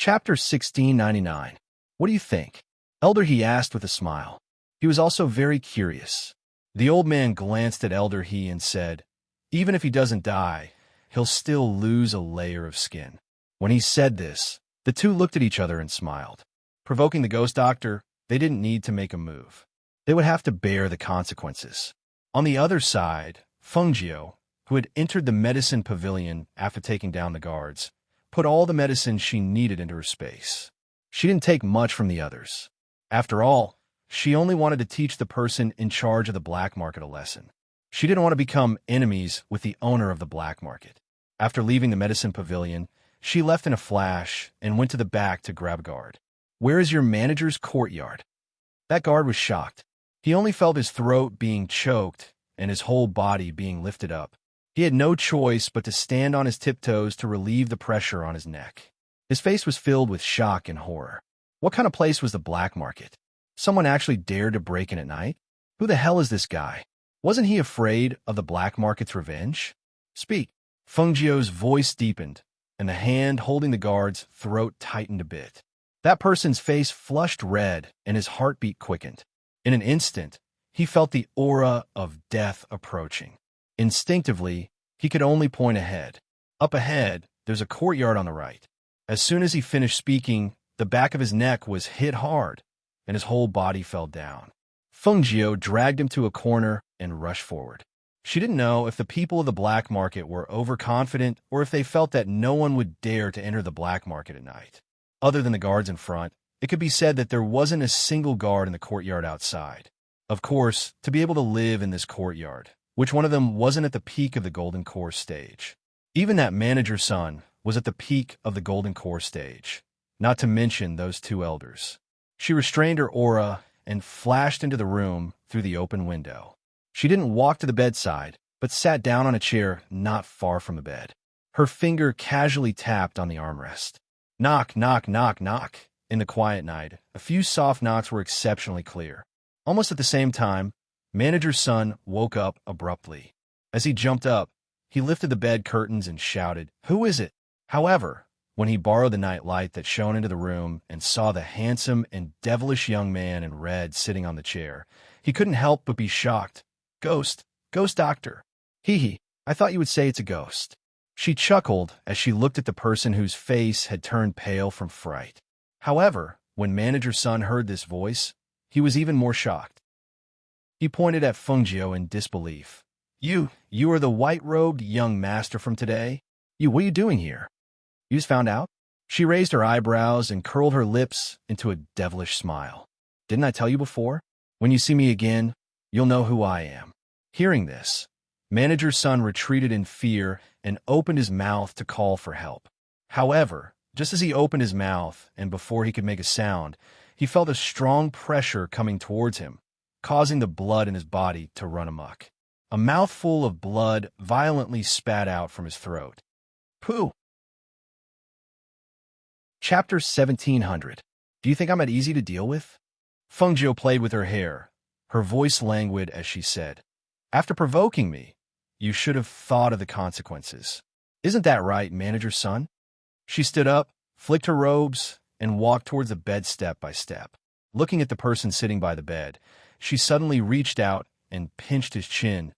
Chapter 1699. What do you think? Elder, he asked with a smile. He was also very curious. The old man glanced at Elder he and said, even if he doesn't die, he'll still lose a layer of skin. When he said this, the two looked at each other and smiled. Provoking the ghost doctor, they didn't need to make a move. They would have to bear the consequences. On the other side, Fengjiu, who had entered the medicine pavilion after taking down the guards, put all the medicine she needed into her space. She didn't take much from the others. After all, she only wanted to teach the person in charge of the black market a lesson. She didn't want to become enemies with the owner of the black market. After leaving the medicine pavilion, she left in a flash and went to the back to grab a guard. Where is your manager's courtyard? That guard was shocked. He only felt his throat being choked and his whole body being lifted up. He had no choice but to stand on his tiptoes to relieve the pressure on his neck. His face was filled with shock and horror. What kind of place was the black market? Someone actually dared to break in at night? Who the hell is this guy? Wasn't he afraid of the black market's revenge? Speak. Fengjiu's voice deepened, and the hand holding the guard's throat tightened a bit. That person's face flushed red, and his heartbeat quickened. In an instant, he felt the aura of death approaching. Instinctively, he could only point ahead. Up ahead, there's a courtyard on the right. As soon as he finished speaking, the back of his neck was hit hard, and his whole body fell down. Fengjiu dragged him to a corner and rushed forward. She didn't know if the people of the black market were overconfident or if they felt that no one would dare to enter the black market at night. Other than the guards in front, it could be said that there wasn't a single guard in the courtyard outside. Of course, to be able to live in this courtyard, which one of them wasn't at the peak of the Golden Core stage. Even that manager's son was at the peak of the Golden Core stage, not to mention those two elders. She restrained her aura and flashed into the room through the open window. She didn't walk to the bedside, but sat down on a chair not far from the bed. Her finger casually tapped on the armrest. Knock, knock, knock, knock. In the quiet night, a few soft knocks were exceptionally clear. Almost at the same time, manager's son woke up abruptly. As he jumped up, he lifted the bed curtains and shouted, "Who is it?" However, when he borrowed the night light that shone into the room and saw the handsome and devilish young man in red sitting on the chair, he couldn't help but be shocked. Ghost doctor. Hee, I thought you would say it's a ghost. She chuckled as she looked at the person whose face had turned pale from fright. However, when manager's son heard this voice, he was even more shocked. He pointed at Fengjiu in disbelief. You are the white-robed young master from today? What are you doing here? You just found out? She raised her eyebrows and curled her lips into a devilish smile. Didn't I tell you before? When you see me again, you'll know who I am. Hearing this, manager's son retreated in fear and opened his mouth to call for help. However, just as he opened his mouth and before he could make a sound, he felt a strong pressure coming towards him, causing the blood in his body to run amok. A mouthful of blood violently spat out from his throat. Pooh! Chapter 1700. Do you think I'm easy to deal with? Fengjiu played with her hair, her voice languid as she said, After provoking me, you should have thought of the consequences. Isn't that right, manager's son? She stood up, flicked her robes, and walked towards the bed step by step. Looking at the person sitting by the bed, she suddenly reached out and pinched his chin.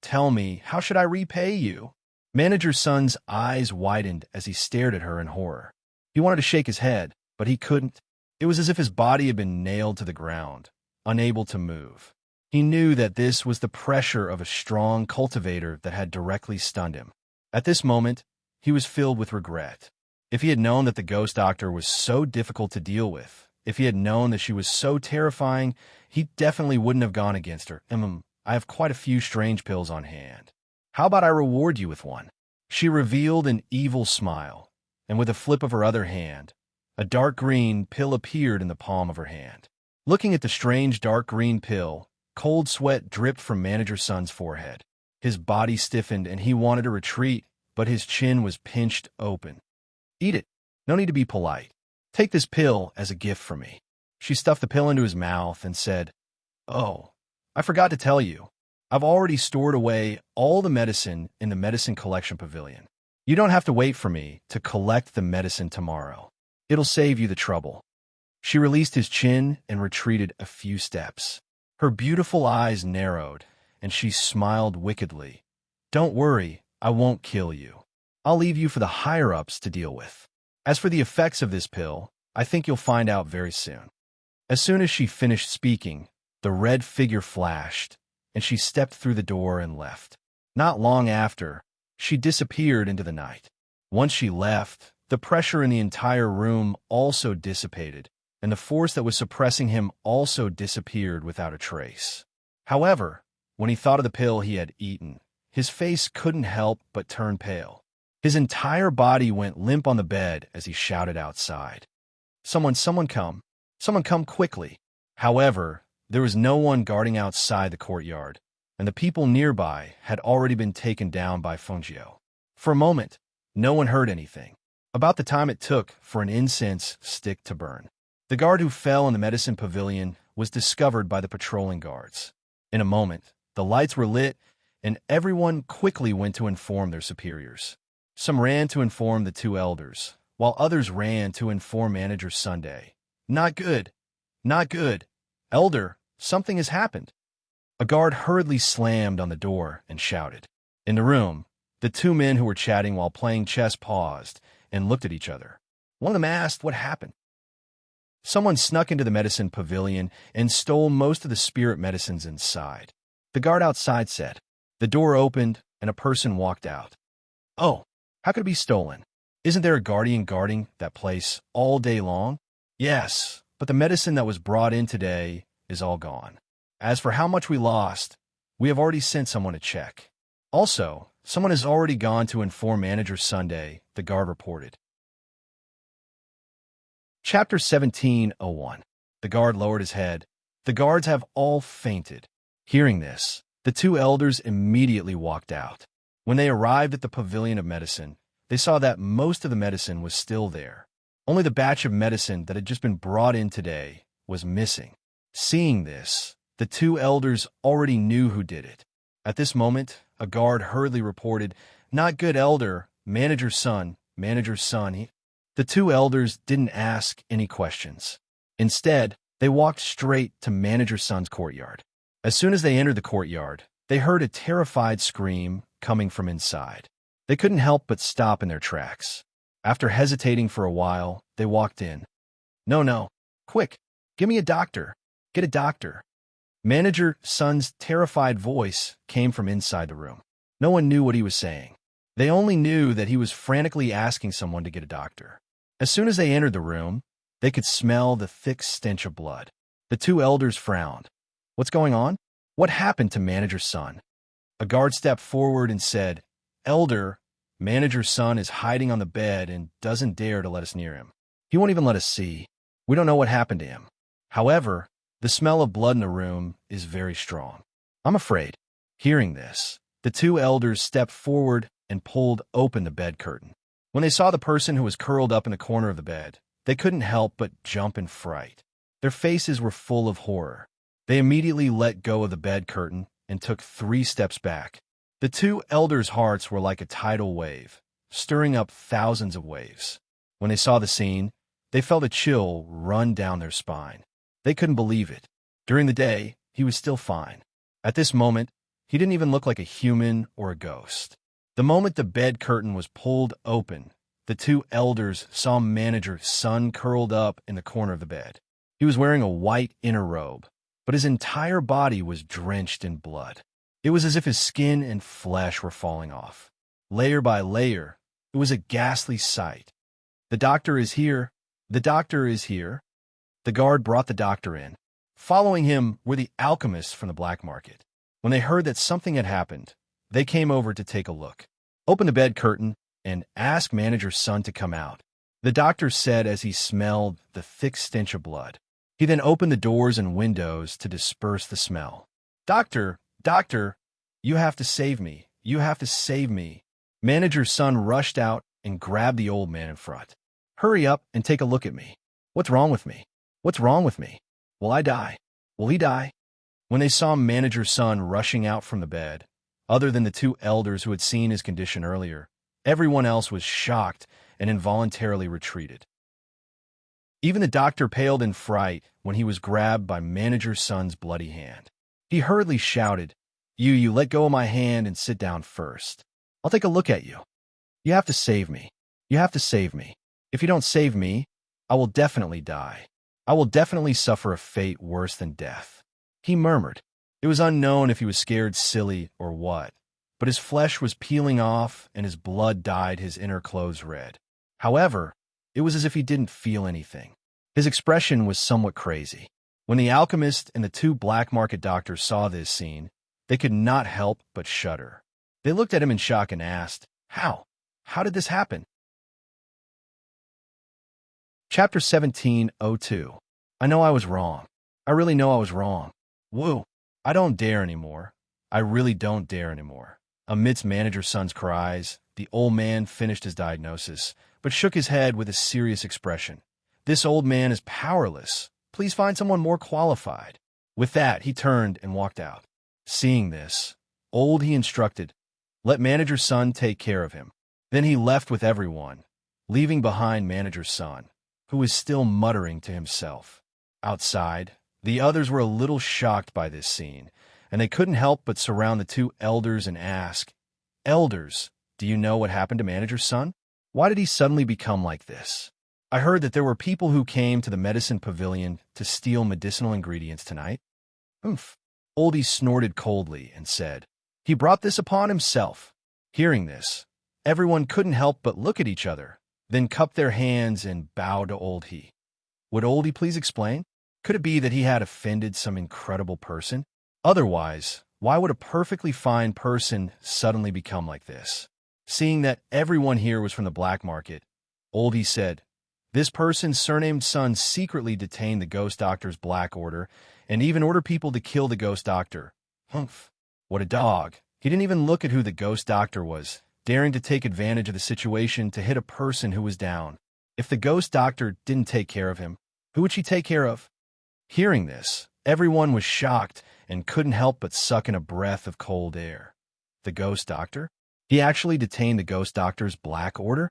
Tell me, how should I repay you? Manager's son's eyes widened as he stared at her in horror. He wanted to shake his head, but he couldn't. It was as if his body had been nailed to the ground, unable to move. He knew that this was the pressure of a strong cultivator that had directly stunned him. At this moment, he was filled with regret. If he had known that the ghost doctor was so difficult to deal with, if he had known that she was so terrifying, he definitely wouldn't have gone against her. I have quite a few strange pills on hand. How about I reward you with one? She revealed an evil smile, and with a flip of her other hand, a dark green pill appeared in the palm of her hand. Looking at the strange dark green pill, cold sweat dripped from manager's son's forehead. His body stiffened and he wanted to retreat, but his chin was pinched open. Eat it. No need to be polite. Take this pill as a gift from me. She stuffed the pill into his mouth and said, Oh, I forgot to tell you. I've already stored away all the medicine in the medicine collection pavilion. You don't have to wait for me to collect the medicine tomorrow. It'll save you the trouble. She released his chin and retreated a few steps. Her beautiful eyes narrowed, and she smiled wickedly. Don't worry, I won't kill you. I'll leave you for the higher-ups to deal with. As for the effects of this pill, I think you'll find out very soon. As soon as she finished speaking, the red figure flashed, and she stepped through the door and left. Not long after, she disappeared into the night. Once she left, the pressure in the entire room also dissipated, and the force that was suppressing him also disappeared without a trace. However, when he thought of the pill he had eaten, his face couldn't help but turn pale. His entire body went limp on the bed as he shouted outside. Someone come. Someone come quickly. However, there was no one guarding outside the courtyard, and the people nearby had already been taken down by Fungio. For a moment, no one heard anything, about the time it took for an incense stick to burn. The guard who fell in the medicine pavilion was discovered by the patrolling guards. In a moment, the lights were lit, and everyone quickly went to inform their superiors. Some ran to inform the two elders, while others ran to inform Manager Sunday. Not good. Not good. Elder, something has happened. A guard hurriedly slammed on the door and shouted. In the room, the two men who were chatting while playing chess paused and looked at each other. One of them asked what happened. Someone snuck into the medicine pavilion and stole most of the spirit medicines inside. The guard outside said. The door opened and a person walked out. Oh, how could it be stolen? Isn't there a guardian guarding that place all day long? Yes, but the medicine that was brought in today is all gone. As for how much we lost, we have already sent someone to check. Also, someone has already gone to inform Manager Sunday, the guard reported. Chapter 17:01. The guard lowered his head. The guards have all fainted. Hearing this, the two elders immediately walked out. When they arrived at the pavilion of medicine, they saw that most of the medicine was still there. Only the batch of medicine that had just been brought in today was missing. Seeing this, the two elders already knew who did it. At this moment, a guard hurriedly reported, Not good, Elder, Manager's son. The two elders didn't ask any questions. Instead, they walked straight to Manager Sun's courtyard. As soon as they entered the courtyard, they heard a terrified scream coming from inside. They couldn't help but stop in their tracks. After hesitating for a while, they walked in. No. Quick, give me a doctor. Get a doctor. Manager Sun's terrified voice came from inside the room. No one knew what he was saying. They only knew that he was frantically asking someone to get a doctor. As soon as they entered the room, they could smell the thick stench of blood. The two elders frowned. What's going on? What happened to Manager Sun? A guard stepped forward and said, Elder, Manager Sun is hiding on the bed and doesn't dare to let us near him. He won't even let us see. We don't know what happened to him. However, the smell of blood in the room is very strong. I'm afraid. Hearing this, the two elders stepped forward and pulled open the bed curtain. When they saw the person who was curled up in the corner of the bed, they couldn't help but jump in fright. Their faces were full of horror. They immediately let go of the bed curtain and took 3 steps back. The two elders' hearts were like a tidal wave, stirring up thousands of waves. When they saw the scene, they felt a chill run down their spine. They couldn't believe it. During the day, he was still fine. At this moment, he didn't even look like a human or a ghost. The moment the bed curtain was pulled open, the two elders saw Manager Sun curled up in the corner of the bed. He was wearing a white inner robe, but his entire body was drenched in blood. It was as if his skin and flesh were falling off. Layer by layer, it was a ghastly sight. The doctor is here. The doctor is here. The guard brought the doctor in. Following him were the alchemists from the black market. When they heard that something had happened, they came over to take a look, opened the bed curtain, and asked Manager Sun to come out. The doctor said as he smelled the thick stench of blood. He then opened the doors and windows to disperse the smell. Doctor, you have to save me. You have to save me. Manager Sun rushed out and grabbed the old man in front. Hurry up and take a look at me. What's wrong with me? What's wrong with me? Will I die? Will he die? When they saw Manager Sun rushing out from the bed, other than the two elders who had seen his condition earlier, everyone else was shocked and involuntarily retreated. Even the doctor paled in fright when he was grabbed by Manager Sun's bloody hand. He hurriedly shouted, You let go of my hand and sit down first. I'll take a look at you. You have to save me. You have to save me. If you don't save me, I will definitely die. I will definitely suffer a fate worse than death. He murmured. It was unknown if he was scared silly or what, but his flesh was peeling off and his blood dyed his inner clothes red. However, it was as if he didn't feel anything. His expression was somewhat crazy. When the alchemist and the two black market doctors saw this scene, they could not help but shudder. They looked at him in shock and asked, How? How did this happen? Chapter 17:02. I know I was wrong. I really know I was wrong. Woo. I don't dare anymore. I really don't dare anymore. Amidst Manager Sun's cries, the old man finished his diagnosis, but shook his head with a serious expression. This old man is powerless. Please find someone more qualified. With that, he turned and walked out. Seeing this, he instructed, Let Manager Sun take care of him. Then he left with everyone, leaving behind Manager Sun, who was still muttering to himself. Outside, the others were a little shocked by this scene, and they couldn't help but surround the two elders and ask, Elders, do you know what happened to Manager Sun? Why did he suddenly become like this? I heard that there were people who came to the medicine pavilion to steal medicinal ingredients tonight. Oomph. Oldie snorted coldly and said, He brought this upon himself. Hearing this, everyone couldn't help but look at each other, then cup their hands and bow to Oldie. Would Oldie please explain? Could it be that he had offended some incredible person? Otherwise, why would a perfectly fine person suddenly become like this? Seeing that everyone here was from the black market, Oldie said, This person's surnamed son secretly detained the ghost doctor's black order and even ordered people to kill the ghost doctor. Humph. What a dog. He didn't even look at who the ghost doctor was, daring to take advantage of the situation to hit a person who was down. If the ghost doctor didn't take care of him, who would she take care of? Hearing this, everyone was shocked and couldn't help but suck in a breath of cold air. The ghost doctor? He actually detained the ghost doctor's black order?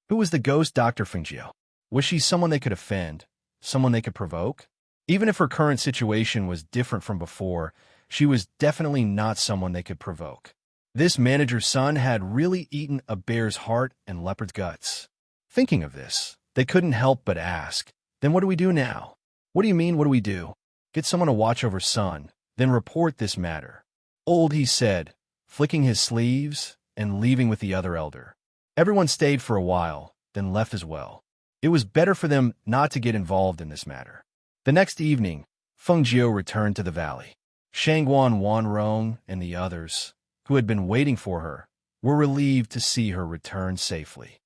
Who was the ghost Dr. Fengjiu? Was she someone they could offend? Someone they could provoke? Even if her current situation was different from before, she was definitely not someone they could provoke. This manager's son had really eaten a bear's heart and leopard's guts. Thinking of this, they couldn't help but ask, Then what do we do now? What do you mean, what do we do? Get someone to watch over Sun, then report this matter. He said, flicking his sleeves and leaving with the other elder. Everyone stayed for a while, then left as well. It was better for them not to get involved in this matter. The next evening, Feng Jiu returned to the valley. Shangguan Wanrong and the others, who had been waiting for her, were relieved to see her return safely.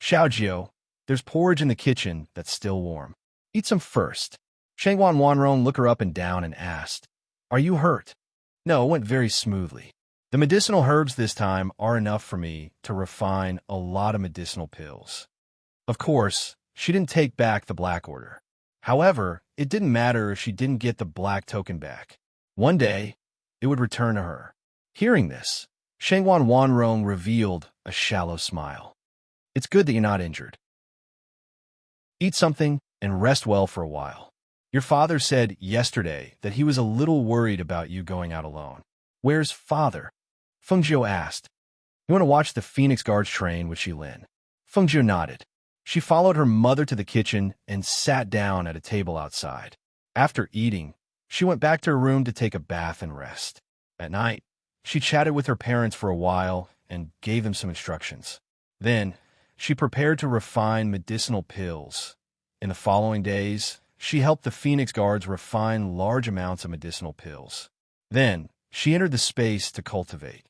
Xiaojiu, there's porridge in the kitchen that's still warm. Eat some first. Shangguan Wanrong looked her up and down and asked, Are you hurt? No, it went very smoothly. The medicinal herbs this time are enough for me to refine a lot of medicinal pills. Of course, she didn't take back the black order. However, it didn't matter if she didn't get the black token back. One day, it would return to her. Hearing this, Shangguan Wanrong revealed a shallow smile. It's good that you're not injured. Eat something and rest well for a while. Your father said yesterday that he was a little worried about you going out alone. Where's father? Feng Jiu asked. You want to watch the Phoenix Guards train with Shilin? Feng Jiu nodded. She followed her mother to the kitchen and sat down at a table outside. After eating, she went back to her room to take a bath and rest. At night, she chatted with her parents for a while and gave them some instructions. Then, she prepared to refine medicinal pills. In the following days, she helped the Phoenix Guards refine large amounts of medicinal pills. Then, she entered the space to cultivate.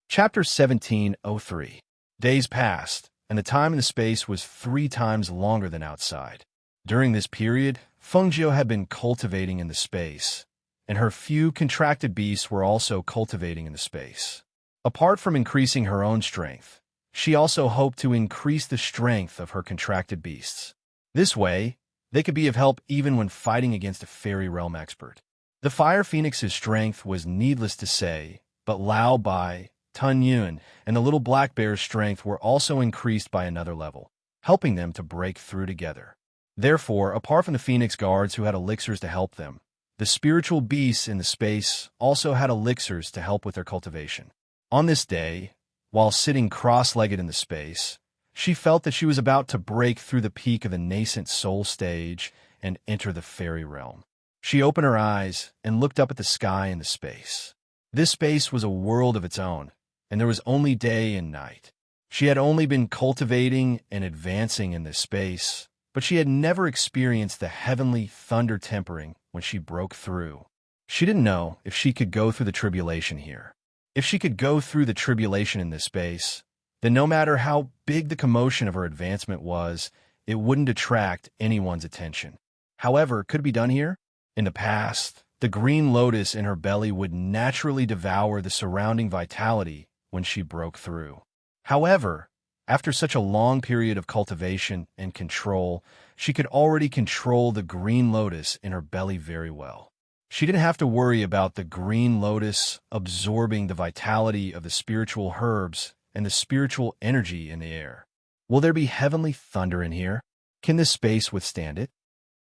Chapter 17:03. Days passed, and the time in the space was 3 times longer than outside. During this period, Feng Jiu had been cultivating in the space, and her few contracted beasts were also cultivating in the space. Apart from increasing her own strength, she also hoped to increase the strength of her contracted beasts. This way, they could be of help even when fighting against a fairy realm expert. The Fire Phoenix's strength was needless to say, but Lao Bai, Tun Yun, and the little black bear's strength were also increased by another level. helping them to break through together. Therefore, apart from the Phoenix Guards who had elixirs to help them, the spiritual beasts in the space also had elixirs to help with their cultivation. On this day, while sitting cross-legged in the space, she felt that she was about to break through the peak of the nascent soul stage and enter the fairy realm. She opened her eyes and looked up at the sky and the space. This space was a world of its own, and there was only day and night. She had only been cultivating and advancing in this space, but she had never experienced the heavenly thunder tempering when she broke through. She didn't know if she could go through the tribulation here. If she could go through the tribulation in this space, then no matter how big the commotion of her advancement was, it wouldn't attract anyone's attention. However, could it be done here? In the past, the green lotus in her belly would naturally devour the surrounding vitality when she broke through. However, after such a long period of cultivation and control, she could already control the green lotus in her belly very well. She didn't have to worry about the green lotus absorbing the vitality of the spiritual herbs and the spiritual energy in the air. Will there be heavenly thunder in here? Can this space withstand it?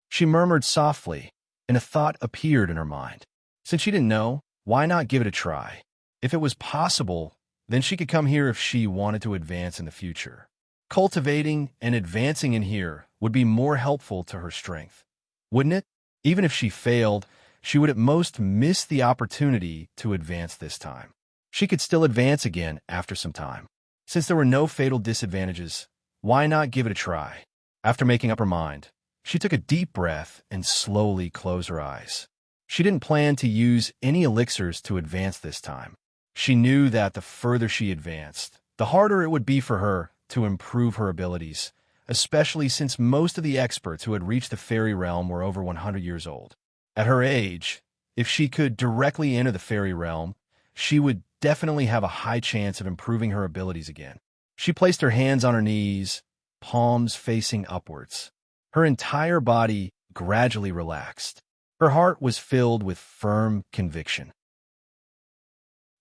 She murmured softly, and a thought appeared in her mind. Since she didn't know, why not give it a try? If it was possible, then she could come here if she wanted to advance in the future. Cultivating and advancing in here would be more helpful to her strength, wouldn't it? Even if she failed, she would at most miss the opportunity to advance this time. She could still advance again after some time. Since there were no fatal disadvantages, why not give it a try? After making up her mind, she took a deep breath and slowly closed her eyes. She didn't plan to use any elixirs to advance this time. She knew that the further she advanced, the harder it would be for her to improve her abilities, especially since most of the experts who had reached the fairy realm were over 100 years old. At her age, if she could directly enter the fairy realm, she would definitely have a high chance of improving her abilities again. She placed her hands on her knees, palms facing upwards. Her entire body gradually relaxed. Her heart was filled with firm conviction.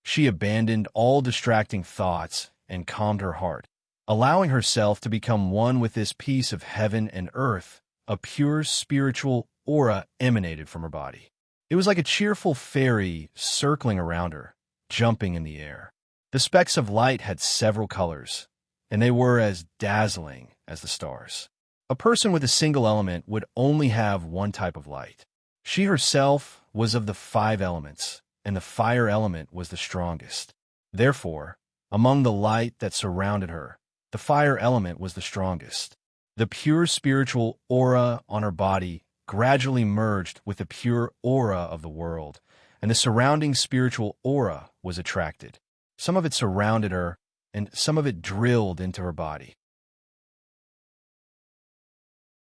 She abandoned all distracting thoughts and calmed her heart, allowing herself to become one with this piece of heaven and earth. A pure spiritual aura emanated from her body. It was like a cheerful fairy circling around her, jumping in the air. The specks of light had several colors, and they were as dazzling as the stars. A person with a single element would only have one type of light. She herself was of the 5 elements, and the fire element was the strongest. Therefore, among the light that surrounded her, the fire element was the strongest. The pure spiritual aura on her body gradually merged with the pure aura of the world, and the surrounding spiritual aura was attracted. Some of it surrounded her, and some of it drilled into her body.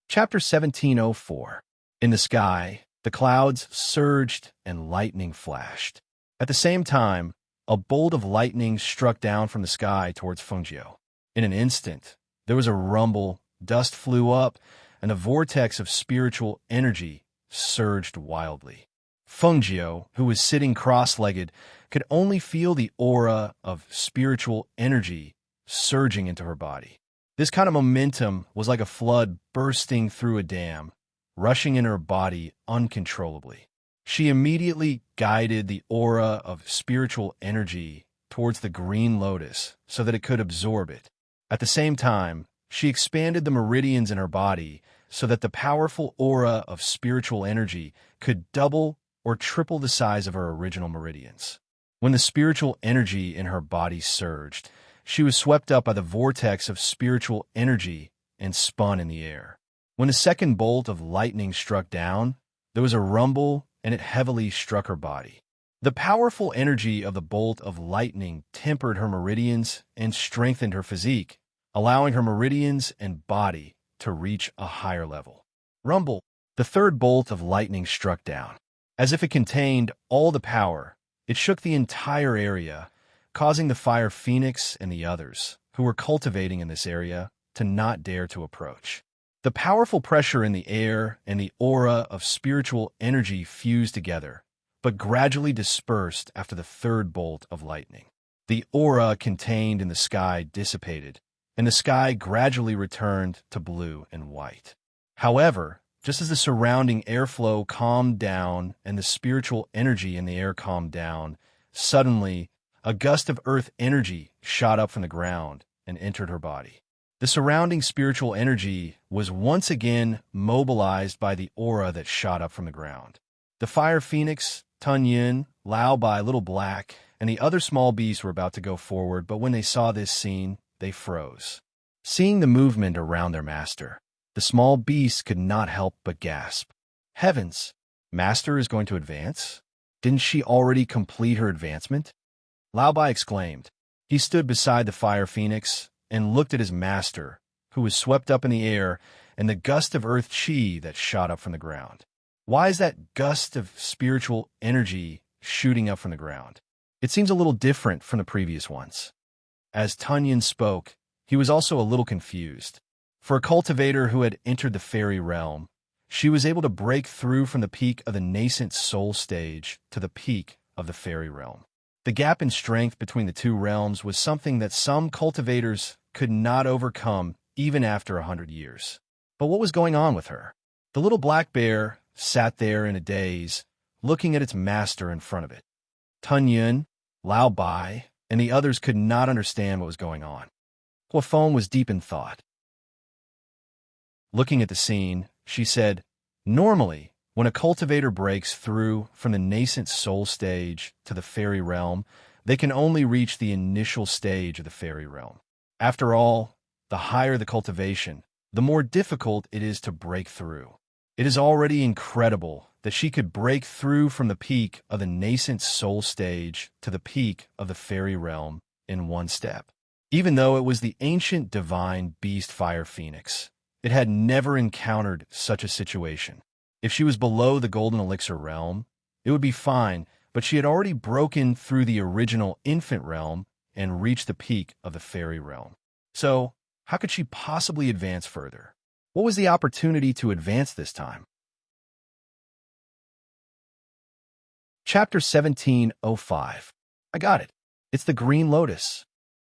Chapter 1704. In the sky, the clouds surged and lightning flashed. At the same time, a bolt of lightning struck down from the sky towards Fungio. In an instant, there was a rumble, dust flew up, and a vortex of spiritual energy surged wildly. Fungio, who was sitting cross-legged, could only feel the aura of spiritual energy surging into her body. This kind of momentum was like a flood bursting through a dam, rushing in her body uncontrollably. She immediately guided the aura of spiritual energy towards the green lotus so that it could absorb it. At the same time, she expanded the meridians in her body so that the powerful aura of spiritual energy could double or triple the size of her original meridians. When the spiritual energy in her body surged, she was swept up by the vortex of spiritual energy and spun in the air. When the second bolt of lightning struck down, there was a rumble and it heavily struck her body. The powerful energy of the bolt of lightning tempered her meridians and strengthened her physique, allowing her meridians and body to reach a higher level. Rumble. The third bolt of lightning struck down. As if it contained all the power, it shook the entire area, causing the fire phoenix and the others, who were cultivating in this area, to not dare to approach. The powerful pressure in the air and the aura of spiritual energy fused together, but gradually dispersed after the third bolt of lightning. The aura contained in the sky dissipated, and the sky gradually returned to blue and white. However, just as the surrounding airflow calmed down and the spiritual energy in the air calmed down, suddenly a gust of earth energy shot up from the ground and entered her body. The surrounding spiritual energy was once again mobilized by the aura that shot up from the ground. The fire phoenix, Tun Yin, Lao Bai, Little Black, and the other small beasts were about to go forward, but when they saw this scene, they froze. Seeing the movement around their master, the small beasts could not help but gasp. Heavens! Master is going to advance? Didn't she already complete her advancement? Lao Bai exclaimed. He stood beside the fire phoenix and looked at his master, who was swept up in the air, and the gust of earth chi that shot up from the ground. Why is that gust of spiritual energy shooting up from the ground? It seems a little different from the previous ones. As Tunyon spoke, he was also a little confused. For a cultivator who had entered the fairy realm, she was able to break through from the peak of the nascent soul stage to the peak of the fairy realm. The gap in strength between the two realms was something that some cultivators could not overcome even after 100 years. But what was going on with her? The little black bear sat there in a daze, looking at its master in front of it. Tun Yun, Lao Bai, and the others could not understand what was going on. Huafeng was deep in thought. Looking at the scene, she said, Normally, when a cultivator breaks through from the nascent soul stage to the fairy realm, they can only reach the initial stage of the fairy realm. After all, the higher the cultivation, the more difficult it is to break through. It is already incredible that she could break through from the peak of the nascent soul stage to the peak of the fairy realm in one step. Even though it was the ancient divine beast fire phoenix, it had never encountered such a situation. If she was below the golden elixir realm, it would be fine, but she had already broken through the original infant realm and reached the peak of the fairy realm. So, how could she possibly advance further? What was the opportunity to advance this time? Chapter 17:05. I got it. It's the green lotus.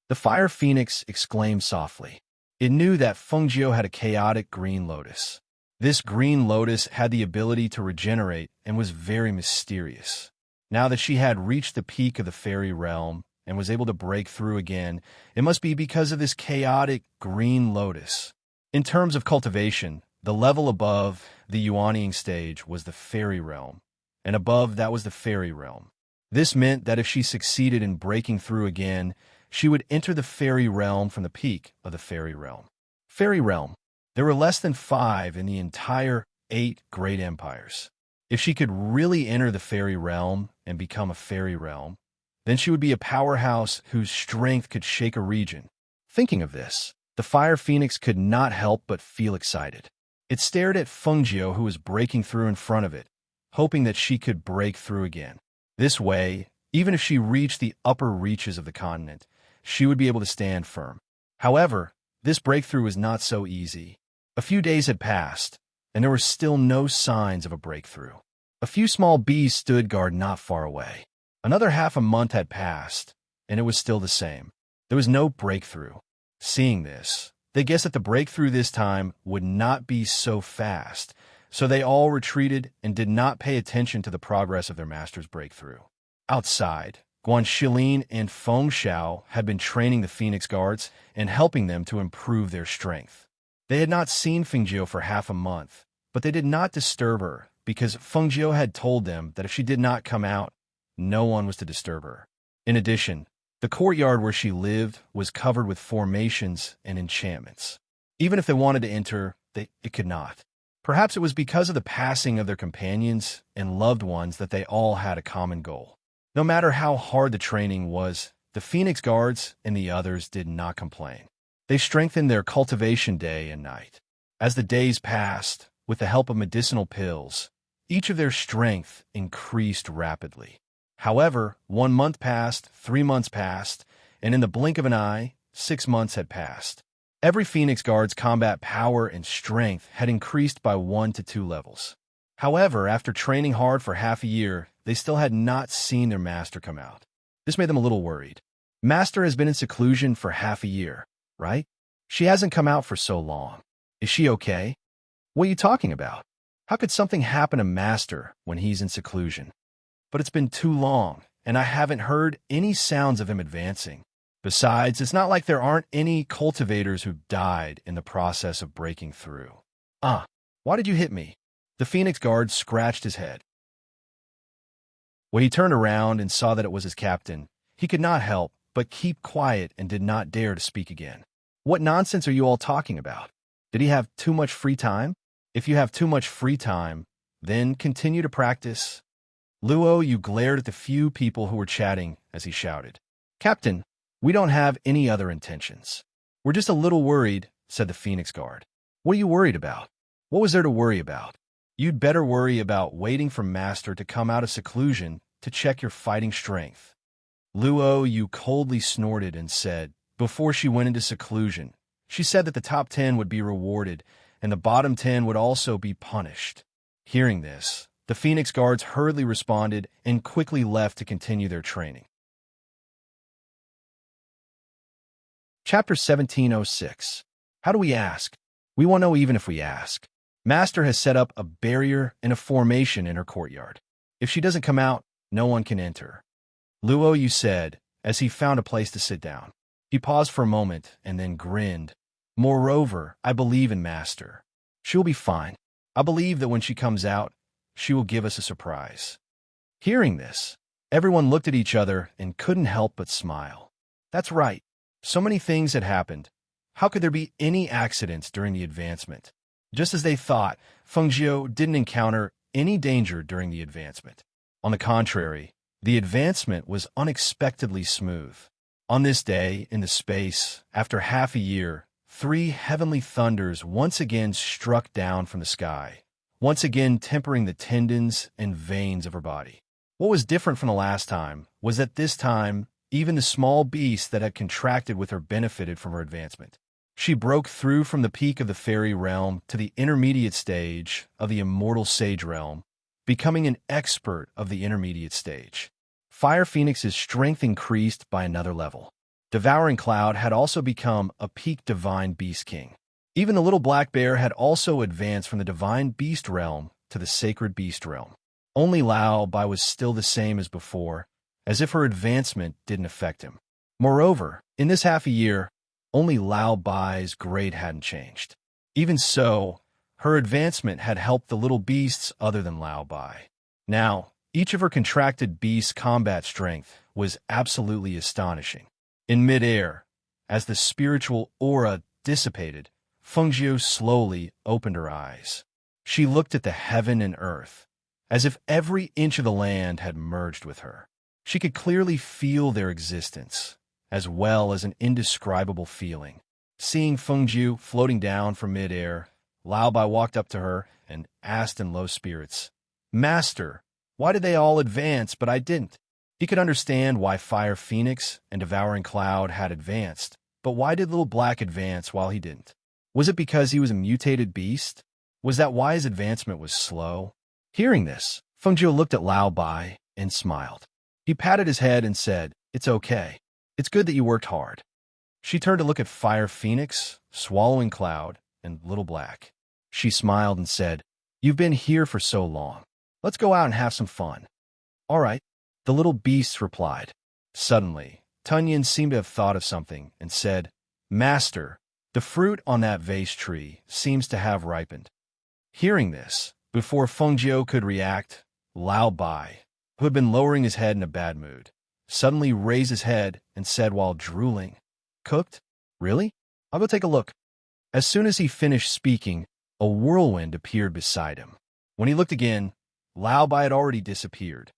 The fire phoenix exclaimed softly. It knew that Fengjiu had a chaotic green lotus. This green lotus had the ability to regenerate and was very mysterious. Now that she had reached the peak of the fairy realm and was able to break through again, it must be because of this chaotic green lotus. In terms of cultivation, the level above the Yuanying stage was the fairy realm, and above that was the fairy realm. This meant that if she succeeded in breaking through again, she would enter the fairy realm from the peak of the fairy realm. Fairy realm. There were less than 5 in the entire 8 great empires. If she could really enter the fairy realm and become a fairy realm, then she would be a powerhouse whose strength could shake a region. Thinking of this, the fire phoenix could not help but feel excited. It stared at Fengjiu, who was breaking through in front of it, hoping that she could break through again. This way, even if she reached the upper reaches of the continent, she would be able to stand firm. However, this breakthrough was not so easy. A few days had passed, and there were still no signs of a breakthrough. A few small bees stood guard not far away. Another half a month had passed, and it was still the same. There was no breakthrough. Seeing this, they guessed that the breakthrough this time would not be so fast, so they all retreated and did not pay attention to the progress of their master's breakthrough. Outside, Guan Shilin and Feng Xiao had been training the Phoenix Guards and helping them to improve their strength. They had not seen Fengjiu for half a month, but they did not disturb her because Fengjiu had told them that if she did not come out, no one was to disturb her. In addition, the courtyard where she lived was covered with formations and enchantments. Even if they wanted to enter, it could not. Perhaps it was because of the passing of their companions and loved ones that they all had a common goal. No matter how hard the training was, the Phoenix Guards and the others did not complain. They strengthened their cultivation day and night. As the days passed, with the help of medicinal pills, each of their strength increased rapidly. However, 1 month passed, 3 months passed, and in the blink of an eye, 6 months had passed. Every Phoenix Guard's combat power and strength had increased by 1 to 2 levels. However, after training hard for half a year, they still had not seen their master come out. This made them a little worried. Master has been in seclusion for half a year, right? She hasn't come out for so long. Is she okay? What are you talking about? How could something happen to Master when he's in seclusion? But it's been too long, and I haven't heard any sounds of him advancing. Besides, it's not like there aren't any cultivators who've died in the process of breaking through. Why did you hit me? The Phoenix guard scratched his head. When he turned around and saw that it was his captain, he could not help but keep quiet and did not dare to speak again. What nonsense are you all talking about? Did he have too much free time? If you have too much free time, then continue to practice. Luo Yu glared at the few people who were chatting as he shouted, Captain, we don't have any other intentions. We're just a little worried, said the Phoenix guard. What are you worried about? What was there to worry about? You'd better worry about waiting for Master to come out of seclusion to check your fighting strength. Luo Yu coldly snorted and said, before she went into seclusion, she said that the top 10 would be rewarded and the bottom 10 would also be punished. Hearing this, the Phoenix guards hurriedly responded and quickly left to continue their training. Chapter 1706. How do we ask? We won't know even if we ask. Master has set up a barrier and a formation in her courtyard. If she doesn't come out, no one can enter. Luo Yu said, as he found a place to sit down. He paused for a moment and then grinned. Moreover, I believe in Master. She will be fine. I believe that when she comes out, she will give us a surprise. Hearing this, everyone looked at each other and couldn't help but smile. That's right. So many things had happened. How could there be any accidents during the advancement? Just as they thought, Fengjiu didn't encounter any danger during the advancement. On the contrary, the advancement was unexpectedly smooth. On this day, in the space, after half a year, 3 heavenly thunders once again struck down from the sky, once again tempering the tendons and veins of her body. What was different from the last time was that this time, even the small beast that had contracted with her benefited from her advancement. She broke through from the peak of the fairy realm to the intermediate stage of the immortal sage realm, becoming an expert of the intermediate stage. Fire Phoenix's strength increased by another level. Devouring Cloud had also become a peak divine beast king. Even the little black bear had also advanced from the divine beast realm to the sacred beast realm. Only Lao Bai was still the same as before, as if her advancement didn't affect him. Moreover, in this half a year, only Lao Bai's grade hadn't changed. Even so, her advancement had helped the little beasts other than Lao Bai. Now, each of her contracted beasts' combat strength was absolutely astonishing. In midair, as the spiritual aura dissipated, Fengjiu slowly opened her eyes. She looked at the heaven and earth, as if every inch of the land had merged with her. She could clearly feel their existence, as well as an indescribable feeling. Seeing Fengjiu floating down from midair, Lao Bai walked up to her and asked in low spirits, Master, why did they all advance but I didn't? He could understand why Fire Phoenix and Devouring Cloud had advanced, but why did Little Black advance while he didn't? Was it because he was a mutated beast? Was that why his advancement was slow? Hearing this, Fengjiu looked at Lao Bai and smiled. He patted his head and said, It's okay. It's good that you worked hard. She turned to look at Fire Phoenix, Swallowing Cloud, and Little Black. She smiled and said, You've been here for so long. Let's go out and have some fun. All right, the little beasts replied. Suddenly, Tunyon seemed to have thought of something and said, Master, the fruit on that vase tree seems to have ripened. Hearing this, before Fengjiu could react, Lao Bai, who had been lowering his head in a bad mood, suddenly raised his head and said while drooling, Cooked? Really? I'll go take a look. As soon as he finished speaking, a whirlwind appeared beside him. When he looked again, Lao Bai had already disappeared.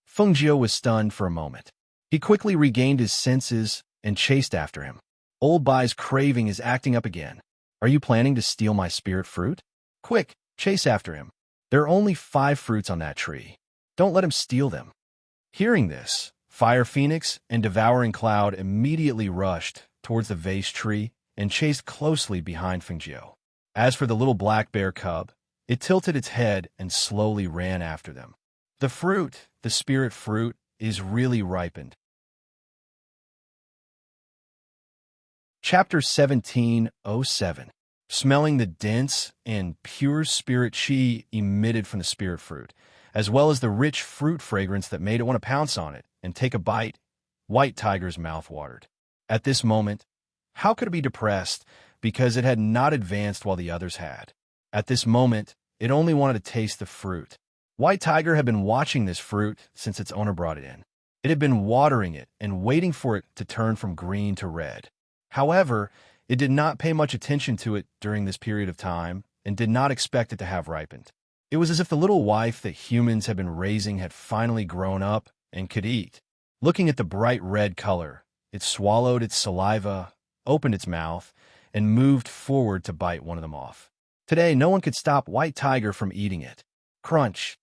Fengjiu was stunned for a moment. He quickly regained his senses and chased after him. Old Bai's craving is acting up again. Are you planning to steal my spirit fruit? Quick, chase after him. There are only 5 fruits on that tree. Don't let him steal them. Hearing this, Fire Phoenix and Devouring Cloud immediately rushed towards the vase tree and chased closely behind Fengjiu. As for the little black bear cub, it tilted its head and slowly ran after them. The fruit, the spirit fruit, is really ripened. Chapter 17:07. Smelling the dense and pure spirit chi emitted from the spirit fruit, as well as the rich fruit fragrance that made it want to pounce on it and take a bite, White Tiger's mouth watered. At this moment, how could it be depressed because it had not advanced while the others had? At this moment, it only wanted to taste the fruit. White Tiger had been watching this fruit since its owner brought it in. It had been watering it and waiting for it to turn from green to red. However, it did not pay much attention to it during this period of time and did not expect it to have ripened. It was as if the little wife that humans had been raising had finally grown up and could eat. Looking at the bright red color, it swallowed its saliva, opened its mouth, and moved forward to bite one of them off. Today, no one could stop White Tiger from eating it. Crunch.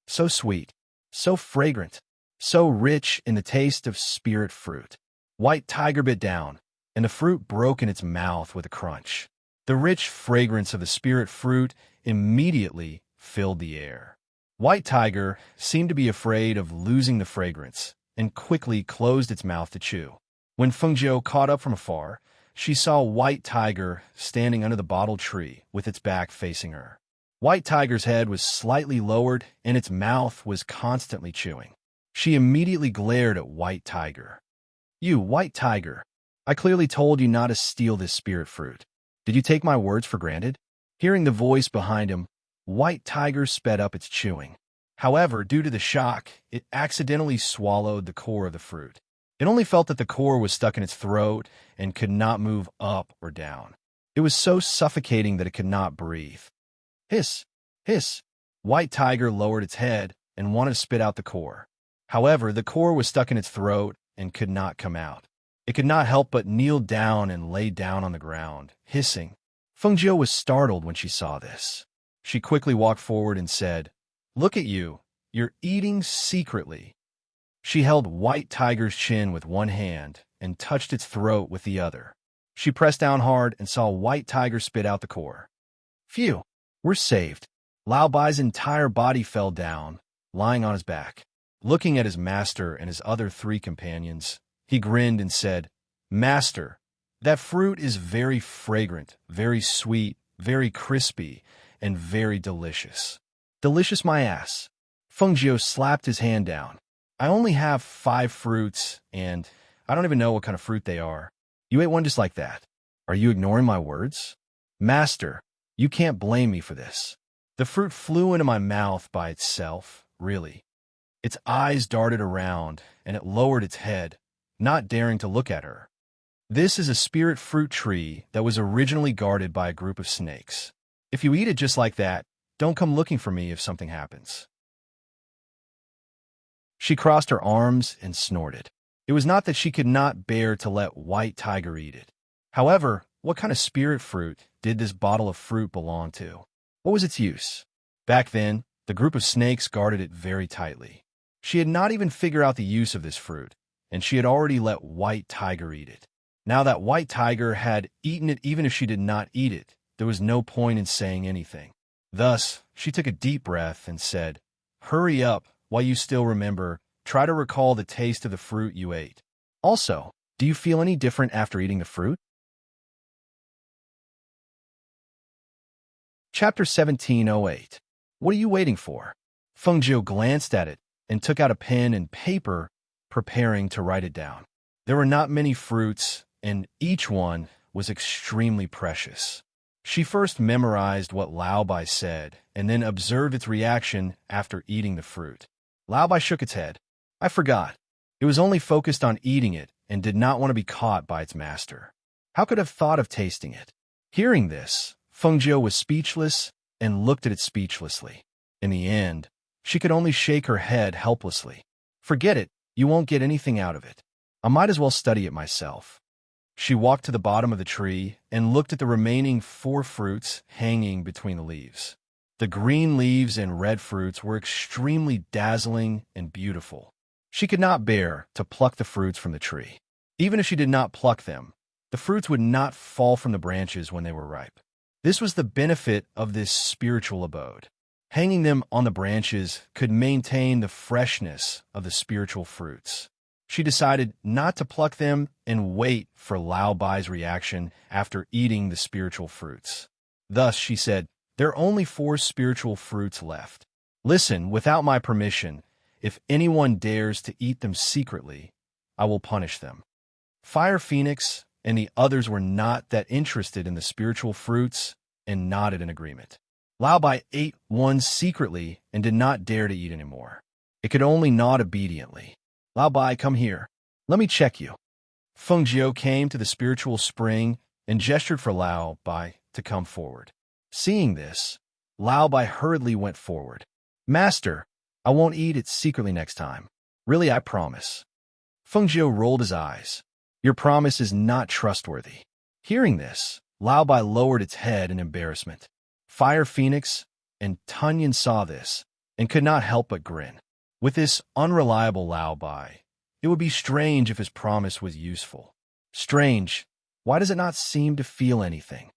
So sweet, so fragrant, so rich in the taste of spirit fruit. White Tiger bit down, and the fruit broke in its mouth with a crunch. The rich fragrance of the spirit fruit immediately filled the air. White Tiger seemed to be afraid of losing the fragrance and quickly closed its mouth to chew. When Fengjiu caught up from afar, she saw White Tiger standing under the bottle tree with its back facing her. White Tiger's head was slightly lowered and its mouth was constantly chewing. She immediately glared at White Tiger. "You, White Tiger, I clearly told you not to steal this spirit fruit. Did you take my words for granted?" Hearing the voice behind him, White Tiger sped up its chewing. However, due to the shock, it accidentally swallowed the core of the fruit. It only felt that the core was stuck in its throat and could not move up or down. It was so suffocating that it could not breathe. Hiss, hiss. White Tiger lowered its head and wanted to spit out the core. However, the core was stuck in its throat and could not come out. It could not help but kneel down and lay down on the ground, hissing. Fengjiu was startled when she saw this. She quickly walked forward and said, "Look at you. You're eating secretly." She held White Tiger's chin with one hand and touched its throat with the other. She pressed down hard and saw White Tiger spit out the core. Phew, we're saved. Lao Bai's entire body fell down, lying on his back. Looking at his master and his other 3 companions, he grinned and said, "Master, that fruit is very fragrant, very sweet, very crispy, and very delicious." "Delicious my ass." Fengjiu slapped his hand down. "I only have 5 fruits, and I don't even know what kind of fruit they are. You ate one just like that. Are you ignoring my words?" "Master, you can't blame me for this. The fruit flew into my mouth by itself, really." Its eyes darted around, and it lowered its head, not daring to look at her. This is a spirit fruit tree that was originally guarded by a group of snakes. If you eat it just like that, don't come looking for me if something happens. She crossed her arms and snorted. It was not that she could not bear to let White Tiger eat it. However, what kind of spirit fruit did this bottle of fruit belong to? What was its use? Back then, the group of snakes guarded it very tightly. She had not even figured out the use of this fruit, and she had already let White Tiger eat it. Now that White Tiger had eaten it even if she did not eat it, there was no point in saying anything. Thus, she took a deep breath and said, "Hurry up while you still remember. Try to recall the taste of the fruit you ate. Also, do you feel any different after eating the fruit?" Chapter 17:08. What are you waiting for? Fengjiu glanced at it and took out a pen and paper, preparing to write it down. There were not many fruits, and each one was extremely precious. She first memorized what Lao Bai said, and then observed its reaction after eating the fruit. Lao Bai shook its head. "I forgot. It was only focused on eating it and did not want to be caught by its master. How could it have thought of tasting it?" Hearing this, Fengjiu was speechless and looked at it speechlessly. In the end, she could only shake her head helplessly. "Forget it. You won't get anything out of it. I might as well study it myself." She walked to the bottom of the tree and looked at the remaining 4 fruits hanging between the leaves. The green leaves and red fruits were extremely dazzling and beautiful. She could not bear to pluck the fruits from the tree. Even if she did not pluck them, the fruits would not fall from the branches when they were ripe. This was the benefit of this spiritual abode. Hanging them on the branches could maintain the freshness of the spiritual fruits. She decided not to pluck them and wait for Lao Bai's reaction after eating the spiritual fruits. Thus, she said, "There are only 4 spiritual fruits left. Listen, without my permission, if anyone dares to eat them secretly, I will punish them." Fire Phoenix and the others were not that interested in the spiritual fruits and nodded in agreement. Lao Bai ate one secretly and did not dare to eat anymore. It could only nod obediently. "Lao Bai, come here. Let me check you." Feng Jiu came to the spiritual spring and gestured for Lao Bai to come forward. Seeing this, Lao Bai hurriedly went forward. "Master, I won't eat it secretly next time. Really, I promise." Feng Jiu rolled his eyes. "Your promise is not trustworthy." Hearing this, Lao Bai lowered its head in embarrassment. Fire Phoenix and Tunyon saw this and could not help but grin. With this unreliable Lao Bai, it would be strange if his promise was useful. Strange, why does it not seem to feel anything?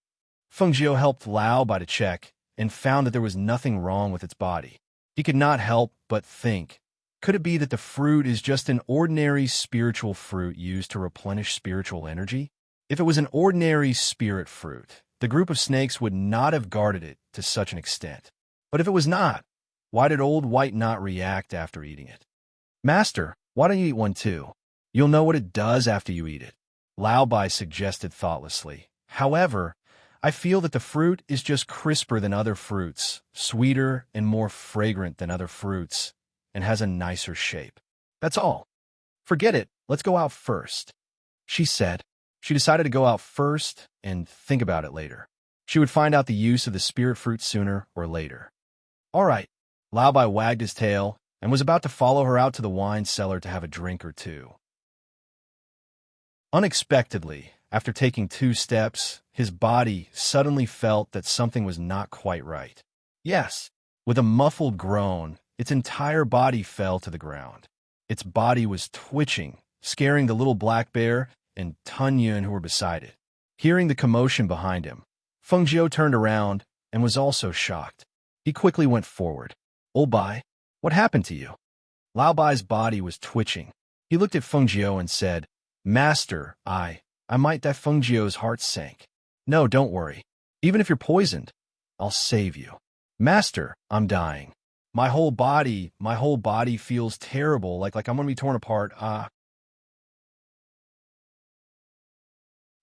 Feng Jiu helped Lao Bai to check and found that there was nothing wrong with its body. He could not help but think, could it be that the fruit is just an ordinary spiritual fruit used to replenish spiritual energy? If it was an ordinary spirit fruit, the group of snakes would not have guarded it to such an extent. But if it was not, why did Old White not react after eating it? "Master, why don't you eat one too? You'll know what it does after you eat it," Lao Bai suggested thoughtlessly. "However, I feel that the fruit is just crisper than other fruits, sweeter and more fragrant than other fruits, and has a nicer shape. That's all. Forget it, let's go out first," she said. She decided to go out first and think about it later. She would find out the use of the spirit fruit sooner or later. "All right." Lao Bai wagged his tail and was about to follow her out to the wine cellar to have a drink or two. Unexpectedly, after taking 2 steps, his body suddenly felt that something was not quite right. Yes, with a muffled groan, its entire body fell to the ground. Its body was twitching, scaring the little black bear and Tunyon who were beside it. Hearing the commotion behind him, Feng Jiu turned around and was also shocked. He quickly went forward. "Old Bai, what happened to you?" Lao Bai's body was twitching. He looked at Feng Jiu and said, "Master, I might die." Feng Jiu's heart sank. "No, don't worry. Even if you're poisoned, I'll save you." "Master, I'm dying. My whole body feels terrible, like I'm gonna be torn apart."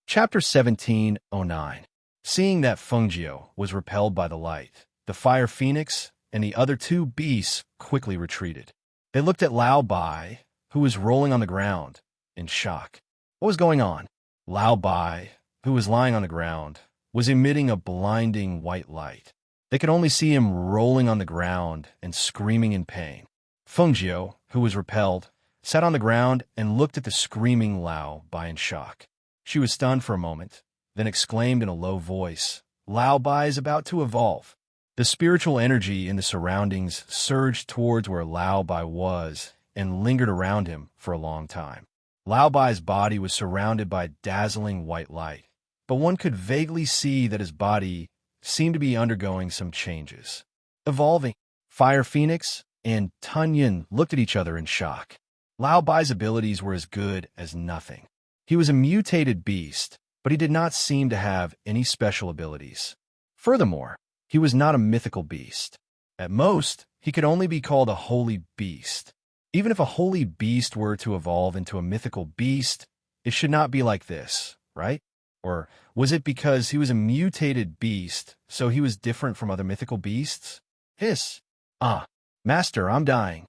Chapter 17:09. Seeing that Feng Jiu was repelled by the light, the Fire Phoenix and the other 2 beasts quickly retreated. They looked at Lao Bai, who was rolling on the ground, in shock. What was going on? Lao Bai, who was lying on the ground, was emitting a blinding white light. They could only see him rolling on the ground and screaming in pain. Feng Jiu, who was repelled, sat on the ground and looked at the screaming Lao Bai in shock. She was stunned for a moment, then exclaimed in a low voice, "Lao Bai is about to evolve." The spiritual energy in the surroundings surged towards where Lao Bai was and lingered around him for a long time. Lao Bai's body was surrounded by dazzling white light, but one could vaguely see that his body seemed to be undergoing some changes. Evolving. Fire Phoenix and Tunyon looked at each other in shock. Lao Bai's abilities were as good as nothing. He was a mutated beast, but he did not seem to have any special abilities. Furthermore, he was not a mythical beast. At most, he could only be called a holy beast. Even if a holy beast were to evolve into a mythical beast, it should not be like this, right? Or was it because he was a mutated beast, so he was different from other mythical beasts? Hiss! "Ah, master, I'm dying."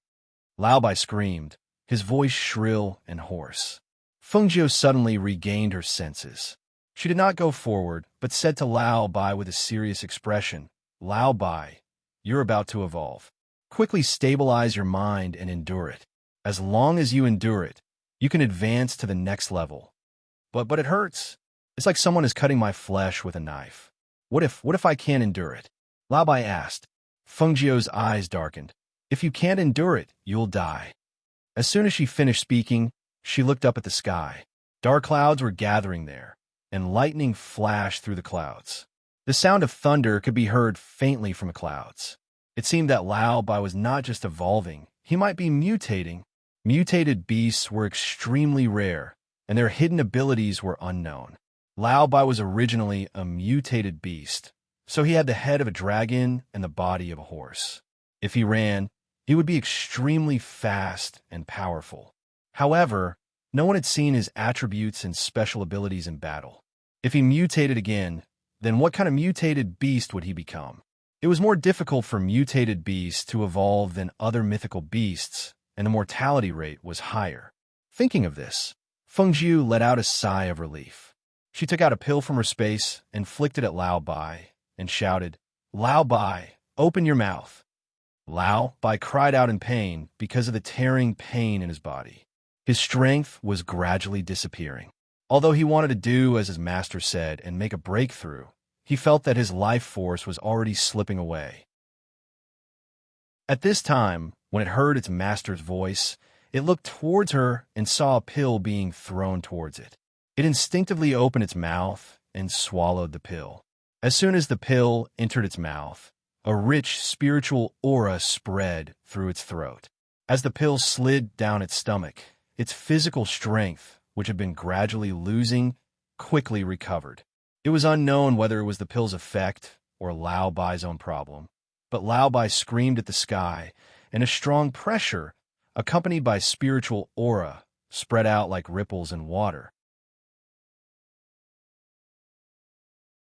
Lao Bai screamed, his voice shrill and hoarse. Feng Jiu suddenly regained her senses. She did not go forward, but said to Lao Bai with a serious expression, "Lao Bai, you're about to evolve. Quickly stabilize your mind and endure it. As long as you endure it, you can advance to the next level." But it hurts. It's like someone is cutting my flesh with a knife. What if I can't endure it?" Lao Bai asked. Feng Jiu's eyes darkened. "If you can't endure it, you'll die." As soon as she finished speaking, she looked up at the sky. Dark clouds were gathering there, and lightning flashed through the clouds. The sound of thunder could be heard faintly from the clouds. It seemed that Lao Bai was not just evolving, he might be mutating. Mutated beasts were extremely rare, and their hidden abilities were unknown. Lao Bai was originally a mutated beast, so he had the head of a dragon and the body of a horse. If he ran, he would be extremely fast and powerful. However, no one had seen his attributes and special abilities in battle. If he mutated again, then what kind of mutated beast would he become? It was more difficult for mutated beasts to evolve than other mythical beasts, and the mortality rate was higher. Thinking of this, Fengjiu let out a sigh of relief. She took out a pill from her space and flicked it at Lao Bai and shouted, "Lao Bai, open your mouth." Lao Bai cried out in pain because of the tearing pain in his body. His strength was gradually disappearing. Although he wanted to do as his master said and make a breakthrough, he felt that his life force was already slipping away. At this time, when it heard its master's voice, it looked towards her and saw a pill being thrown towards it. It instinctively opened its mouth and swallowed the pill. As soon as the pill entered its mouth, a rich spiritual aura spread through its throat. As the pill slid down its stomach, its physical strength, which had been gradually losing, quickly recovered. It was unknown whether it was the pill's effect or Lao Bai's own problem, but Lao Bai screamed at the sky, and a strong pressure, accompanied by spiritual aura, spread out like ripples in water.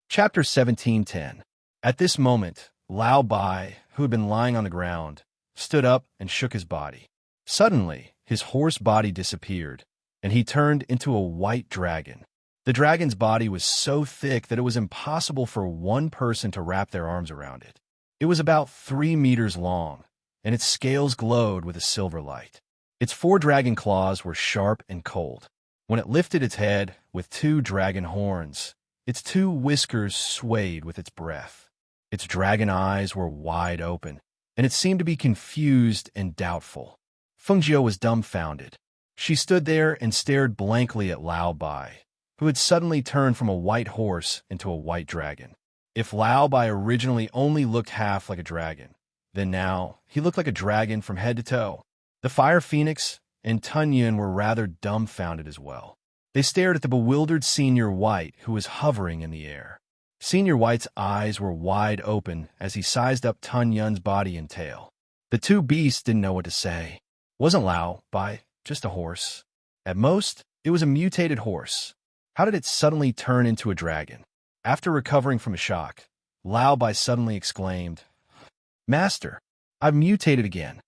Chapter 17:10. At this moment, Lao Bai, who had been lying on the ground, stood up and shook his body. Suddenly, his horse body disappeared, and he turned into a white dragon. The dragon's body was so thick that it was impossible for one person to wrap their arms around it. It was about 3 meters long, and its scales glowed with a silver light. Its 4 dragon claws were sharp and cold. When it lifted its head with 2 dragon horns, its 2 whiskers swayed with its breath. Its dragon eyes were wide open, and it seemed to be confused and doubtful. Fengjiu was dumbfounded. She stood there and stared blankly at Lao Bai, who had suddenly turned from a white horse into a white dragon. If Lao Bai originally only looked half like a dragon, then now he looked like a dragon from head to toe. The Fire Phoenix and Tunyon were rather dumbfounded as well. They stared at the bewildered Senior White, who was hovering in the air. Senior White's eyes were wide open as he sized up Tunyon's body and tail. The 2 beasts didn't know what to say. Wasn't Lao Bai just a horse? At most, it was a mutated horse. How did it suddenly turn into a dragon? After recovering from a shock, Lao Bai suddenly exclaimed, "Master, I've mutated again."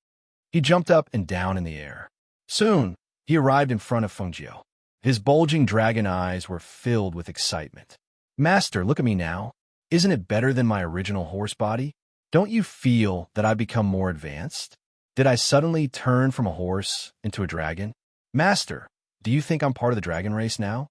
He jumped up and down in the air. Soon, he arrived in front of Fengjiu. His bulging dragon eyes were filled with excitement. "Master, look at me now. Isn't it better than my original horse body? Don't you feel that I've become more advanced? Did I suddenly turn from a horse into a dragon? Master, do you think I'm part of the dragon race now?"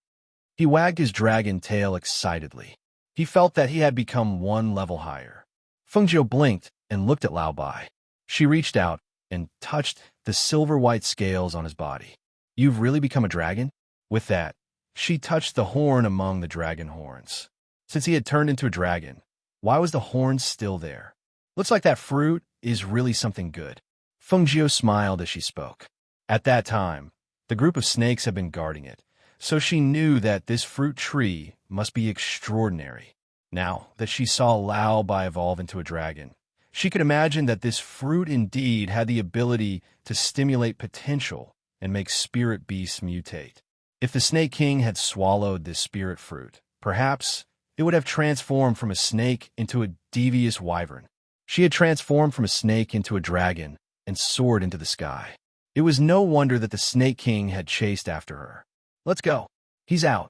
He wagged his dragon tail excitedly. He felt that he had become 1 level higher. Fengjiu blinked and looked at Lao Bai. She reached out and touched the silver-white scales on his body. "You've really become a dragon?" With that, she touched the horn among the dragon horns. Since he had turned into a dragon, why was the horn still there? "Looks like that fruit is really something good." Fengjiu smiled as she spoke. At that time, the group of snakes had been guarding it, so she knew that this fruit tree must be extraordinary. Now that she saw Lao Bai evolve into a dragon, she could imagine that this fruit indeed had the ability to stimulate potential and make spirit beasts mutate. If the Snake King had swallowed this spirit fruit, perhaps it would have transformed from a snake into a devious wyvern. She had transformed from a snake into a dragon and soared into the sky. It was no wonder that the Snake King had chased after her. "Let's go. He's out,"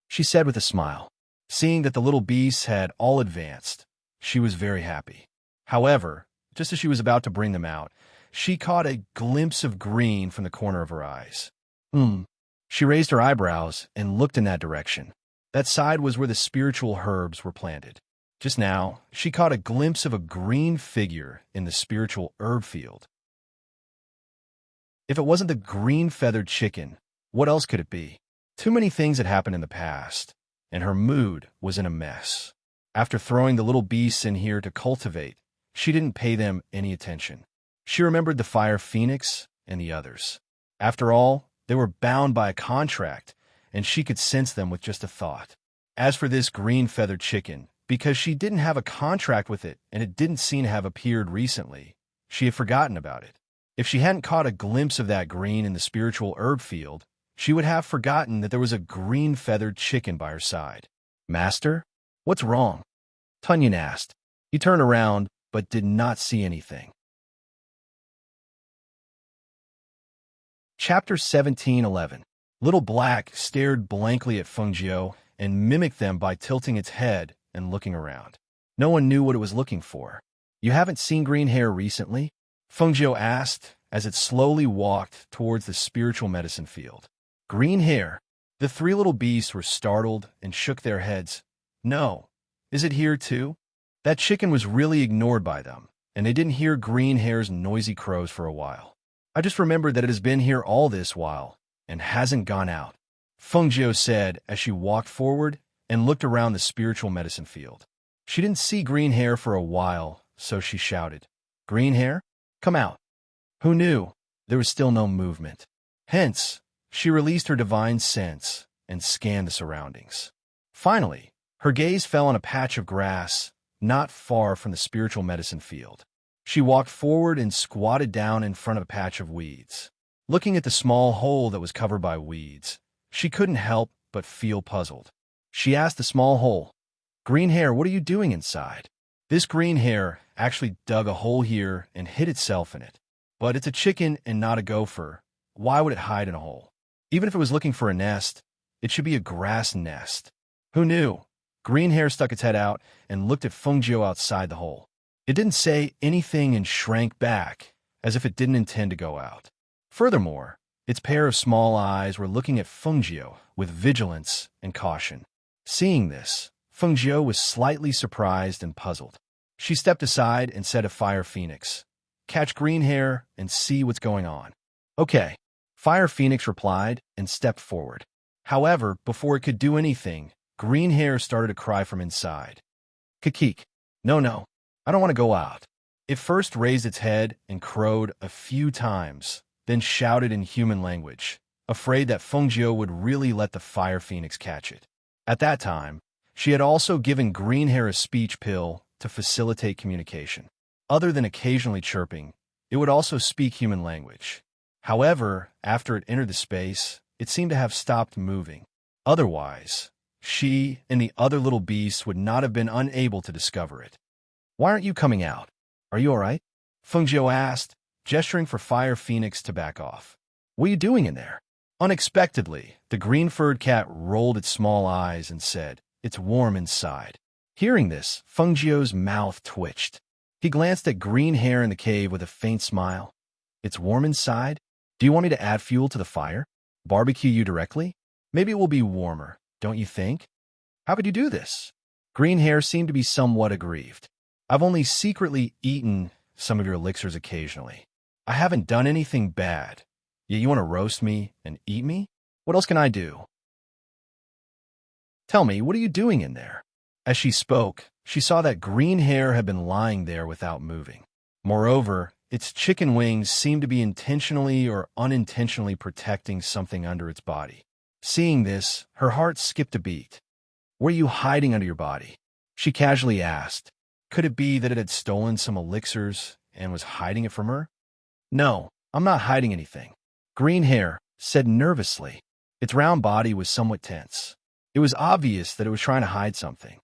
she said with a smile. Seeing that the little beasts had all advanced, she was very happy. However, just as she was about to bring them out, she caught a glimpse of green from the corner of her eyes. She raised her eyebrows and looked in that direction. That side was where the spiritual herbs were planted. Just now, she caught a glimpse of a green figure in the spiritual herb field. If it wasn't the green-feathered chicken, what else could it be? Too many things had happened in the past, and her mood was in a mess. After throwing the little beasts in here to cultivate, she didn't pay them any attention. She remembered the Fire Phoenix and the others. After all, they were bound by a contract, and she could sense them with just a thought. As for this green-feathered chicken, because she didn't have a contract with it and it didn't seem to have appeared recently, she had forgotten about it. If she hadn't caught a glimpse of that green in the spiritual herb field, she would have forgotten that there was a green-feathered chicken by her side. "Master, what's wrong?" Tunyon asked. He turned around, but did not see anything. Chapter 17:11. Little Black stared blankly at Fengjiu and mimicked them by tilting its head and looking around. No one knew what it was looking for. "You haven't seen green hair recently?" Fengjiu asked as it slowly walked towards the spiritual medicine field. "Green hair?" The three little beasts were startled and shook their heads. "No. Is it here too?" That chicken was really ignored by them, and they didn't hear green hair's noisy crows for a while. "I just remembered that it has been here all this while and hasn't gone out," Fengjiu said as she walked forward and looked around the spiritual medicine field. She didn't see green hair for a while, so she shouted, "Green hair? Come out." Who knew? There was still no movement. Hence, she released her divine sense and scanned the surroundings. Finally, her gaze fell on a patch of grass not far from the spiritual medicine field. She walked forward and squatted down in front of a patch of weeds. Looking at the small hole that was covered by weeds, she couldn't help but feel puzzled. She asked the small hole, "Green hair, what are you doing inside?" This green hair actually dug a hole here and hid itself in it. But it's a chicken and not a gopher. Why would it hide in a hole? Even if it was looking for a nest, it should be a grass nest. Who knew? Green hair stuck its head out and looked at Fengjiu outside the hole. It didn't say anything and shrank back, as if it didn't intend to go out. Furthermore, its pair of small eyes were looking at Fengjiu with vigilance and caution. Seeing this, Fengjiu was slightly surprised and puzzled. She stepped aside and said to Fire Phoenix, "Catch green hair and see what's going on." "Okay," Fire Phoenix replied and stepped forward. However, before it could do anything, green hair started to cry from inside. "Kikik, no, I don't want to go out." It first raised its head and crowed a few times, then shouted in human language, afraid that Fengjiu would really let the Fire Phoenix catch it. At that time, she had also given green hair a speech pill to facilitate communication. Other than occasionally chirping, it would also speak human language. However, after it entered the space, it seemed to have stopped moving. Otherwise, she and the other little beasts would not have been unable to discover it. "Why aren't you coming out? Are you all right?" Fengjiu asked, gesturing for Fire Phoenix to back off. "What are you doing in there?" Unexpectedly, the green-furred cat rolled its small eyes and said, "It's warm inside." Hearing this, Fengjiu's mouth twitched. He glanced at green hair in the cave with a faint smile. "It's warm inside? Do you want me to add fuel to the fire? Barbecue you directly? Maybe it will be warmer, don't you think?" "How could you do this?" Green hair seemed to be somewhat aggrieved. "I've only secretly eaten some of your elixirs occasionally. I haven't done anything bad. Yet you want to roast me and eat me? What else can I do? Tell me, what are you doing in there?" As she spoke, she saw that green hair had been lying there without moving. Moreover, its chicken wings seemed to be intentionally or unintentionally protecting something under its body. Seeing this, her heart skipped a beat. "What are you hiding under your body?" she casually asked. Could it be that it had stolen some elixirs and was hiding it from her? "No, I'm not hiding anything," Green hair said nervously. Its round body was somewhat tense. It was obvious that it was trying to hide something.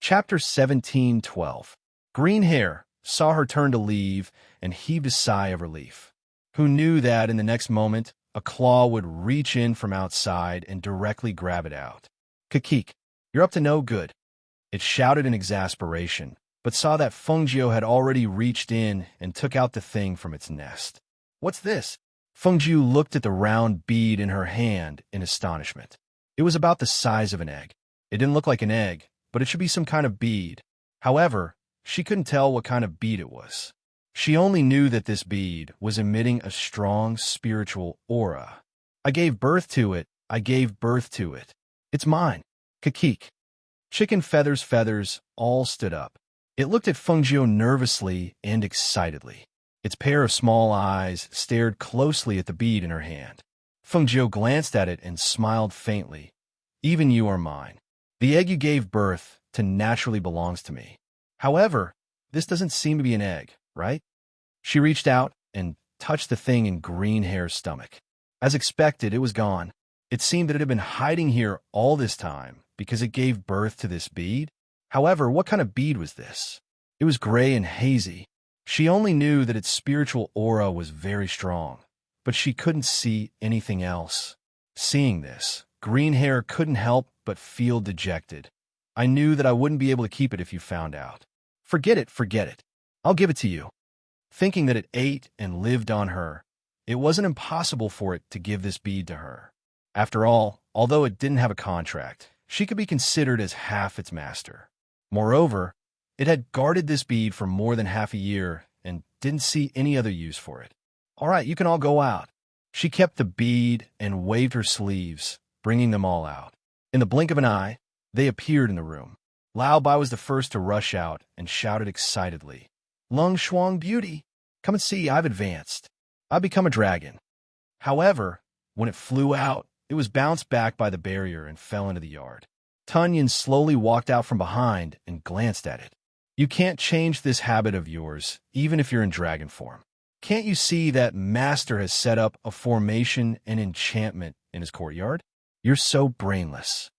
Chapter 17:12. Green hair saw her turn to leave and heaved a sigh of relief. Who knew that in the next moment, a claw would reach in from outside and directly grab it out. "Kikik, you're up to no good," it shouted in exasperation, but saw that Fengjiu had already reached in and took out the thing from its nest. "What's this?" Fengjiu looked at the round bead in her hand in astonishment. It was about the size of an egg. It didn't look like an egg, but it should be some kind of bead. However, she couldn't tell what kind of bead it was. She only knew that this bead was emitting a strong spiritual aura. "I gave birth to it. I gave birth to it. It's mine." Kikik. Chicken feathers all stood up. It looked at Fengjiu nervously and excitedly. Its pair of small eyes stared closely at the bead in her hand. Feng Jiu glanced at it and smiled faintly. Even you are mine. The egg you gave birth to naturally belongs to me. However, this doesn't seem to be an egg, right? She reached out and touched the thing in Green Hair's stomach. As expected, it was gone. It seemed that it had been hiding here all this time because it gave birth to this bead. However, what kind of bead was this? It was gray and hazy. She only knew that its spiritual aura was very strong, but she couldn't see anything else. Seeing this, Green Hair couldn't help but feel dejected. I knew that I wouldn't be able to keep it if you found out. Forget it, forget it. I'll give it to you. Thinking that it ate and lived on her, it wasn't impossible for it to give this bead to her. After all, although it didn't have a contract, she could be considered as half its master. Moreover, it had guarded this bead for more than half a year and didn't see any other use for it. All right, you can all go out. She kept the bead and waved her sleeves, bringing them all out. In the blink of an eye, they appeared in the room. Lao Bai was the first to rush out and shouted excitedly, "Lung Shuang beauty, come and see, I've advanced. I've become a dragon." However, when it flew out, it was bounced back by the barrier and fell into the yard. Tunyon slowly walked out from behind and glanced at it. You can't change this habit of yours, even if you're in dragon form. Can't you see that Master has set up a formation and enchantment in his courtyard? You're so brainless.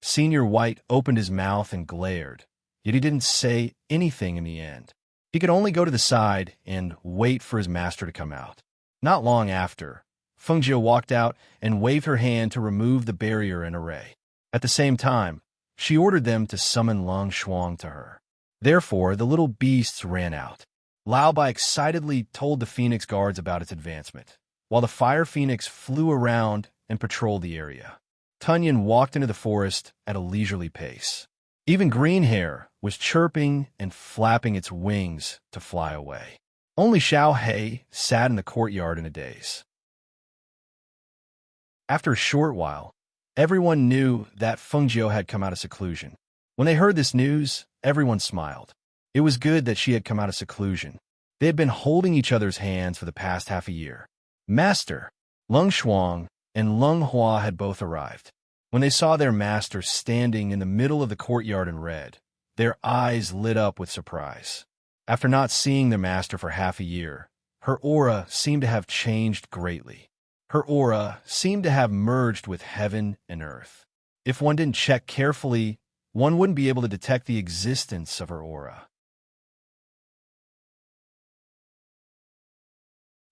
Senior White opened his mouth and glared, yet he didn't say anything in the end. He could only go to the side and wait for his master to come out. Not long after, Feng Jiu walked out and waved her hand to remove the barrier and array. At the same time, she ordered them to summon Lung Shuang to her. Therefore, the little beasts ran out. Lao Bai excitedly told the Phoenix guards about its advancement, while the Fire Phoenix flew around and patrolled the area. Tunyon walked into the forest at a leisurely pace. Even Green Hair was chirping and flapping its wings to fly away. Only Xiao He sat in the courtyard in a daze. After a short while, everyone knew that Feng Jiu had come out of seclusion. When they heard this news, everyone smiled. It was good that she had come out of seclusion. They had been holding each other's hands for the past half a year. Master, Lung Shuang, and Lung Hua had both arrived. When they saw their master standing in the middle of the courtyard in red, their eyes lit up with surprise. After not seeing their master for half a year, her aura seemed to have changed greatly. Her aura seemed to have merged with heaven and earth. If one didn't check carefully, one wouldn't be able to detect the existence of her aura.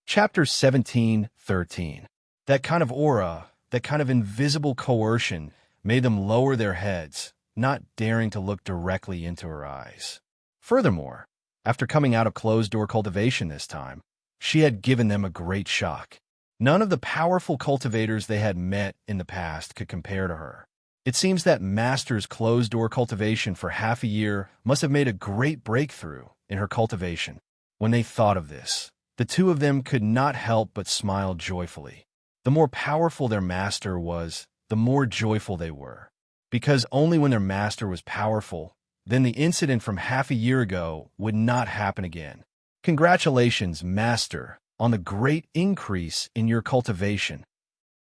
Chapter 17:13. That kind of aura, that kind of invisible coercion, made them lower their heads, not daring to look directly into her eyes. Furthermore, after coming out of closed-door cultivation this time, she had given them a great shock. None of the powerful cultivators they had met in the past could compare to her. It seems that Master's closed-door cultivation for half a year must have made a great breakthrough in her cultivation. When they thought of this, the two of them could not help but smile joyfully. The more powerful their master was, the more joyful they were. Because only when their master was powerful, then the incident from half a year ago would not happen again. Congratulations, Master, on the great increase in your cultivation,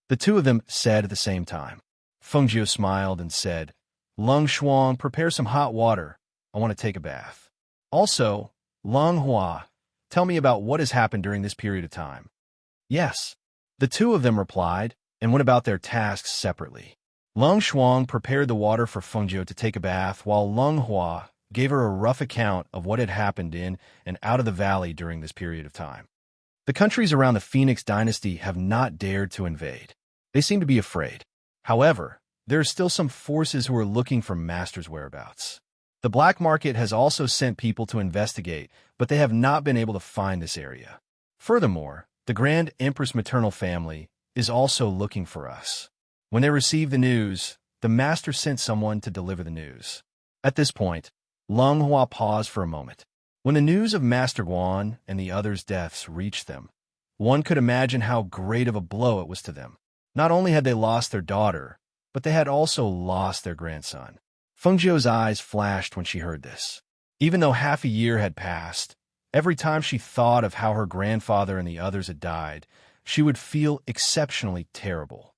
the two of them said at the same time. Feng Jiu smiled and said, Lung Shuang, prepare some hot water. I want to take a bath. Also, Lung Hua, tell me about what has happened during this period of time. Yes. The two of them replied and went about their tasks separately. Lung Shuang prepared the water for Feng Jiu to take a bath, while Lung Hua gave her a rough account of what had happened in and out of the valley during this period of time. The countries around the Phoenix dynasty have not dared to invade. They seem to be afraid. However, there are still some forces who are looking for Master's whereabouts. The black market has also sent people to investigate, but they have not been able to find this area. Furthermore, the Grand Empress maternal family is also looking for us. When they received the news, the Master sent someone to deliver the news. At this point, Lung Hua paused for a moment. When the news of Master Guan and the others' deaths reached them, one could imagine how great of a blow it was to them. Not only had they lost their daughter, but they had also lost their grandson. Feng Jiu's eyes flashed when she heard this. Even though half a year had passed, Every time she thought of how her grandfather and the others had died, she would feel exceptionally terrible.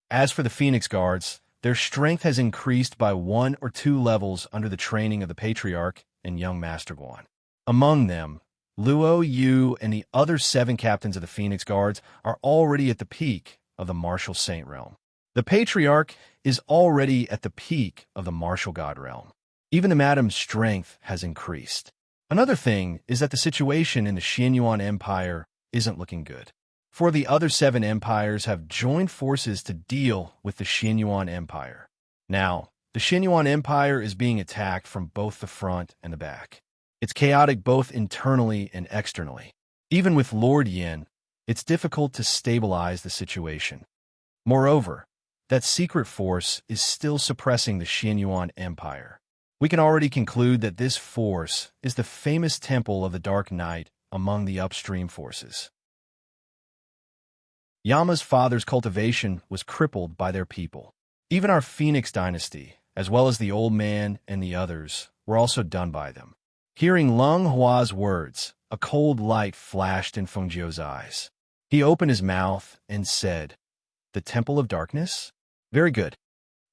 As for the Phoenix Guards, their strength has increased by 1 or 2 levels under the training of the Patriarch and young Master Guan. Among them, Luo Yu and the other 7 captains of the Phoenix Guards are already at the peak of the Martial Saint realm. The Patriarch is already at the peak of the Martial God realm. Even the Madam's strength has increased. Another thing is that the situation in the Xianyuan Empire isn't looking good. 4 of the other 7 empires have joined forces to deal with the Xianyuan Empire. Now, the Xianyuan Empire is being attacked from both the front and the back. It's chaotic both internally and externally. Even with Lord Yin, it's difficult to stabilize the situation. Moreover, that secret force is still suppressing the Xianyuan Empire. We can already conclude that this force is the famous Temple of the Dark Knight among the upstream forces. Yama's father's cultivation was crippled by their people. Even our Phoenix dynasty, as well as the old man and the others, were also done by them. Hearing Leng Hua's words, a cold light flashed in Feng Jiu's eyes. He opened his mouth and said, "The Temple of Darkness? Very good."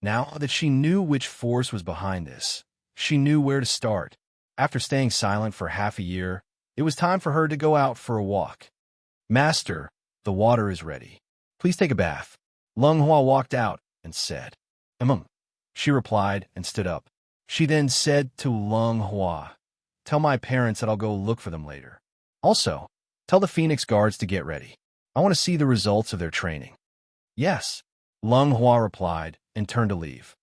Now that she knew which force was behind this, she knew where to start. After staying silent for half a year, it was time for her to go out for a walk. "Master, the water is ready. Please take a bath." Leng Hua walked out and said, She replied and stood up. She then said to Leng Hua, "Tell my parents that I'll go look for them later. Also, tell the Phoenix Guards to get ready. I want to see the results of their training." "Yes," Leng Hua replied and turned to leave.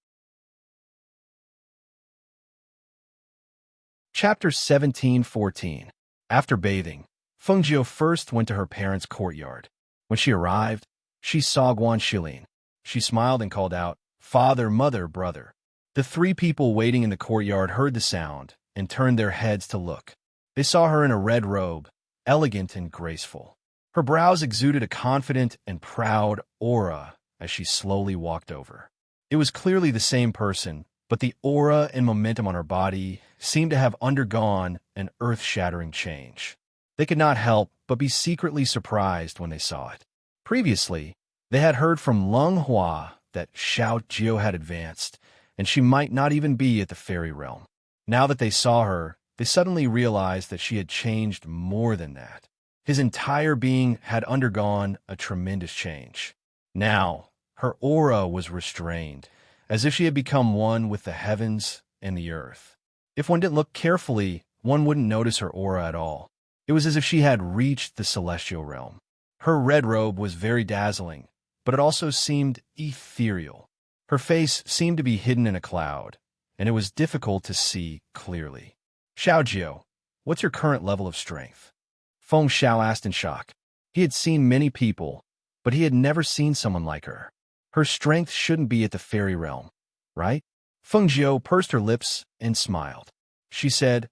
Chapter 17:14. After bathing, Feng Jiu first went to her parents' courtyard. When she arrived, she saw Guan Shilin. She smiled and called out, "Father, mother, brother." The 3 people waiting in the courtyard heard the sound and turned their heads to look. They saw her in a red robe, elegant and graceful. Her brows exuded a confident and proud aura as she slowly walked over. It was clearly the same person, but the aura and momentum on her body seemed to have undergone an earth-shattering change. They could not help but be secretly surprised when they saw it. Previously, they had heard from Leng Hua that Xiao Jiu had advanced, and she might not even be at the fairy realm. Now that they saw her, they suddenly realized that she had changed more than that. His entire being had undergone a tremendous change. Now, her aura was restrained, as if she had become one with the heavens and the earth. If one didn't look carefully, one wouldn't notice her aura at all. It was as if she had reached the celestial realm. Her red robe was very dazzling, but it also seemed ethereal. Her face seemed to be hidden in a cloud, and it was difficult to see clearly. "Xiao Jiu, what's your current level of strength?" Feng Xiao asked in shock. He had seen many people, but he had never seen someone like her. Her strength shouldn't be at the fairy realm, right? Feng Jiu pursed her lips and smiled. She said,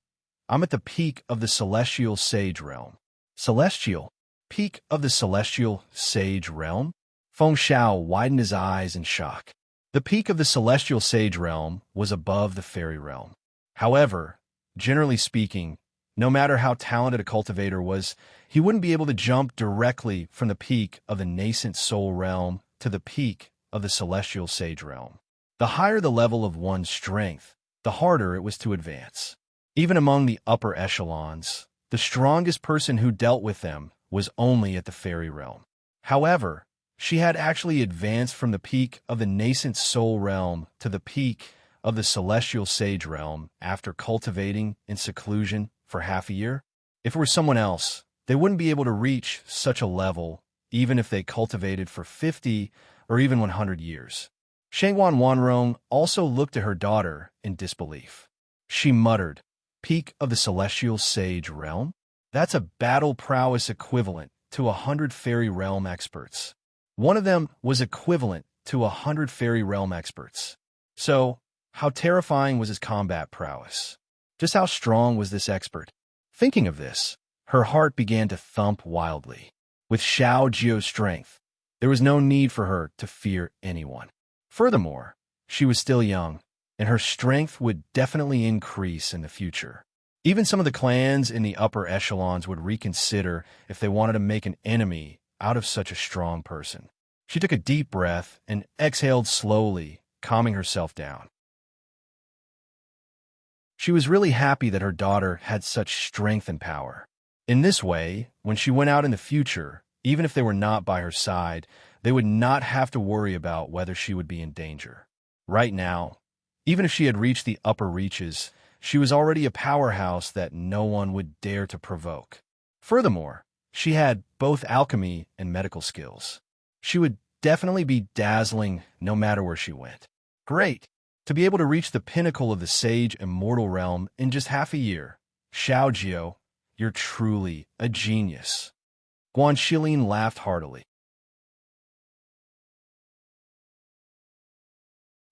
"I'm at the peak of the celestial sage realm." "Celestial? Peak of the celestial sage realm?" Feng Xiao widened his eyes in shock. The peak of the celestial sage realm was above the fairy realm. However, generally speaking, no matter how talented a cultivator was, he wouldn't be able to jump directly from the peak of the nascent soul realm to the peak of the celestial sage realm. The higher the level of one's strength, the harder it was to advance. Even among the upper echelons, the strongest person who dealt with them was only at the fairy realm. However, she had actually advanced from the peak of the nascent soul realm to the peak of the celestial sage realm after cultivating in seclusion for half a year. If it were someone else, they wouldn't be able to reach such a level even if they cultivated for 50 or even 100 years. Shangguan Wanrong also looked at her daughter in disbelief. She muttered, "Peak of the celestial sage realm? That's a battle prowess equivalent to 100 fairy realm experts." One of them was equivalent to 100 fairy realm experts. So, how terrifying was his combat prowess? Just how strong was this expert? Thinking of this, her heart began to thump wildly. With Xiao Jiu's strength, there was no need for her to fear anyone. Furthermore, she was still young, and her strength would definitely increase in the future. Even some of the clans in the upper echelons would reconsider if they wanted to make an enemy out of such a strong person. She took a deep breath and exhaled slowly, calming herself down. She was really happy that her daughter had such strength and power. In this way, when she went out in the future, even if they were not by her side, they would not have to worry about whether she would be in danger. Right now, even if she had reached the upper reaches, she was already a powerhouse that no one would dare to provoke. Furthermore, she had both alchemy and medical skills. She would definitely be dazzling no matter where she went. Great! To be able to reach the pinnacle of the Sage Immortal realm in just half a year. Xiaojiu, you're truly a genius. Guanxilin laughed heartily.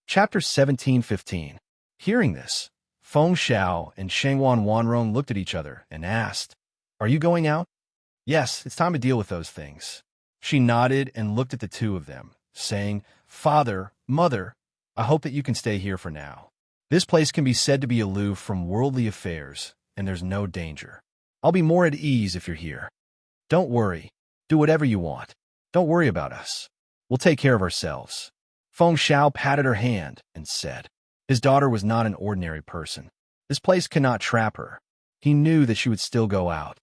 Chapter 17:15. Hearing this, Feng Xiao and Shengwan Wanrong looked at each other and asked, "Are you going out?" "Yes, it's time to deal with those things." She nodded and looked at the two of them, saying, "Father, Mother, I hope that you can stay here for now. This place can be said to be aloof from worldly affairs, and there's no danger. I'll be more at ease if you're here. Don't worry. Do whatever you want. Don't worry about us. We'll take care of ourselves." Feng Xiao patted her hand and said, his daughter was not an ordinary person. This place cannot trap her. He knew that she would still go out.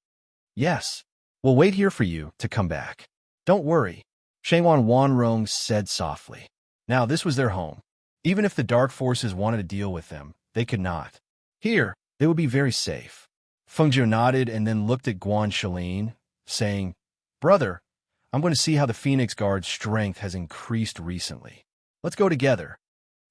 "Yes, we'll wait here for you to come back. Don't worry," Shengwan Wanrong said softly. Now this was their home. Even if the dark forces wanted to deal with them, they could not. Here, they would be very safe. Feng Jiu nodded and then looked at Guanxilin, saying, "Brother, I'm going to see how the Phoenix Guard's strength has increased recently. Let's go together."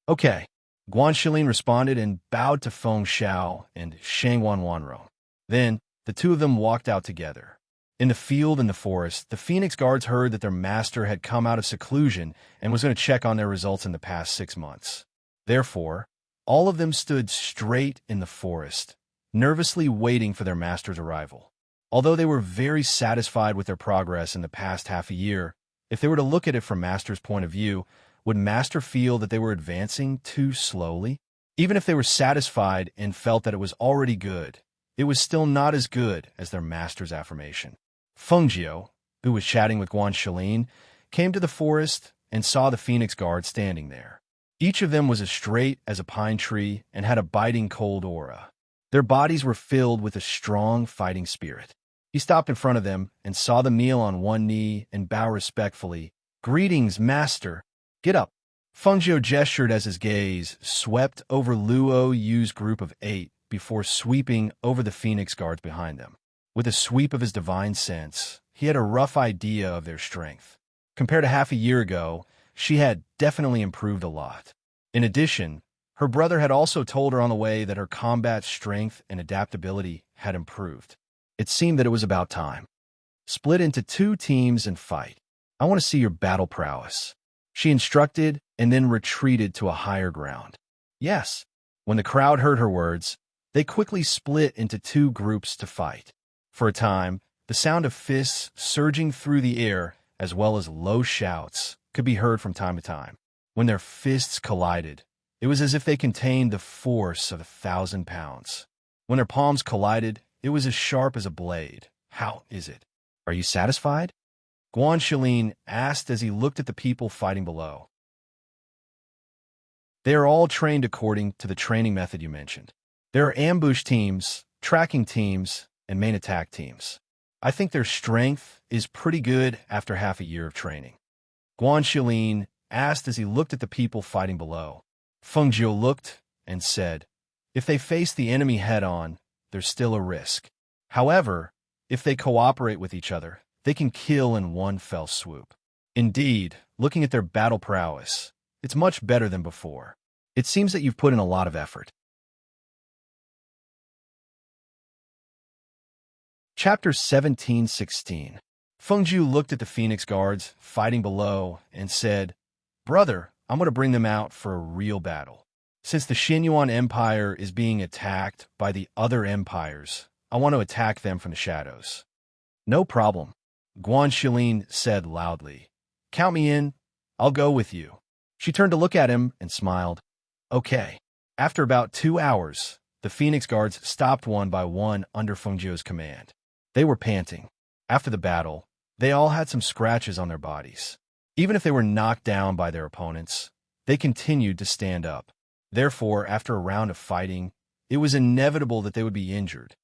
"Okay." Guanxilin responded and bowed to Feng Xiao and Shengwan Wanrong. Then, the two of them walked out together. In the field and the forest, the Phoenix Guards heard that their master had come out of seclusion and was going to check on their results in the past 6 months. Therefore, all of them stood straight in the forest, nervously waiting for their master's arrival. Although they were very satisfied with their progress in the past half a year, if they were to look at it from Master's point of view, would Master feel that they were advancing too slowly? Even if they were satisfied and felt that it was already good, it was still not as good as their Master's affirmation. Feng Jiu, who was chatting with Guanxilin, came to the forest and saw the Phoenix Guard standing there. Each of them was as straight as a pine tree and had a biting cold aura. Their bodies were filled with a strong fighting spirit. He stopped in front of them and saw them kneel on one knee and bow respectfully. "Greetings, Master. Get up." Feng Jiu gestured as his gaze swept over Luo Yu's group of 8 before sweeping over the Phoenix Guards behind them. With a sweep of his divine sense, he had a rough idea of their strength. Compared to half a year ago, she had definitely improved a lot. In addition, her brother had also told her on the way that her combat strength and adaptability had improved. It seemed that it was about time. "Split into 2 teams and fight. I want to see your battle prowess," she instructed and then retreated to a higher ground. "Yes." When the crowd heard her words, they quickly split into 2 groups to fight. For a time, the sound of fists surging through the air, as well as low shouts, could be heard from time to time. When their fists collided, it was as if they contained the force of 1,000 pounds. When their palms collided, it was as sharp as a blade. "How is it? Are you satisfied?" Guanxilin asked as he looked at the people fighting below. "They are all trained according to the training method you mentioned. There are ambush teams, tracking teams, and main attack teams. I think their strength is pretty good after half a year of training." Guanxilin asked as he looked at the people fighting below. Feng Jiu looked and said, "If they face the enemy head-on, there's still a risk. However, if they cooperate with each other, they can kill in one fell swoop. Indeed, looking at their battle prowess, it's much better than before. It seems that you've put in a lot of effort." Chapter 17:16. Feng Jiu looked at the Phoenix Guards fighting below and said, "Brother, I'm going to bring them out for a real battle. Since the Xinyuan Empire is being attacked by the other empires, I want to attack them from the shadows." "No problem," Guanxilin said loudly. "Count me in. I'll go with you." She turned to look at him and smiled. "Okay." After about 2 hours, The Phoenix Guards stopped one by one under Feng Jiu's command. They were panting. After the battle, they all had some scratches on their bodies. Even if they were knocked down by their opponents, they continued to stand up. Therefore, after a round of fighting, it was inevitable that they would be injured.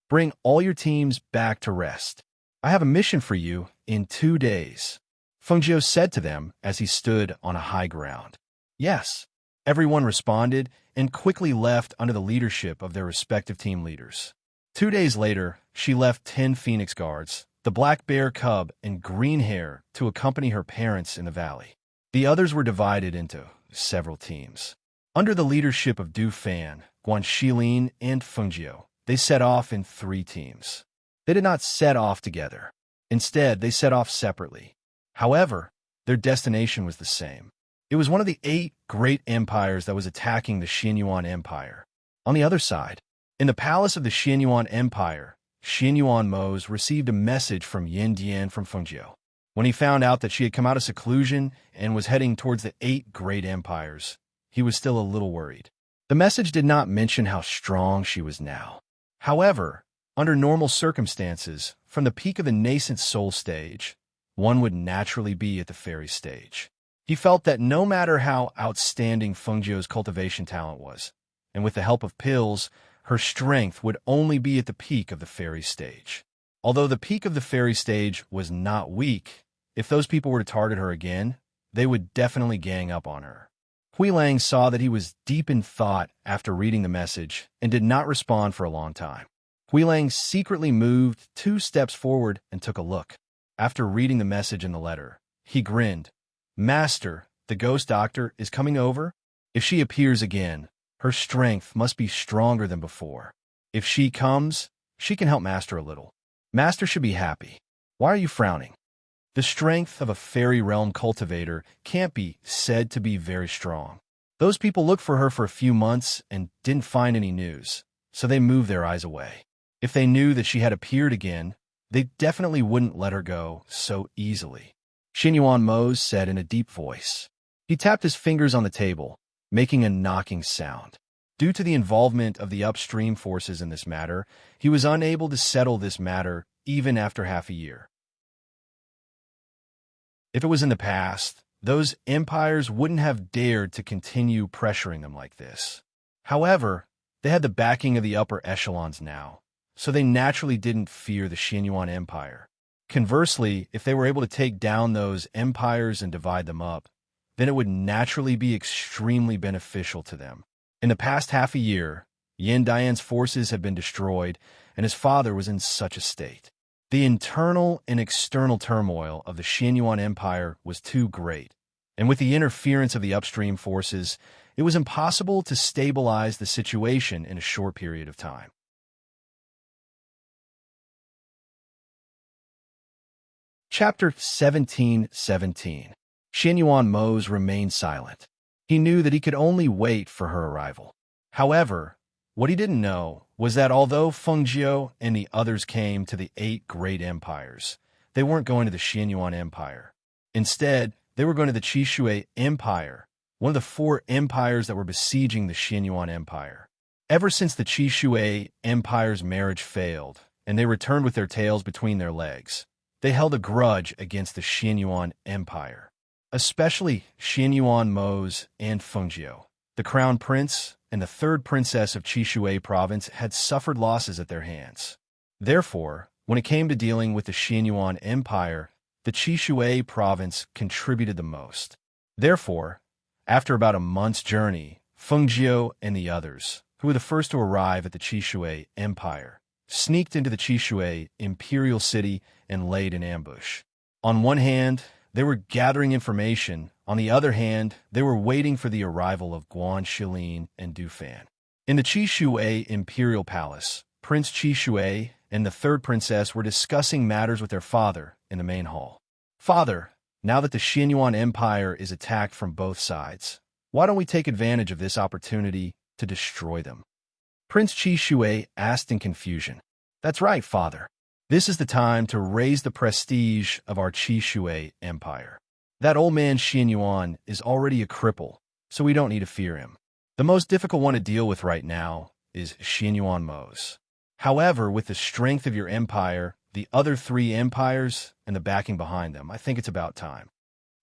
Bring all your teams back to rest. I have a mission for you in 2 days, Feng Jiu said to them as he stood on a high ground. Yes, everyone responded and quickly left under the leadership of their respective team leaders. 2 days later, she left 10 Phoenix Guards, the black bear cub and green hair, to accompany her parents in the valley. The others were divided into several teams. Under the leadership of Du Fan, Guan Shilin, and Feng Jiu, they set off in 3 teams. They did not set off together. Instead, they set off separately. However, their destination was the same. It was one of the 8 great empires that was attacking the Xianyuan Empire. On the other side, in the palace of the Xianyuan Empire, Xianyuan Mose received a message from Yin Dian from Feng Jiu. When he found out that she had come out of seclusion and was heading towards the 8 great empires, he was still a little worried. The message did not mention how strong she was now. However, under normal circumstances, from the peak of the nascent soul stage, one would naturally be at the fairy stage. He felt that no matter how outstanding Feng Jiu's cultivation talent was, and with the help of pills, her strength would only be at the peak of the fairy stage. Although the peak of the fairy stage was not weak, if those people were to target her again, they would definitely gang up on her. Hui Lang saw that he was deep in thought after reading the message and did not respond for a long time. Hui Lang secretly moved 2 steps forward and took a look. After reading the message in the letter, he grinned. Master, the ghost doctor is coming over? If she appears again, her strength must be stronger than before. If she comes, she can help Master a little. Master should be happy. Why are you frowning? The strength of a fairy realm cultivator can't be said to be very strong. Those people looked for her for a few months and didn't find any news, so they moved their eyes away. If they knew that she had appeared again, they definitely wouldn't let her go so easily. Xianyuan Mose said in a deep voice. He tapped his fingers on the table, making a knocking sound. Due to the involvement of the upstream forces in this matter, he was unable to settle this matter even after half a year. If it was in the past, those empires wouldn't have dared to continue pressuring them like this. However, they had the backing of the upper echelons now, so they naturally didn't fear the Xianyuan Empire. Conversely, if they were able to take down those empires and divide them up, then it would naturally be extremely beneficial to them. In the past half a year, Yin Dian's forces had been destroyed, and his father was in such a state. The internal and external turmoil of the Xianyuan Empire was too great, and with the interference of the upstream forces, it was impossible to stabilize the situation in a short period of time. Chapter 17:17. Xianyuan Mose remained silent. He knew that he could only wait for her arrival. However, what he didn't know was that although Feng Jiu and the others came to the 8 great empires, they weren't going to the Xianyuan Empire. Instead, they were going to the Qishui Empire, one of the 4 empires that were besieging the Xianyuan Empire. Ever since the Qishui Empire's marriage failed, and they returned with their tails between their legs, they held a grudge against the Xianyuan Empire. Especially Xianyuan Mose and Feng Jiu. The crown prince and the 3rd princess of Qishui province had suffered losses at their hands. Therefore, when it came to dealing with the Xianyuan Empire, the Qishui province contributed the most. Therefore, after about a month's journey, Feng Jiu and the others, who were the first to arrive at the Qishui Empire, sneaked into the Qishui imperial city and laid in ambush. On one hand, they were gathering information. On the other hand, they were waiting for the arrival of Guan Shilin and Du Fan. In the Qishui Imperial Palace, Prince Qishui and the 3rd princess were discussing matters with their father in the main hall. Father, now that the Xianyuan Empire is attacked from both sides, why don't we take advantage of this opportunity to destroy them? Prince Qishui asked in confusion. That's right, father. This is the time to raise the prestige of our Qishui Empire. That old man Xianyuan is already a cripple, so we don't need to fear him. The most difficult one to deal with right now is Xianyuan Mo's. However, with the strength of your empire, the other three empires, and the backing behind them, I think it's about time.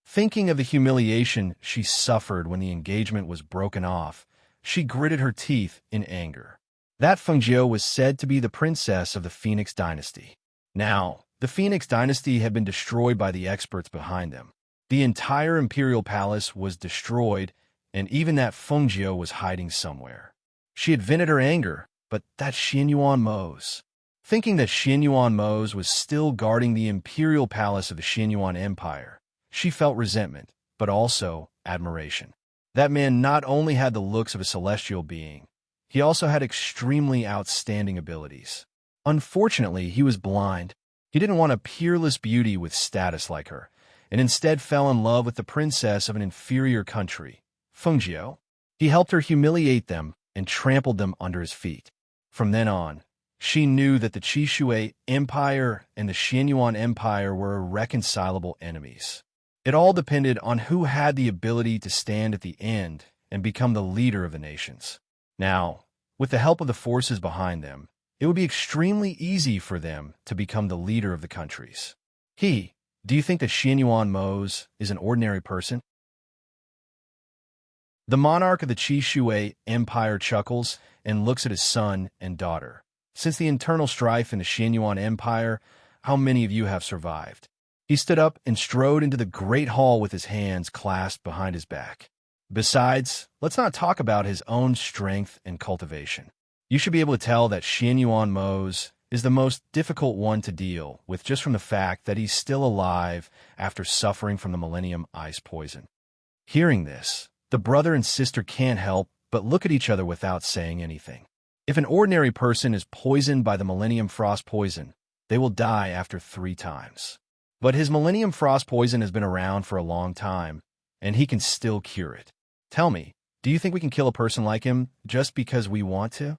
Thinking of the humiliation she suffered when the engagement was broken off, she gritted her teeth in anger. That Fengjiu was said to be the princess of the Phoenix dynasty. Now, the Phoenix dynasty had been destroyed by the experts behind them. The entire imperial palace was destroyed, and even that Fengjiu was hiding somewhere. She had vented her anger, but that Xianyuan Mo's. Thinking that Xianyuan Mo's was still guarding the imperial palace of the Xianyuan Empire, she felt resentment, but also admiration. That man not only had the looks of a celestial being, he also had extremely outstanding abilities. Unfortunately, he was blind. He didn't want a peerless beauty with status like her, and instead fell in love with the princess of an inferior country, Fengjiu. He helped her humiliate them and trampled them under his feet. From then on, she knew that the Qishui Empire and the Xianyuan Empire were irreconcilable enemies. It all depended on who had the ability to stand at the end and become the leader of the nations. Now, with the help of the forces behind them, it would be extremely easy for them to become the leader of the countries. Do you think that Xianyuan Mo's is an ordinary person? The monarch of the Qishui Empire chuckles and looks at his son and daughter. Since the internal strife in the Xianyuan Empire, how many of you have survived? He stood up and strode into the great hall with his hands clasped behind his back. Besides, let's not talk about his own strength and cultivation. You should be able to tell that Xianyuan Mo's is the most difficult one to deal with just from the fact that he's still alive after suffering from the Millennium Ice poison. Hearing this, the brother and sister can't help but look at each other without saying anything. If an ordinary person is poisoned by the Millennium Frost poison, they will die after 3 times. But his Millennium Frost poison has been around for a long time, and he can still cure it. Tell me, do you think we can kill a person like him just because we want to?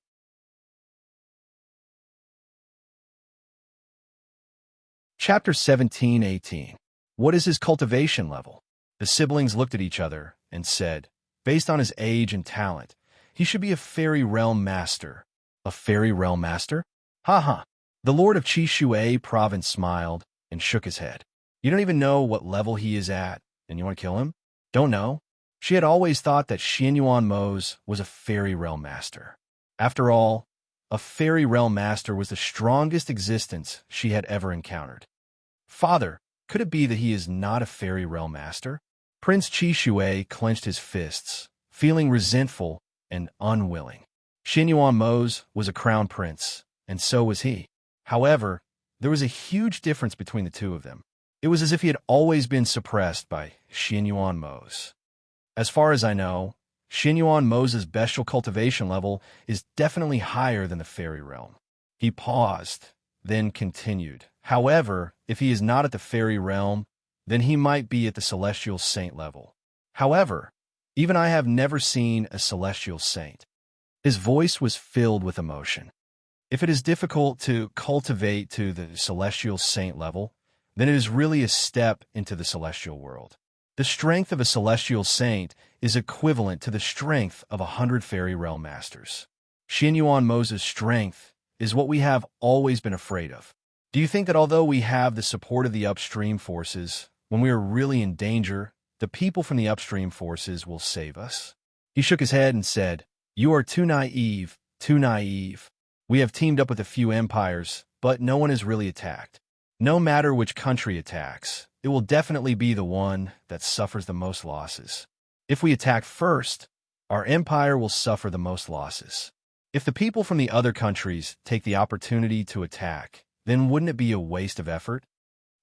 Chapter 17:18. What is his cultivation level? The siblings looked at each other and said, based on his age and talent, he should be a fairy realm master. A fairy realm master? Ha. The lord of Qishui province smiled and shook his head. You don't even know what level he is at, and you want to kill him? Don't know? She had always thought that Xianyuan Mo's was a fairy realm master. After all, a fairy realm master was the strongest existence she had ever encountered. Father, could it be that he is not a fairy realm master? Prince Qishui clenched his fists, feeling resentful and unwilling. Xianyuan Mo's was a crown prince, and so was he. However, there was a huge difference between the two of them. It was as if he had always been suppressed by Xianyuan Mo's. As far as I know, Xianyuan Mo's bestial cultivation level is definitely higher than the fairy realm. He paused, then continued. However, if he is not at the fairy realm, then he might be at the celestial saint level. However, even I have never seen a celestial saint. His voice was filled with emotion. If it is difficult to cultivate to the celestial saint level, then it is really a step into the celestial world. The strength of a celestial saint is equivalent to the strength of 100 fairy realm masters. Xianyuan Mo's strength is what we have always been afraid of. Do you think that although we have the support of the upstream forces, when we are really in danger, the people from the upstream forces will save us? He shook his head and said, "You are too naive, too naive. We have teamed up with a few empires, but no one is really attacked. No matter which country attacks, it will definitely be the one that suffers the most losses. If we attack first, our empire will suffer the most losses. If the people from the other countries take the opportunity to attack, then wouldn't it be a waste of effort?"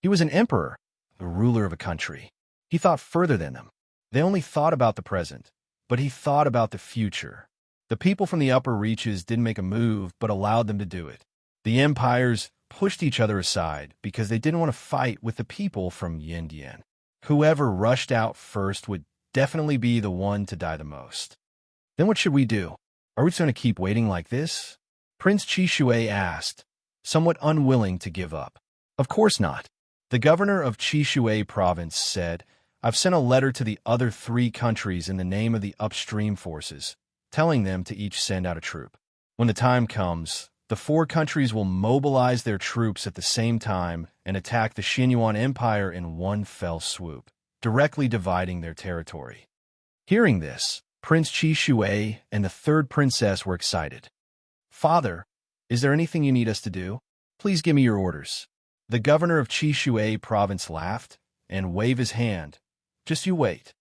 He was an emperor, the ruler of a country. He thought further than them. They only thought about the present, but he thought about the future. The people from the upper reaches didn't make a move, but allowed them to do it. The empires pushed each other aside because they didn't want to fight with the people from Yandian. Whoever rushed out first would definitely be the one to die the most. Then what should we do? Are we just going to keep waiting like this? Prince Qishui asked, somewhat unwilling to give up. Of course not. The governor of Qishui province said, I've sent a letter to the other 3 countries in the name of the upstream forces, telling them to each send out a troop. When the time comes, the four countries will mobilize their troops at the same time and attack the Xianyuan Empire in one fell swoop, directly dividing their territory. Hearing this, Prince Qi Shui and the third princess were excited. "Father, is there anything you need us to do? Please give me your orders." The governor of Qi Shui province laughed and waved his hand. "Just you wait.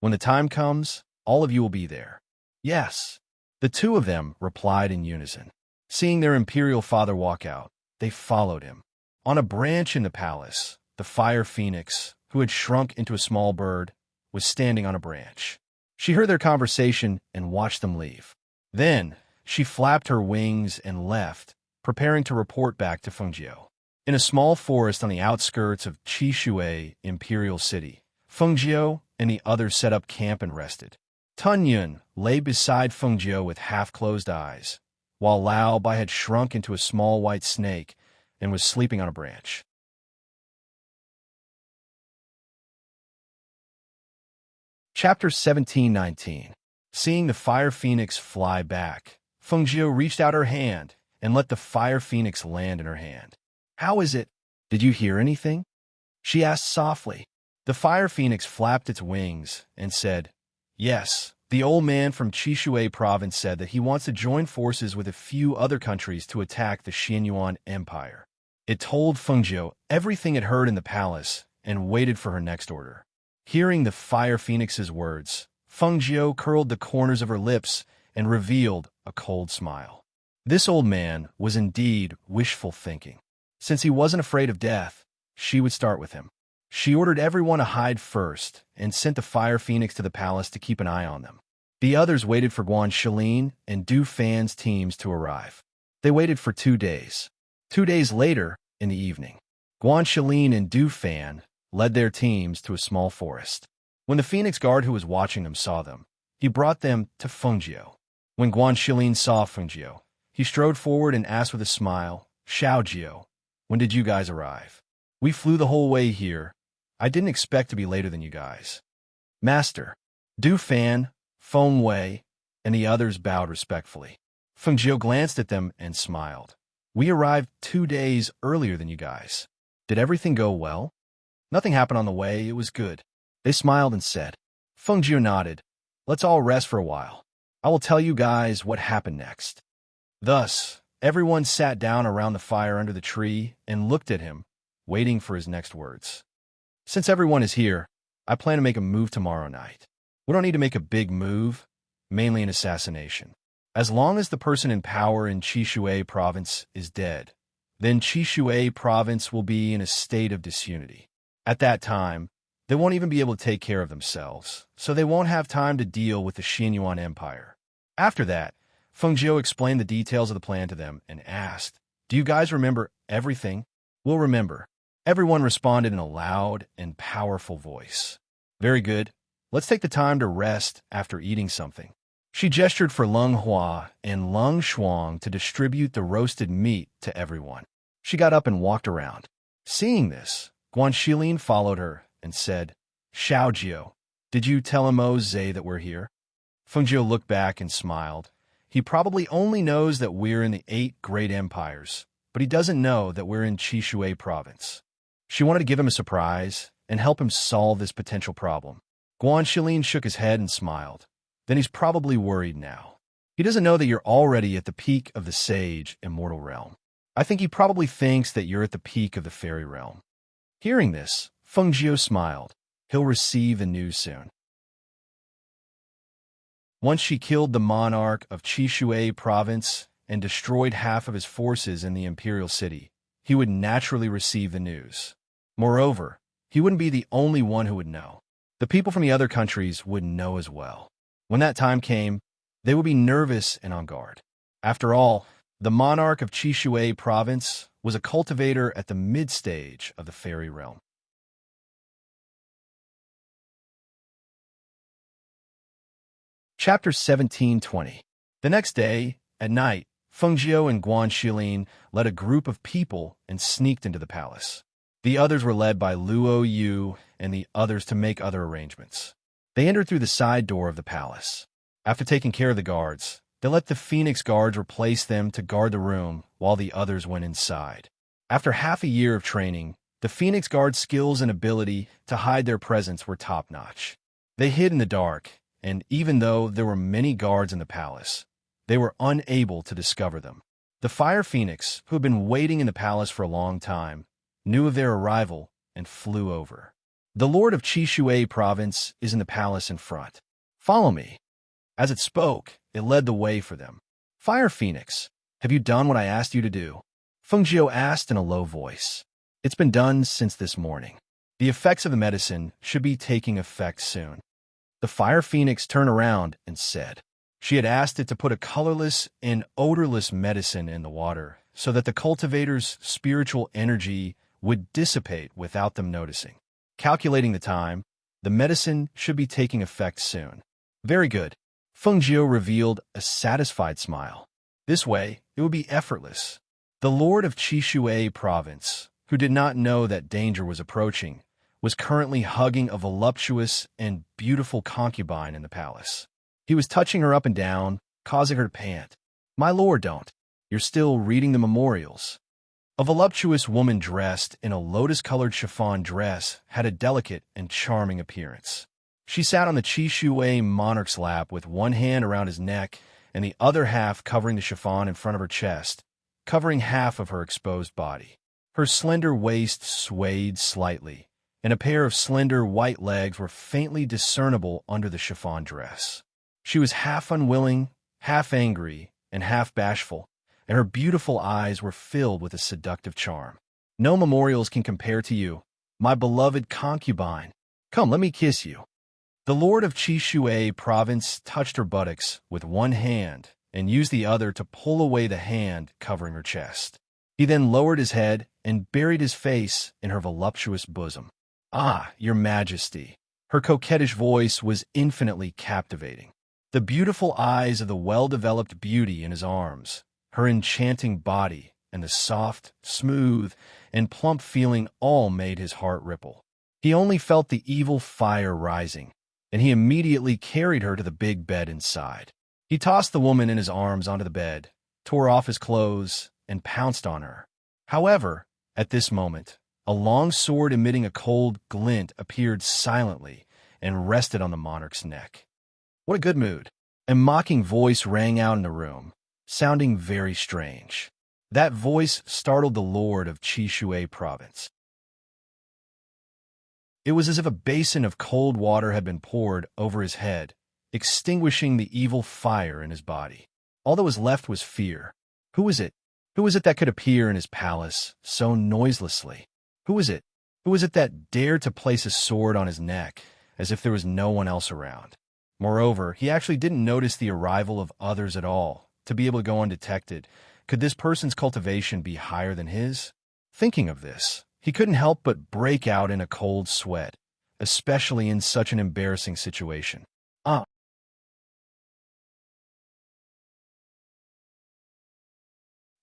When the time comes, all of you will be there." "Yes." The two of them replied in unison. Seeing their imperial father walk out, they followed him. On a branch in the palace, the fire phoenix, who had shrunk into a small bird, was standing on a branch. She heard their conversation and watched them leave. Then, she flapped her wings and left, preparing to report back to Fengjiu. In a small forest on the outskirts of Qishui Imperial City, Fengjiu and the others set up camp and rested. Tun Yun lay beside Fengjiu with half-closed eyes, while Lao Bai had shrunk into a small white snake and was sleeping on a branch. Chapter 17:19. Seeing the fire phoenix fly back, Fengjiu reached out her hand and let the fire phoenix land in her hand. "How is it? Did you hear anything?" she asked softly. The fire phoenix flapped its wings and said, "Yes, the old man from Qishui province said that he wants to join forces with a few other countries to attack the Xianyuan Empire." It told Fengjiu everything it heard in the palace and waited for her next order. Hearing the fire phoenix's words, Fengjiu curled the corners of her lips and revealed a cold smile. This old man was indeed wishful thinking. Since he wasn't afraid of death, she would start with him. She ordered everyone to hide first and sent the fire phoenix to the palace to keep an eye on them. The others waited for Guan Shilin and Du Fan's teams to arrive. They waited for 2 days. 2 days later, in the evening, Guan Shilin and Du Fan led their teams to a small forest. When the phoenix guard who was watching them saw them, he brought them to Fengjiu. When Guan Shilin saw Fengjiu, he strode forward and asked with a smile, "Xiaojiu, when did you guys arrive?" "We flew the whole way here. I didn't expect to be later than you guys." "Master." Du Fan, Feng Wei, and the others bowed respectfully. Fengjiu glanced at them and smiled. "We arrived 2 days earlier than you guys. Did everything go well?" "Nothing happened on the way. It was good." They smiled and said. Fengjiu nodded. "Let's all rest for a while. I will tell you guys what happened next." Thus, everyone sat down around the fire under the tree and looked at him, waiting for his next words. "Since everyone is here, I plan to make a move tomorrow night. We don't need to make a big move, mainly an assassination. As long as the person in power in Qishui province is dead, then Qishui province will be in a state of disunity. At that time, they won't even be able to take care of themselves, so they won't have time to deal with the Xianyuan Empire." After that, Fengjiu explained the details of the plan to them and asked, "Do you guys remember everything?" "We'll remember." Everyone responded in a loud and powerful voice. "Very good. Let's take the time to rest after eating something." She gestured for Leng Hua and Leng Shuang to distribute the roasted meat to everyone. She got up and walked around. Seeing this, Guan Shilin followed her and said, "Xiaojiu, did you tell Mo Zhe that we're here?" Fengjiu looked back and smiled. He probably only knows that we're in the 8 great empires, but he doesn't know that we're in Qishui province. She wanted to give him a surprise and help him solve this potential problem. Guan Shilin shook his head and smiled. Then he's probably worried now. He doesn't know that you're already at the peak of the sage immortal realm. I think he probably thinks that you're at the peak of the fairy realm. Hearing this, Fengjiu smiled. He'll receive the news soon. Once she killed the monarch of Qishui province and destroyed half of his forces in the imperial city, he would naturally receive the news. Moreover, he wouldn't be the only one who would know. The people from the other countries would know as well. When that time came, they would be nervous and on guard. After all, the monarch of Qishui province was a cultivator at the mid-stage of the fairy realm. Chapter 17:20. The next day, at night, Fengjiu and Guan Shilin led a group of people and sneaked into the palace. The others were led by Luo Yu and the others to make other arrangements. They entered through the side door of the palace. After taking care of the guards, they let the Phoenix guards replace them to guard the room while the others went inside. After half a year of training, the Phoenix guards' skills and ability to hide their presence were top-notch. They hid in the dark, and even though there were many guards in the palace, they were unable to discover them. The Fire Phoenix, who had been waiting in the palace for a long time, knew of their arrival and flew over. The Lord of Chishui province is in the palace in front. Follow me. As it spoke, it led the way for them. Fire Phoenix, have you done what I asked you to do? Feng Jiu asked in a low voice. It's been done since this morning. The effects of the medicine should be taking effect soon. The Fire Phoenix turned around and said. She had asked it to put a colorless and odorless medicine in the water so that the cultivator's spiritual energy would dissipate without them noticing. Calculating the time, the medicine should be taking effect soon. Very good. Feng Jiu revealed a satisfied smile. This way, it would be effortless. The Lord of Chishui province, who did not know that danger was approaching, was currently hugging a voluptuous and beautiful concubine in the palace. He was touching her up and down, causing her to pant. My lord, don't. You're still reading the memorials. A voluptuous woman dressed in a lotus-colored chiffon dress had a delicate and charming appearance. She sat on the Chishui monarch's lap with one hand around his neck and the other half covering the chiffon in front of her chest, covering half of her exposed body. Her slender waist swayed slightly, and a pair of slender white legs were faintly discernible under the chiffon dress. She was half unwilling, half angry, and half bashful, and her beautiful eyes were filled with a seductive charm. No memorials can compare to you, my beloved concubine. Come, let me kiss you. The Lord of Chishui province touched her buttocks with one hand and used the other to pull away the hand covering her chest. He then lowered his head and buried his face in her voluptuous bosom. Ah, your majesty. Her coquettish voice was infinitely captivating. The beautiful eyes of the well-developed beauty in his arms, her enchanting body, and the soft, smooth, and plump feeling all made his heart ripple. He only felt the evil fire rising, and he immediately carried her to the big bed inside. He tossed the woman in his arms onto the bed, tore off his clothes, and pounced on her. However, at this moment, a long sword emitting a cold glint appeared silently and rested on the monarch's neck. What a good mood. A mocking voice rang out in the room, sounding very strange. That voice startled the Lord of Chishui province. It was as if a basin of cold water had been poured over his head, extinguishing the evil fire in his body. All that was left was fear. Who was it? Who was it that could appear in his palace so noiselessly? Who was it? Who was it that dared to place a sword on his neck as if there was no one else around? Moreover, he actually didn't notice the arrival of others at all, to be able to go undetected. Could this person's cultivation be higher than his? Thinking of this, he couldn't help but break out in a cold sweat, especially in such an embarrassing situation.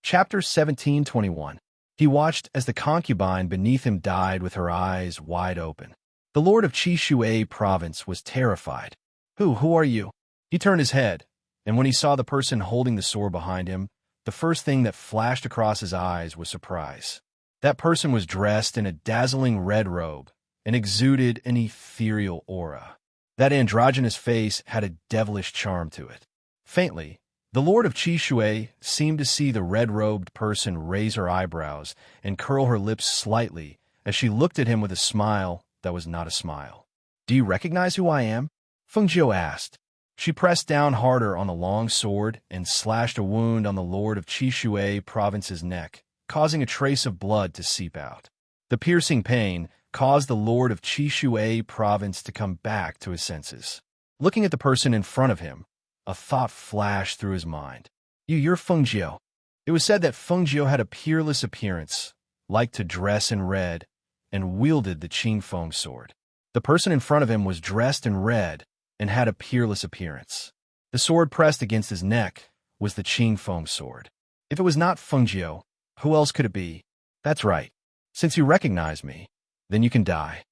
Chapter 1721. He watched as the concubine beneath him died with her eyes wide open. The Lord of Chishui province was terrified. Who are you? He turned his head, and when he saw the person holding the sword behind him, the first thing that flashed across his eyes was surprise. That person was dressed in a dazzling red robe and exuded an ethereal aura. That androgynous face had a devilish charm to it. Faintly, the Lord of Chishui seemed to see the red-robed person raise her eyebrows and curl her lips slightly as she looked at him with a smile that was not a smile. Do you recognize who I am? Feng Jiu asked. She pressed down harder on the long sword and slashed a wound on the Lord of Chishui province's neck, causing a trace of blood to seep out. The piercing pain caused the Lord of Chishui province to come back to his senses. Looking at the person in front of him, a thought flashed through his mind. You're Feng Jiu. It was said that Feng Jiu had a peerless appearance, liked to dress in red, and wielded the Qing Feng sword. The person in front of him was dressed in red and had a peerless appearance. The sword pressed against his neck was the Qing Feng sword. If it was not Feng Jiu, who else could it be? That's right. Since you recognize me, then you can die.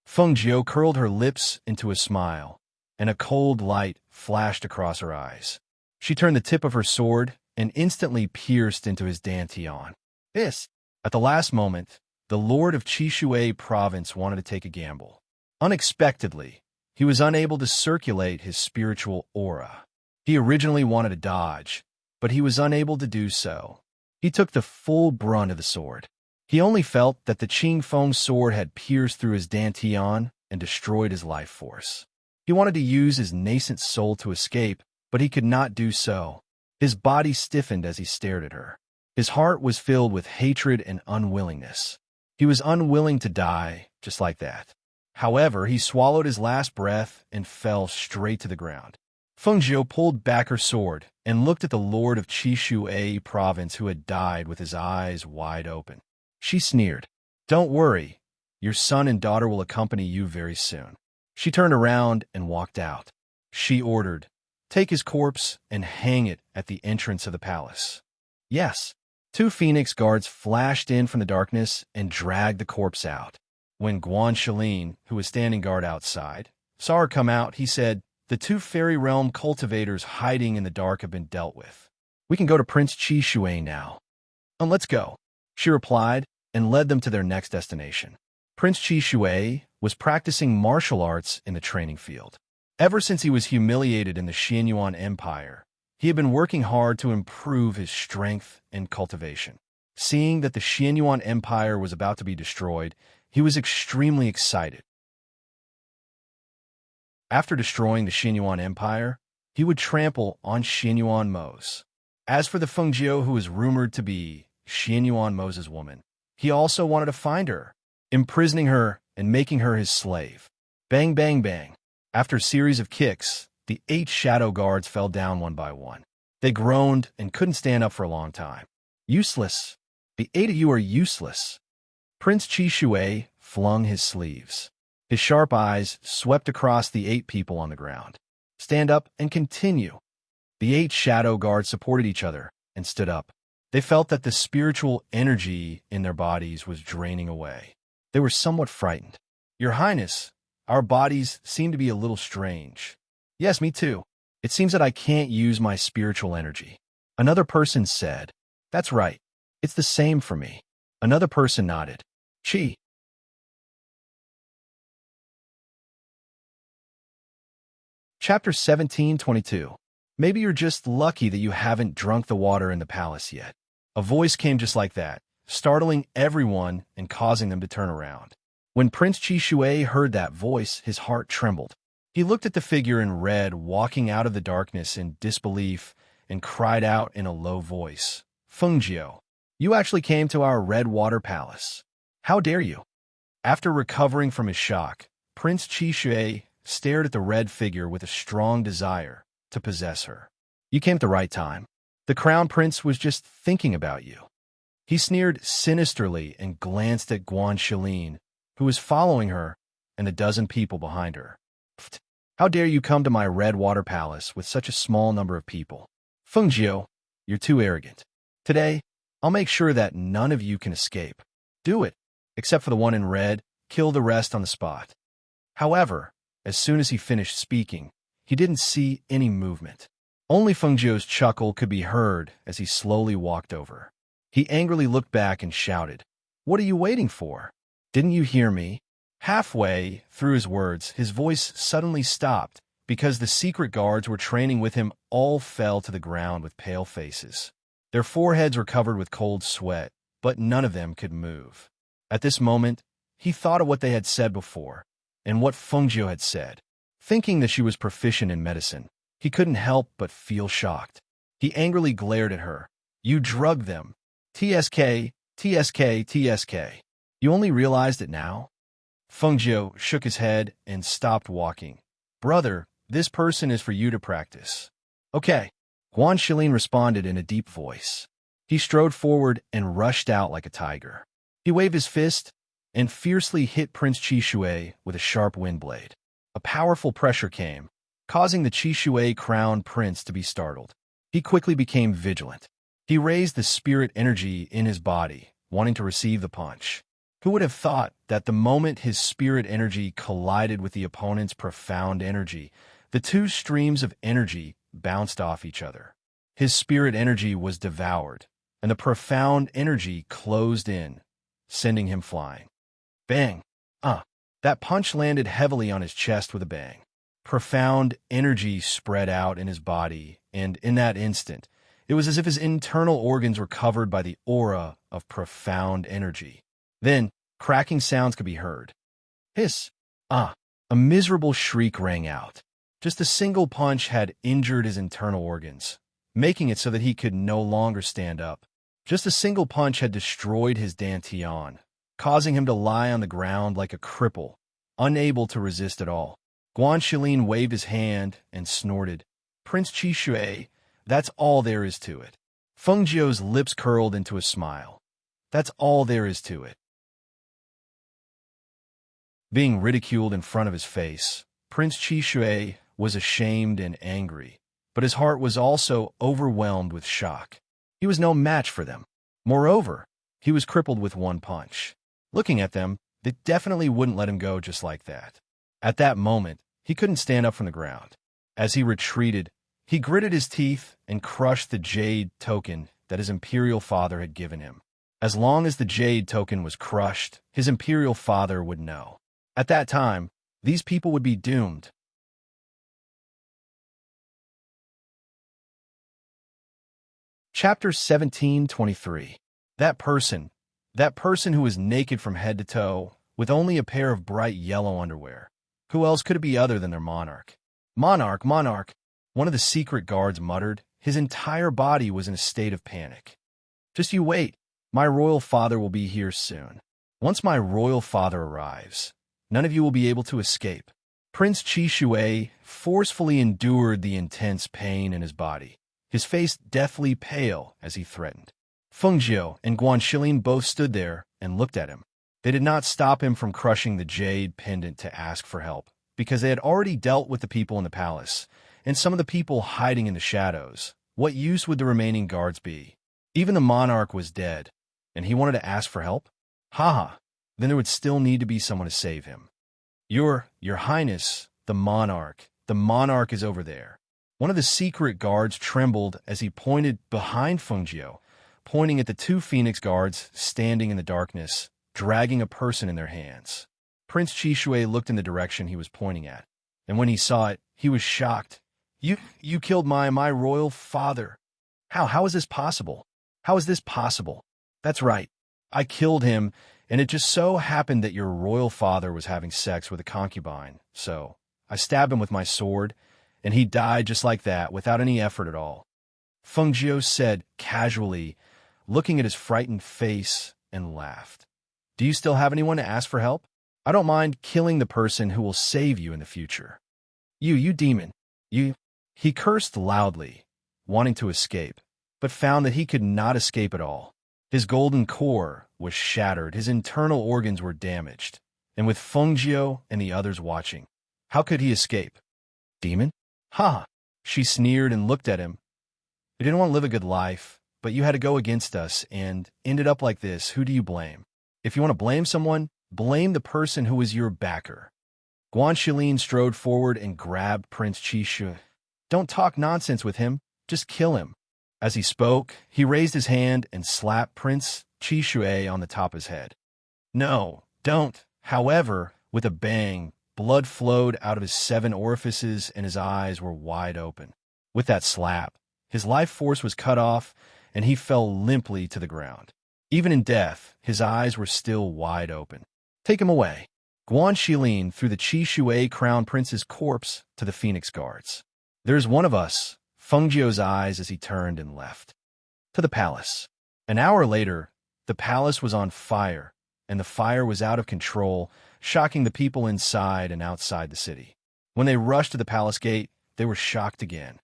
Feng Jiu curled her lips into a smile, and a cold light flashed across her eyes. She turned the tip of her sword and instantly pierced into his dantian. This, at the last moment, the Lord of Chishui province wanted to take a gamble. Unexpectedly, he was unable to circulate his spiritual aura. He originally wanted to dodge, but he was unable to do so. He took the full brunt of the sword. He only felt that the Qing Feng sword had pierced through his dantian and destroyed his life force. He wanted to use his nascent soul to escape, but he could not do so. His body stiffened as he stared at her. His heart was filled with hatred and unwillingness. He was unwilling to die, just like that. However, he swallowed his last breath and fell straight to the ground. Feng Jiu pulled back her sword and looked at the Lord of Chishui province who had died with his eyes wide open. She sneered. "Don't worry, your son and daughter will accompany you very soon." She turned around and walked out. She ordered, "Take his corpse and hang it at the entrance of the palace." Yes. 2 Phoenix guards flashed in from the darkness and dragged the corpse out. When Guan Shilin, who was standing guard outside, saw her come out, he said, "The 2 fairy realm cultivators hiding in the dark have been dealt with. We can go to Prince Chishui now." "Let's go," she replied, and led them to their next destination. Prince Chishui was practicing martial arts in the training field. Ever since he was humiliated in the Xianyuan Empire, he had been working hard to improve his strength and cultivation. Seeing that the Xianyuan Empire was about to be destroyed, he was extremely excited. After destroying the Xianyuan Empire, he would trample on Xianyuan Mo's. As for the Feng Jiu, who was rumored to be Xianyuan Mo's woman, he also wanted to find her, imprisoning her and making her his slave. Bang, bang, bang. After a series of kicks, the 8 shadow guards fell down one by one. They groaned and couldn't stand up for a long time. "Useless. The 8 of you are useless." Prince Chishui flung his sleeves. His sharp eyes swept across the 8 people on the ground. "Stand up and continue." The 8 shadow guards supported each other and stood up. They felt that the spiritual energy in their bodies was draining away. They were somewhat frightened. "Your Highness, our bodies seem to be a little strange." "Yes, me too. It seems that I can't use my spiritual energy." Another person said, "That's right. It's the same for me." Another person nodded. "Chi." Chapter 17:22. Maybe you're just lucky that you haven't drunk the water in the palace yet. A voice came just like that, startling everyone and causing them to turn around. When Prince Chishui heard that voice, his heart trembled. He looked at the figure in red walking out of the darkness in disbelief and cried out in a low voice, "Feng Jiu, you actually came to our red water palace. How dare you?" After recovering from his shock, Prince Chishui stared at the red figure with a strong desire to possess her. "You came at the right time. The crown prince was just thinking about you." He sneered sinisterly and glanced at Guan Shilin, who was following her, and a dozen people behind her. "Pfft, how dare you come to my red water palace with such a small number of people? Feng Jiu, you're too arrogant. Today, I'll make sure that none of you can escape. Do it, except for the one in red, kill the rest on the spot." However, as soon as he finished speaking, he didn't see any movement. Only Feng Jiu's chuckle could be heard as he slowly walked over. He angrily looked back and shouted, "What are you waiting for? Didn't you hear me?" Halfway through his words, his voice suddenly stopped because the secret guards were training with him all fell to the ground with pale faces. Their foreheads were covered with cold sweat, but none of them could move. At this moment, he thought of what they had said before, and what Feng Jiu had said. Thinking that she was proficient in medicine, he couldn't help but feel shocked. He angrily glared at her. "You drugged them. TSK, TSK, TSK. You only realized it now?" Feng Jiu shook his head and stopped walking. "Brother, this person is for you to practice." "Okay," Guan Shilin responded in a deep voice. He strode forward and rushed out like a tiger. He waved his fist and fiercely hit Prince Chishui with a sharp wind blade. A powerful pressure came, causing the Chishui crown prince to be startled. He quickly became vigilant. He raised the spirit energy in his body, wanting to receive the punch. Who would have thought that the moment his spirit energy collided with the opponent's profound energy, The two streams of energy bounced off each other. His spirit energy was devoured, and the profound energy closed in, sending him flying. Bang! That punch landed heavily on his chest with a bang. Profound energy spread out in his body, and in that instant, it was as if his internal organs were covered by the aura of profound energy. Then, cracking sounds could be heard. Hiss! A miserable shriek rang out. Just a single punch had injured his internal organs, making it so that he could no longer stand up. Just a single punch had destroyed his dantian, causing him to lie on the ground like a cripple, unable to resist at all. Guanxilin waved his hand and snorted. Prince Qishui, that's all there is to it. Feng Jiu's lips curled into a smile. That's all there is to it. Being ridiculed in front of his face, Prince Qishui was ashamed and angry, but his heart was also overwhelmed with shock. He was no match for them. Moreover, he was crippled with one punch. Looking at them, they definitely wouldn't let him go just like that. At that moment, he couldn't stand up from the ground. As he retreated, he gritted his teeth and crushed the jade token that his imperial father had given him. As long as the jade token was crushed, his imperial father would know. At that time, these people would be doomed. Chapter 17:23. That person who was naked from head to toe, with only a pair of bright yellow underwear. Who else could it be other than their monarch? Monarch, monarch, one of the secret guards muttered. His entire body was in a state of panic. Just you wait, my royal father will be here soon. Once my royal father arrives, none of you will be able to escape. Prince Qishui forcefully endured the intense pain in his body, his face deathly pale as he threatened. Feng Jiu and Guanxilin both stood there and looked at him. They did not stop him from crushing the jade pendant to ask for help, because they had already dealt with the people in the palace, and some of the people hiding in the shadows. What use would the remaining guards be? Even the monarch was dead, and he wanted to ask for help? Haha, then there would still need to be someone to save him. Your Highness, the monarch is over there. One of the secret guards trembled as he pointed behind Feng Jiu, pointing at the two phoenix guards standing in the darkness, dragging a person in their hands. Prince Qishui looked in the direction he was pointing at, and when he saw it, he was shocked. You killed my royal father. How is this possible? How is this possible? That's right. I killed him, and it just so happened that your royal father was having sex with a concubine, so I stabbed him with my sword, and he died just like that, without any effort at all. Feng Jiu said casually, looking at his frightened face, and laughed. Do you still have anyone to ask for help? I don't mind killing the person who will save you in the future. You demon. He cursed loudly, wanting to escape, but found that he could not escape at all. His golden core was shattered, his internal organs were damaged, and with Feng Jiu and the others watching, how could he escape? Demon? Ha! She sneered and looked at him. You didn't want to live a good life, but you had to go against us and ended up like this. Who do you blame? If you want to blame someone, blame the person who was your backer. Guanxilin strode forward and grabbed Prince Qishui. Don't talk nonsense with him. Just kill him. As he spoke, he raised his hand and slapped Prince Qishui on the top of his head. No, don't. However, with a bang, blood flowed out of his 7 orifices and his eyes were wide open. With that slap, his life force was cut off and he fell limply to the ground. Even in death, his eyes were still wide open. Take him away. Guanxilin threw the Qishui crown prince's corpse to the Phoenix Guards. There's one of us, Feng Jiu's eyes as he turned and left. To the palace. An hour later, the palace was on fire, and the fire was out of control, shocking the people inside and outside the city. When they rushed to the palace gate, they were shocked again.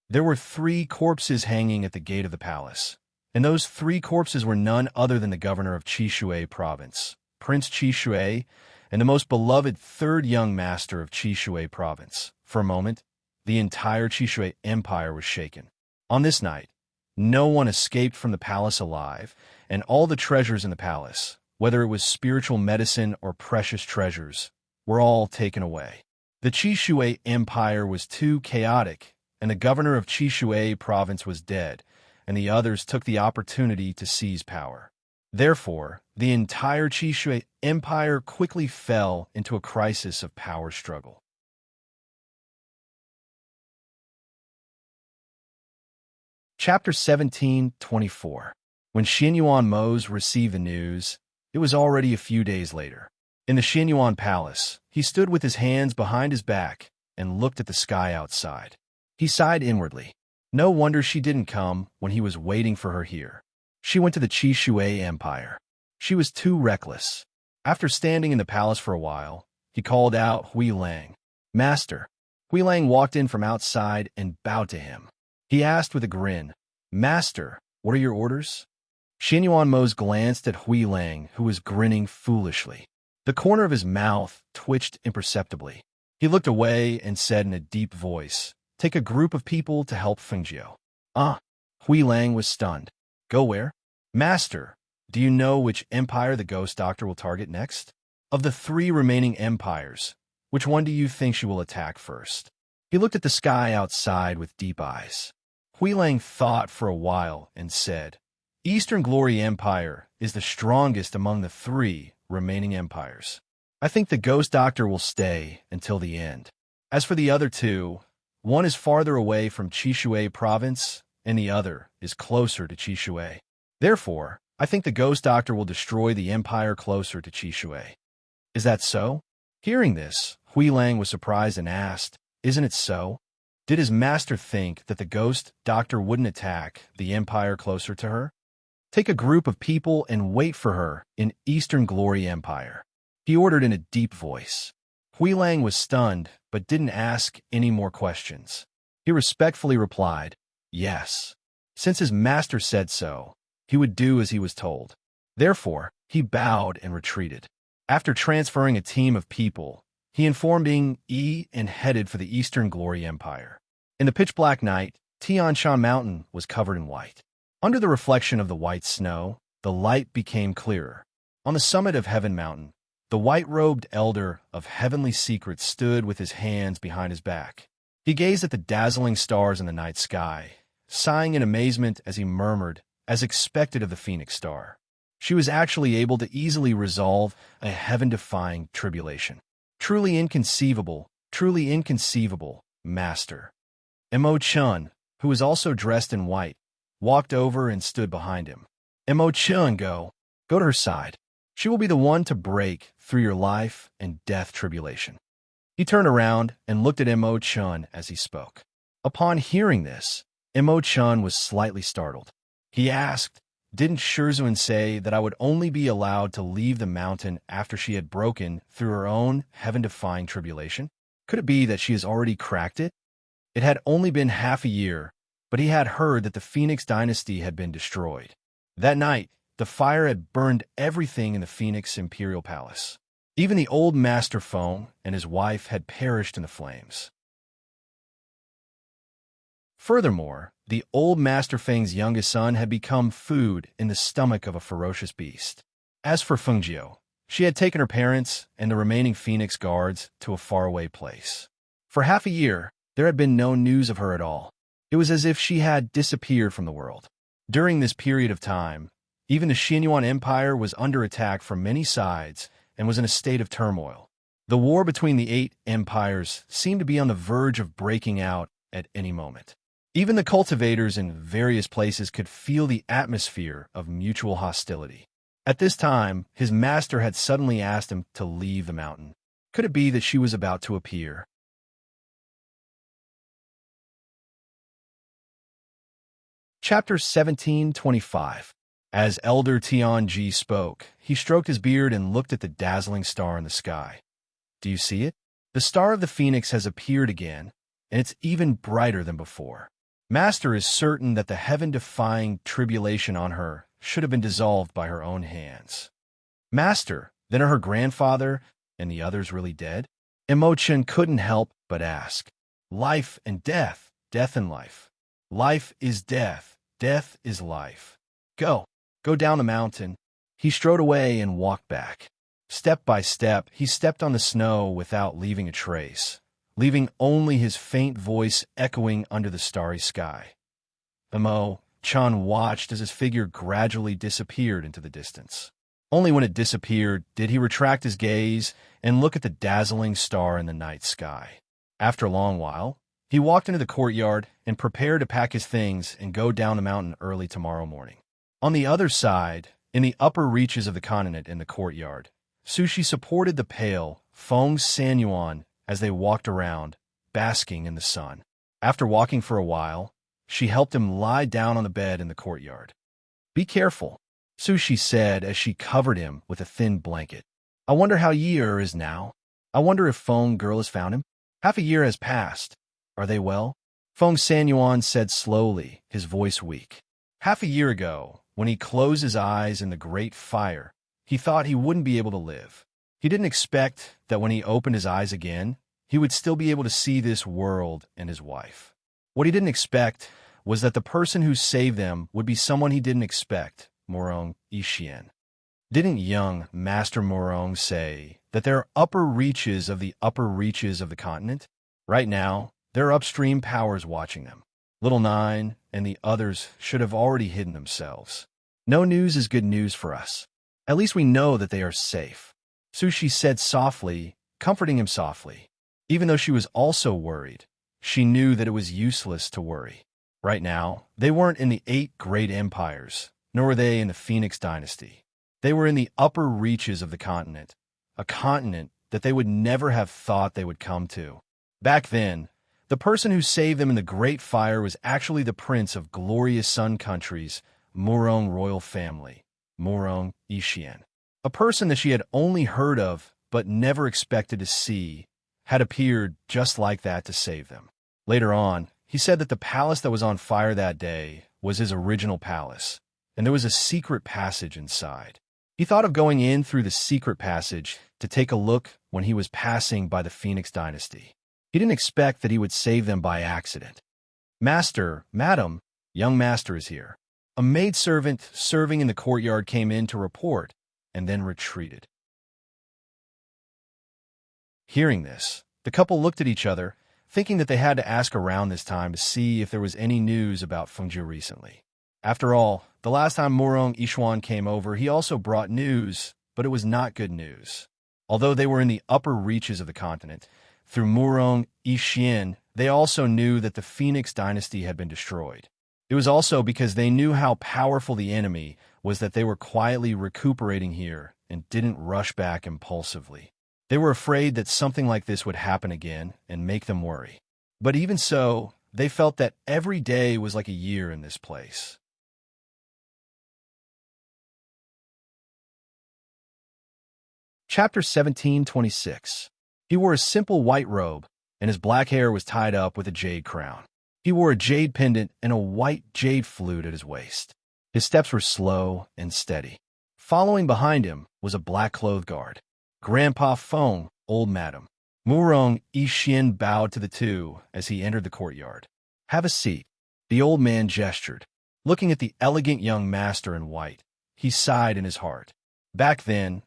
There were 3 corpses hanging at the gate of the palace, and those 3 corpses were none other than the governor of Qishui province, Prince Qishui, and the most beloved 3rd young master of Qishui province. For a moment, the entire Qishui empire was shaken. On this night, no one escaped from the palace alive, and all the treasures in the palace, whether it was spiritual medicine or precious treasures, were all taken away. The Chishui Empire was too chaotic, and the governor of Chishui province was dead, and the others took the opportunity to seize power. Therefore, the entire Chishui Empire quickly fell into a crisis of power struggle. Chapter 17:24. When Xianyuan Mose received the news, it was already a few days later. In the Xianyuan palace, he stood with his hands behind his back and looked at the sky outside. He sighed inwardly. No wonder she didn't come when he was waiting for her here. She went to the Chishui Empire. She was too reckless. After standing in the palace for a while, he called out Hui Lang. "Master." Hui Lang walked in from outside and bowed to him. He asked with a grin, "Master, what are your orders?" Xianyuan Mose glanced at Hui Lang, who was grinning foolishly. The corner of his mouth twitched imperceptibly. He looked away and said in a deep voice, "Take a group of people to help Fengjiu." Hui Lang was stunned. "Go where?" "Master, do you know which empire the ghost doctor will target next? Of the 3 remaining empires, which one do you think she will attack first?" He looked at the sky outside with deep eyes. Hui Lang thought for a while and said, "Eastern Glory Empire is the strongest among the 3 remaining empires. I think the ghost doctor will stay until the end. As for the other 2, one is farther away from Chishui province, and the other is closer to Chishui. Therefore, I think the ghost doctor will destroy the empire closer to Chishui." "Is that so?" Hearing this, Hui Lang was surprised and asked, "Isn't it so?" Did his master think that the ghost doctor wouldn't attack the empire closer to her? "Take a group of people and wait for her in Eastern Glory Empire," he ordered in a deep voice. Hui Lang was stunned, but didn't ask any more questions. He respectfully replied, "Yes." Since his master said so, he would do as he was told. Therefore, he bowed and retreated. After transferring a team of people, he informed Bing Yi and headed for the Eastern Glory Empire. In the pitch-black night, Tianshan Mountain was covered in white. Under the reflection of the white snow, the light became clearer. On the summit of Heaven Mountain, the white-robed elder of heavenly secrets stood with his hands behind his back. He gazed at the dazzling stars in the night sky, sighing in amazement as he murmured, as expected of the Phoenix Star. She was actually able to easily resolve a heaven-defying tribulation. Truly inconceivable, Master. Mo Chun, who was also dressed in white, walked over and stood behind him. "Mo Chun, go to her side. She will be the one to break through your life and death tribulation." He turned around and looked at Mo Chun as he spoke. Upon hearing this, Mo Chun was slightly startled. He asked, "Didn't Shizun say that I would only be allowed to leave the mountain after she had broken through her own heaven-defying tribulation? Could it be that she has already cracked it?" It had only been half a year, but he had heard that the Phoenix dynasty had been destroyed. That night, the fire had burned everything in the Phoenix Imperial Palace. Even the old Master Feng and his wife had perished in the flames. Furthermore, the old Master Feng's youngest son had become food in the stomach of a ferocious beast. As for Fengjiu, she had taken her parents and the remaining Phoenix guards to a faraway place. For half a year, there had been no news of her at all. It was as if she had disappeared from the world. During this period of time, even the Xianyuan Empire was under attack from many sides and was in a state of turmoil. The war between the 8 empires seemed to be on the verge of breaking out at any moment. Even the cultivators in various places could feel the atmosphere of mutual hostility. At this time, his master had suddenly asked him to leave the mountain. Could it be that she was about to appear? Chapter 17:25. As Elder Tianji spoke, he stroked his beard and looked at the dazzling star in the sky. "Do you see it? The star of the Phoenix has appeared again, and it's even brighter than before. Master is certain that the heaven-defying tribulation on her should have been dissolved by her own hands." "Master, then are her grandfather and the others really dead?" Imochen couldn't help but ask. "Life and death, death and life. Life is death, death is life. Go down the mountain." He strode away and walked back. Step by step, he stepped on the snow without leaving a trace, leaving only his faint voice echoing under the starry sky. Chan watched as his figure gradually disappeared into the distance. Only when it disappeared did he retract his gaze and look at the dazzling star in the night sky. After a long while, he walked into the courtyard and prepared to pack his things and go down the mountain early tomorrow morning. On the other side, in the upper reaches of the continent in the courtyard, Sushi supported the pale, Feng Sanyuan as they walked around, basking in the sun. After walking for a while, she helped him lie down on the bed in the courtyard. "Be careful," Sushi said as she covered him with a thin blanket. "I wonder how Yi is now. I wonder if Feng girl has found him. Half a year has passed. Are they well?" Feng Sanyuan said slowly, his voice weak. Half a year ago, when he closed his eyes in the great fire, he thought he wouldn't be able to live. He didn't expect that when he opened his eyes again, he would still be able to see this world and his wife. What he didn't expect was that the person who saved them would be someone he didn't expect, Morong Ishian. Didn't young Master Morong say that there are upper reaches of the upper reaches of the continent? Right now, there are upstream powers watching them. Little Nine and the others should have already hidden themselves. No news is good news for us. At least we know that they are safe, Sushi said softly, comforting him softly. Even though she was also worried, she knew that it was useless to worry. Right now, they weren't in the 8 great empires, nor were they in the Phoenix dynasty. They were in the upper reaches of the continent, a continent that they would never have thought they would come to. Back then, the person who saved them in the Great Fire was actually the prince of glorious Sun Country's Morong royal family, Morong Ishian. A person that she had only heard of but never expected to see had appeared just like that to save them. Later on, he said that the palace that was on fire that day was his original palace, and there was a secret passage inside. He thought of going in through the secret passage to take a look when he was passing by the Phoenix dynasty. He didn't expect that he would save them by accident. "Master, madam, young master is here." A maidservant serving in the courtyard came in to report and then retreated. Hearing this, the couple looked at each other, thinking that they had to ask around this time to see if there was any news about Fengzhou recently. After all, the last time Morong Ishuan came over, he also brought news, but it was not good news. Although they were in the upper reaches of the continent, through Morong Ishian, they also knew that the Phoenix dynasty had been destroyed. It was also because they knew how powerful the enemy was that they were quietly recuperating here and didn't rush back impulsively. They were afraid that something like this would happen again and make them worry. But even so, they felt that every day was like a year in this place. Chapter 17:26. He wore a simple white robe, and his black hair was tied up with a jade crown. He wore a jade pendant and a white jade flute at his waist. His steps were slow and steady. Following behind him was a black-clothed guard. "Grandpa Feng, old madam." Morong Ishian bowed to the two as he entered the courtyard. "Have a seat." The old man gestured. Looking at the elegant young master in white, he sighed in his heart. Back then,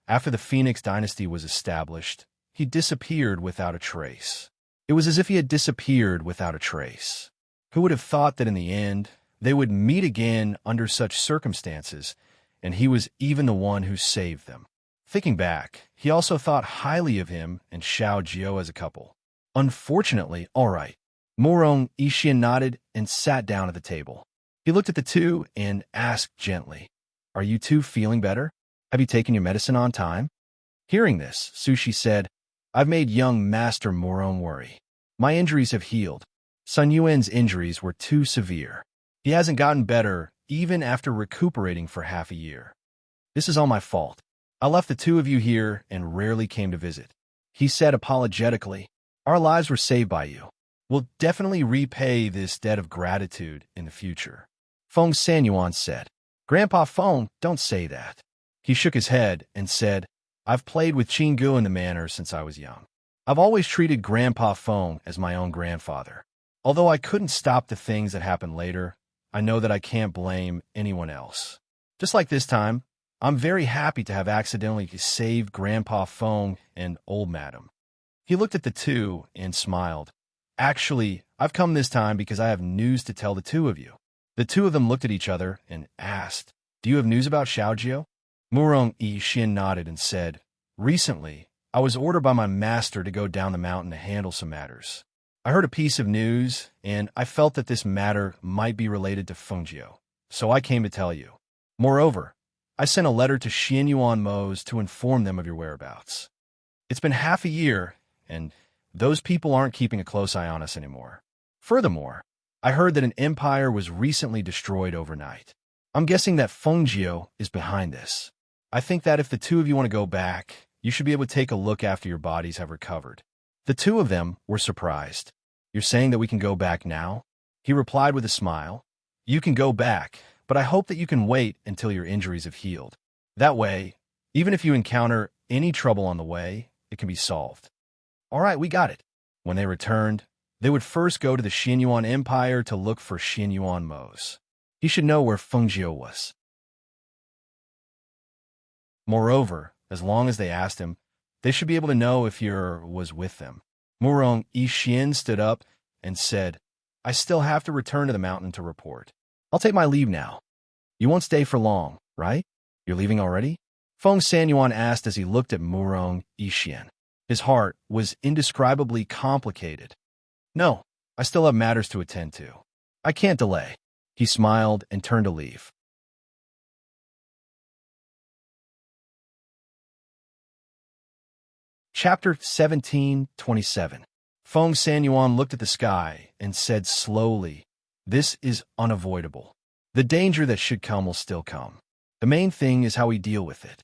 after the Phoenix dynasty was established, he disappeared without a trace. It was as if he had disappeared without a trace. Who would have thought that in the end, they would meet again under such circumstances, and he was even the one who saved them? Thinking back, he also thought highly of him and Xiao Jiao as a couple. Unfortunately, all right. Morong Ishian nodded and sat down at the table. He looked at the two and asked gently, "Are you two feeling better? Have you taken your medicine on time?" Hearing this, Sushi said, "I've made young Master Morong worry. My injuries have healed. Sun Yuan's injuries were too severe. He hasn't gotten better even after recuperating for half a year. This is all my fault. I left the two of you here and rarely came to visit." He said apologetically, "Our lives were saved by you. We'll definitely repay this debt of gratitude in the future." Feng Sanyuan said, "Grandpa Feng, don't say that." He shook his head and said, "I've played with Qinggu in the manor since I was young. I've always treated Grandpa Feng as my own grandfather. Although I couldn't stop the things that happened later, I know that I can't blame anyone else. Just like this time, I'm very happy to have accidentally saved Grandpa Feng and old Madam. He looked at the two and smiled. Actually, I've come this time because I have news to tell the two of you. The two of them looked at each other and asked, Do you have news about Xiaojiu? Murong Yi Xin nodded and said, Recently, I was ordered by my master to go down the mountain to handle some matters. I heard a piece of news, and I felt that this matter might be related to Fengjiu, so I came to tell you. Moreover, I sent a letter to Xianyuan Mo's to inform them of your whereabouts. It's been half a year, and those people aren't keeping a close eye on us anymore. Furthermore, I heard that an empire was recently destroyed overnight. I'm guessing that Fengjiu is behind this. I think that if the two of you want to go back, you should be able to take a look after your bodies have recovered. The two of them were surprised. You're saying that we can go back now? He replied with a smile. You can go back, but I hope that you can wait until your injuries have healed. That way, even if you encounter any trouble on the way, it can be solved. All right, we got it. When they returned, they would first go to the Xianyuan Empire to look for Xianyuan Mo's. He should know where Fengjiu was. Moreover, as long as they asked him, they should be able to know if he was with them. Murong Yixian stood up and said, I still have to return to the mountain to report. I'll take my leave now. You won't stay for long, right? You're leaving already? Feng Sanyuan asked as he looked at Murong Yixian. His heart was indescribably complicated. No, I still have matters to attend to. I can't delay. He smiled and turned to leave. Chapter 1727. Feng Sanyuan looked at the sky and said slowly, This is unavoidable. The danger that should come will still come. The main thing is how we deal with it.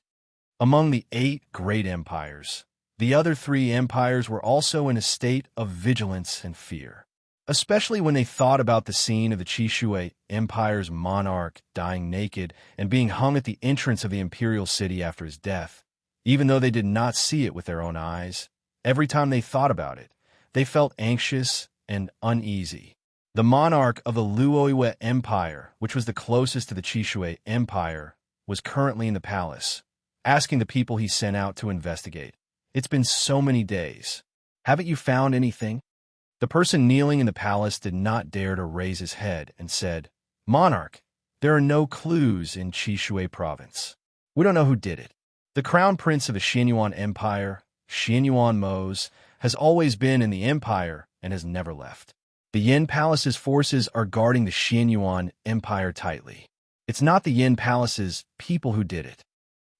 Among the 8 great empires, the other 3 empires were also in a state of vigilance and fear, especially when they thought about the scene of the Qishui Empire's monarch dying naked and being hung at the entrance of the imperial city after his death. Even though they did not see it with their own eyes, every time they thought about it, they felt anxious and uneasy. The monarch of the Luoyue Empire, which was the closest to the Qishui Empire, was currently in the palace, asking the people he sent out to investigate. It's been so many days. Haven't you found anything? The person kneeling in the palace did not dare to raise his head and said, Monarch, there are no clues in Qishui province. We don't know who did it. The crown prince of the Xianyuan Empire, Xianyuan Mo's, has always been in the empire and has never left. The Yin Palace's forces are guarding the Xianyuan Empire tightly. It's not the Yin Palace's people who did it.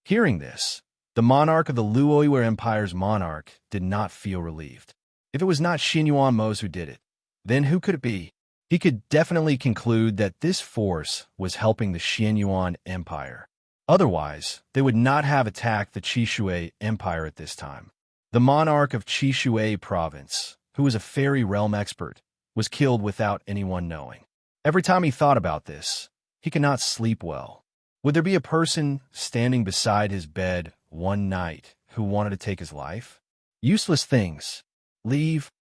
Hearing this, the monarch of the Luoyue Empire's monarch did not feel relieved. If it was not Xianyuan Mo's who did it, then who could it be? He could definitely conclude that this force was helping the Xianyuan Empire. Otherwise, they would not have attacked the Qishui Empire at this time. The monarch of Qishui province, who was a fairy realm expert, was killed without anyone knowing. Every time he thought about this, he could not sleep well. Would there be a person standing beside his bed one night who wanted to take his life? Useless things. Leave.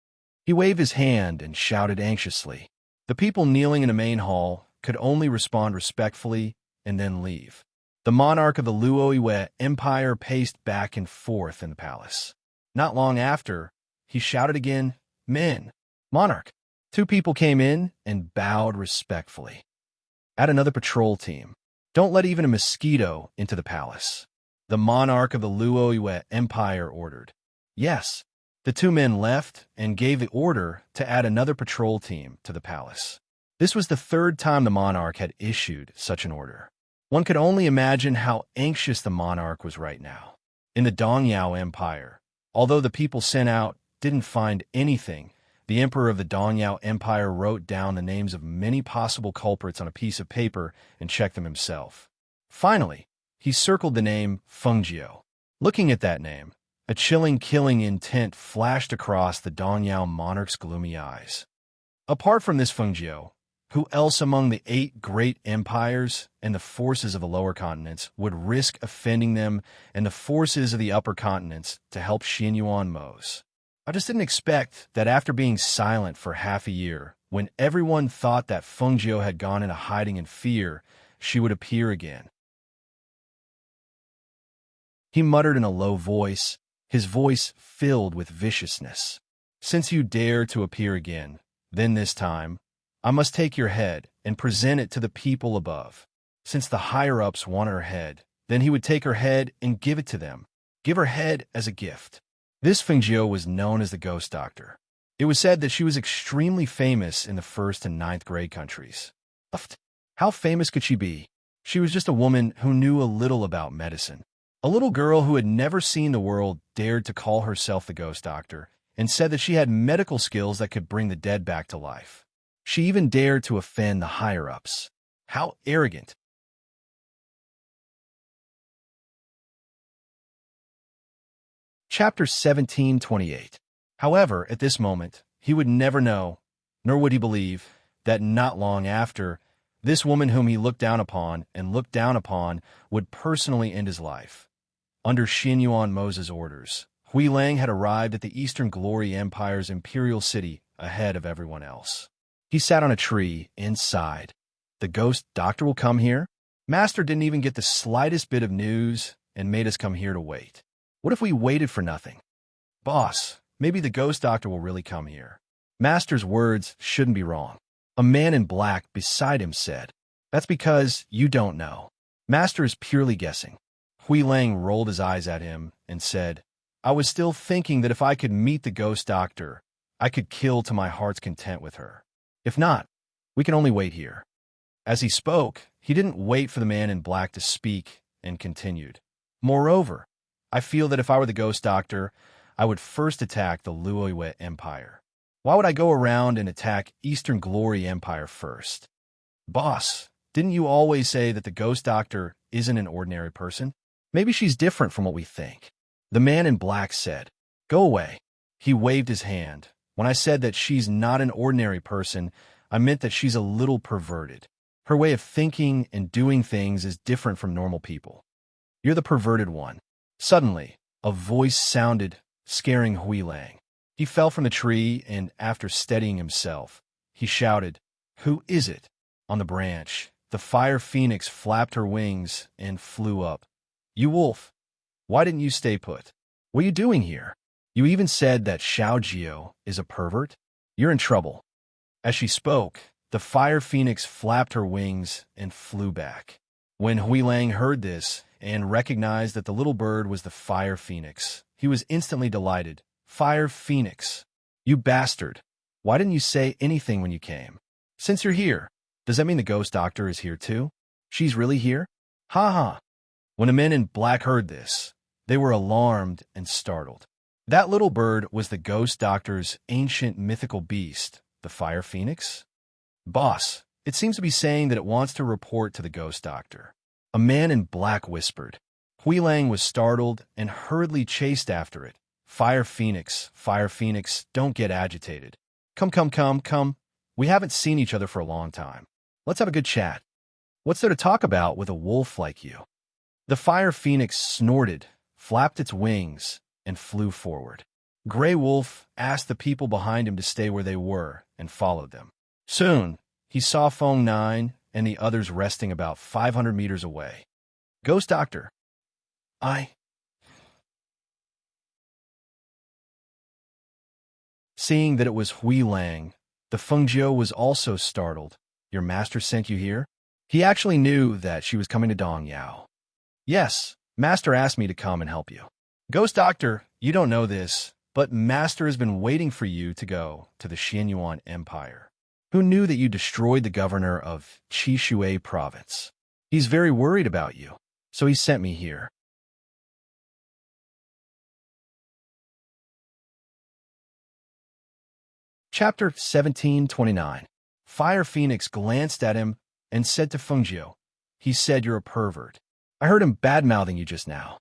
He waved his hand and shouted anxiously. The people kneeling in the main hall could only respond respectfully and then leave. The monarch of the Luoyue Empire paced back and forth in the palace. Not long after, he shouted again, Men! Monarch! 2 people came in and bowed respectfully. Add another patrol team. Don't let even a mosquito into the palace. The monarch of the Luoyue Empire ordered. Yes. The 2 men left and gave the order to add another patrol team to the palace. This was the 3rd time the monarch had issued such an order. One could only imagine how anxious the monarch was right now. In the Dongyao Empire, although the people sent out didn't find anything, the emperor of the Dongyao Empire wrote down the names of many possible culprits on a piece of paper and checked them himself. Finally, he circled the name Fengjiu. Looking at that name, a chilling killing intent flashed across the Dongyao monarch's gloomy eyes. Apart from this Fengjiu, who else among the 8 great empires and the forces of the lower continents would risk offending them and the forces of the upper continents to help Xianyuan Mo's? I just didn't expect that after being silent for half a year, when everyone thought that Fengjiu had gone into hiding in fear, she would appear again. He muttered in a low voice, his voice filled with viciousness. Since you dare to appear again, then this time, I must take your head and present it to the people above. Since the higher-ups want her head, then he would take her head and give it to them. Give her head as a gift. This Fengjiu was known as the Ghost Doctor. It was said that she was extremely famous in the 1st and 9th grade countries. How famous could she be? She was just a woman who knew a little about medicine. A little girl who had never seen the world dared to call herself the Ghost Doctor and said that she had medical skills that could bring the dead back to life. She even dared to offend the higher-ups. How arrogant! Chapter 1728. However, at this moment, he would never know, nor would he believe, that not long after, this woman whom he looked down upon would personally end his life. Under Xin Yuan Mose's orders, Hui Lang had arrived at the Eastern Glory Empire's imperial city ahead of everyone else. He sat on a tree inside. The Ghost Doctor will come here? Master didn't even get the slightest bit of news and made us come here to wait. What if we waited for nothing? Boss, maybe the Ghost Doctor will really come here. Master's words shouldn't be wrong. A man in black beside him said, That's because you don't know. Master is purely guessing. Hui Lang rolled his eyes at him and said, I was still thinking that if I could meet the Ghost Doctor, I could kill to my heart's content with her. If not, we can only wait here. As he spoke, he didn't wait for the man in black to speak and continued. Moreover, I feel that if I were the Ghost Doctor, I would first attack the Luoyue Empire. Why would I go around and attack Eastern Glory Empire first? Boss, didn't you always say that the Ghost Doctor isn't an ordinary person? Maybe she's different from what we think. The man in black said, Go away. He waved his hand. When I said that she's not an ordinary person, I meant that she's a little perverted. Her way of thinking and doing things is different from normal people. You're the perverted one. Suddenly, a voice sounded, scaring Hui Lang. He fell from the tree and, after steadying himself, he shouted, Who is it? On the branch, the fire phoenix flapped her wings and flew up. You wolf, why didn't you stay put? What are you doing here? You even said that Xiao Jio is a pervert? You're in trouble. As she spoke, the fire phoenix flapped her wings and flew back. When Hui Lang heard this and recognized that the little bird was the fire phoenix, he was instantly delighted. Fire phoenix, you bastard. Why didn't you say anything when you came? Since you're here, does that mean the Ghost Doctor is here too? She's really here? Ha ha. When the men in black heard this, they were alarmed and startled. That little bird was the Ghost Doctor's ancient mythical beast, the fire phoenix? Boss, it seems to be saying that it wants to report to the Ghost Doctor. A man in black whispered. Hui Lang was startled and hurriedly chased after it. Fire phoenix, don't get agitated. Come. We haven't seen each other for a long time. Let's have a good chat. What's there to talk about with a wolf like you? The fire phoenix snorted, flapped its wings, and flew forward. Gray Wolf asked the people behind him to stay where they were and followed them. Soon, he saw Feng Nine and the others resting about 500 meters away. Ghost Doctor, Seeing that it was Hui Lang, the Fengjiu was also startled. Your master sent you here? He actually knew that she was coming to Dongyao. Yes, Master asked me to come and help you. Ghost Doctor, you don't know this, but Master has been waiting for you to go to the Xianyuan Empire. Who knew that you destroyed the governor of Qishui province? He's very worried about you, so he sent me here. Chapter 1729. Fire Phoenix glanced at him and said to Fengjiu, He said you're a pervert. I heard him bad-mouthing you just now.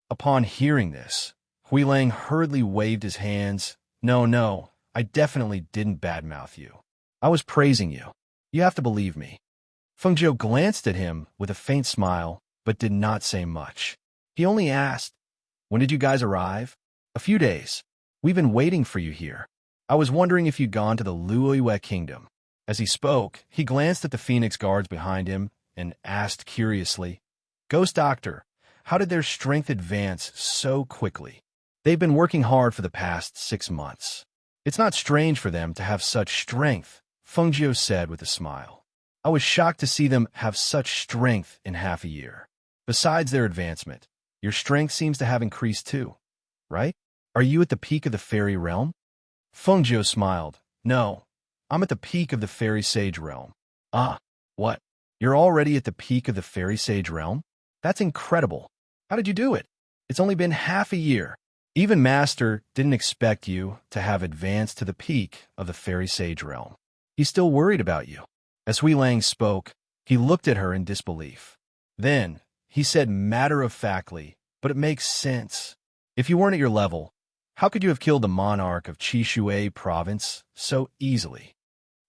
Upon hearing this, Hui Lang hurriedly waved his hands. No, I definitely didn't badmouth you. I was praising you. You have to believe me. Fengjiu glanced at him with a faint smile, but did not say much. He only asked, When did you guys arrive? A few days. We've been waiting for you here. I was wondering if you'd gone to the Luoyue Kingdom. As he spoke, he glanced at the Phoenix guards behind him and asked curiously, Ghost Doctor, How did their strength advance so quickly? They've been working hard for the past 6 months. It's not strange for them to have such strength, Fengjiu said with a smile. I was shocked to see them have such strength in half a year. Besides their advancement, your strength seems to have increased too, right? Are you at the peak of the fairy realm? Fengjiu smiled. No, I'm at the peak of the fairy sage realm. Ah, what? You're already at the peak of the fairy sage realm? That's incredible. How did you do it? It's only been half a year. Even Master didn't expect you to have advanced to the peak of the fairy sage realm. He's still worried about you. As Hui Lang spoke, he looked at her in disbelief. Then, he said matter-of-factly, but it makes sense. If you weren't at your level, how could you have killed the monarch of Qishui province so easily?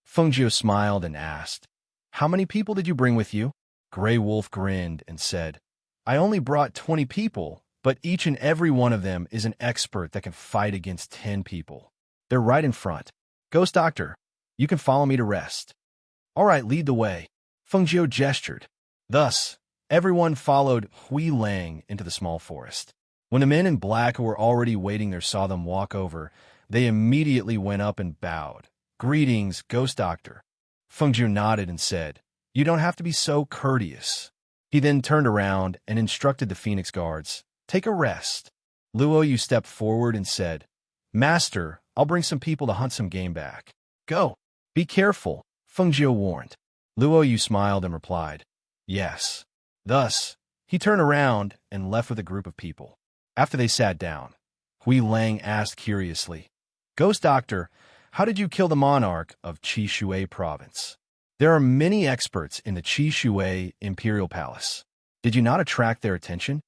Fengjiu smiled and asked, How many people did you bring with you? Grey Wolf grinned and said, I only brought 20 people, but each and every one of them is an expert that can fight against 10 people. They're right in front. Ghost Doctor, you can follow me to rest. All right, lead the way. Fengjiu gestured. Thus, everyone followed Hui Lang into the small forest. When the men in black who were already waiting there saw them walk over, they immediately went up and bowed. Greetings, Ghost Doctor. Fengjiu nodded and said, You don't have to be so courteous. He then turned around and instructed the Phoenix Guards, Take a rest. Luoyu stepped forward and said, Master, I'll bring some people to hunt some game back. Go. Be careful, Fengjiu warned. Luoyu smiled and replied, Yes. Thus, he turned around and left with a group of people. After they sat down, Hui Lang asked curiously, Ghost Doctor, how did you kill the monarch of Qishui province? There are many experts in the Qishui Imperial Palace. Did you not attract their attention?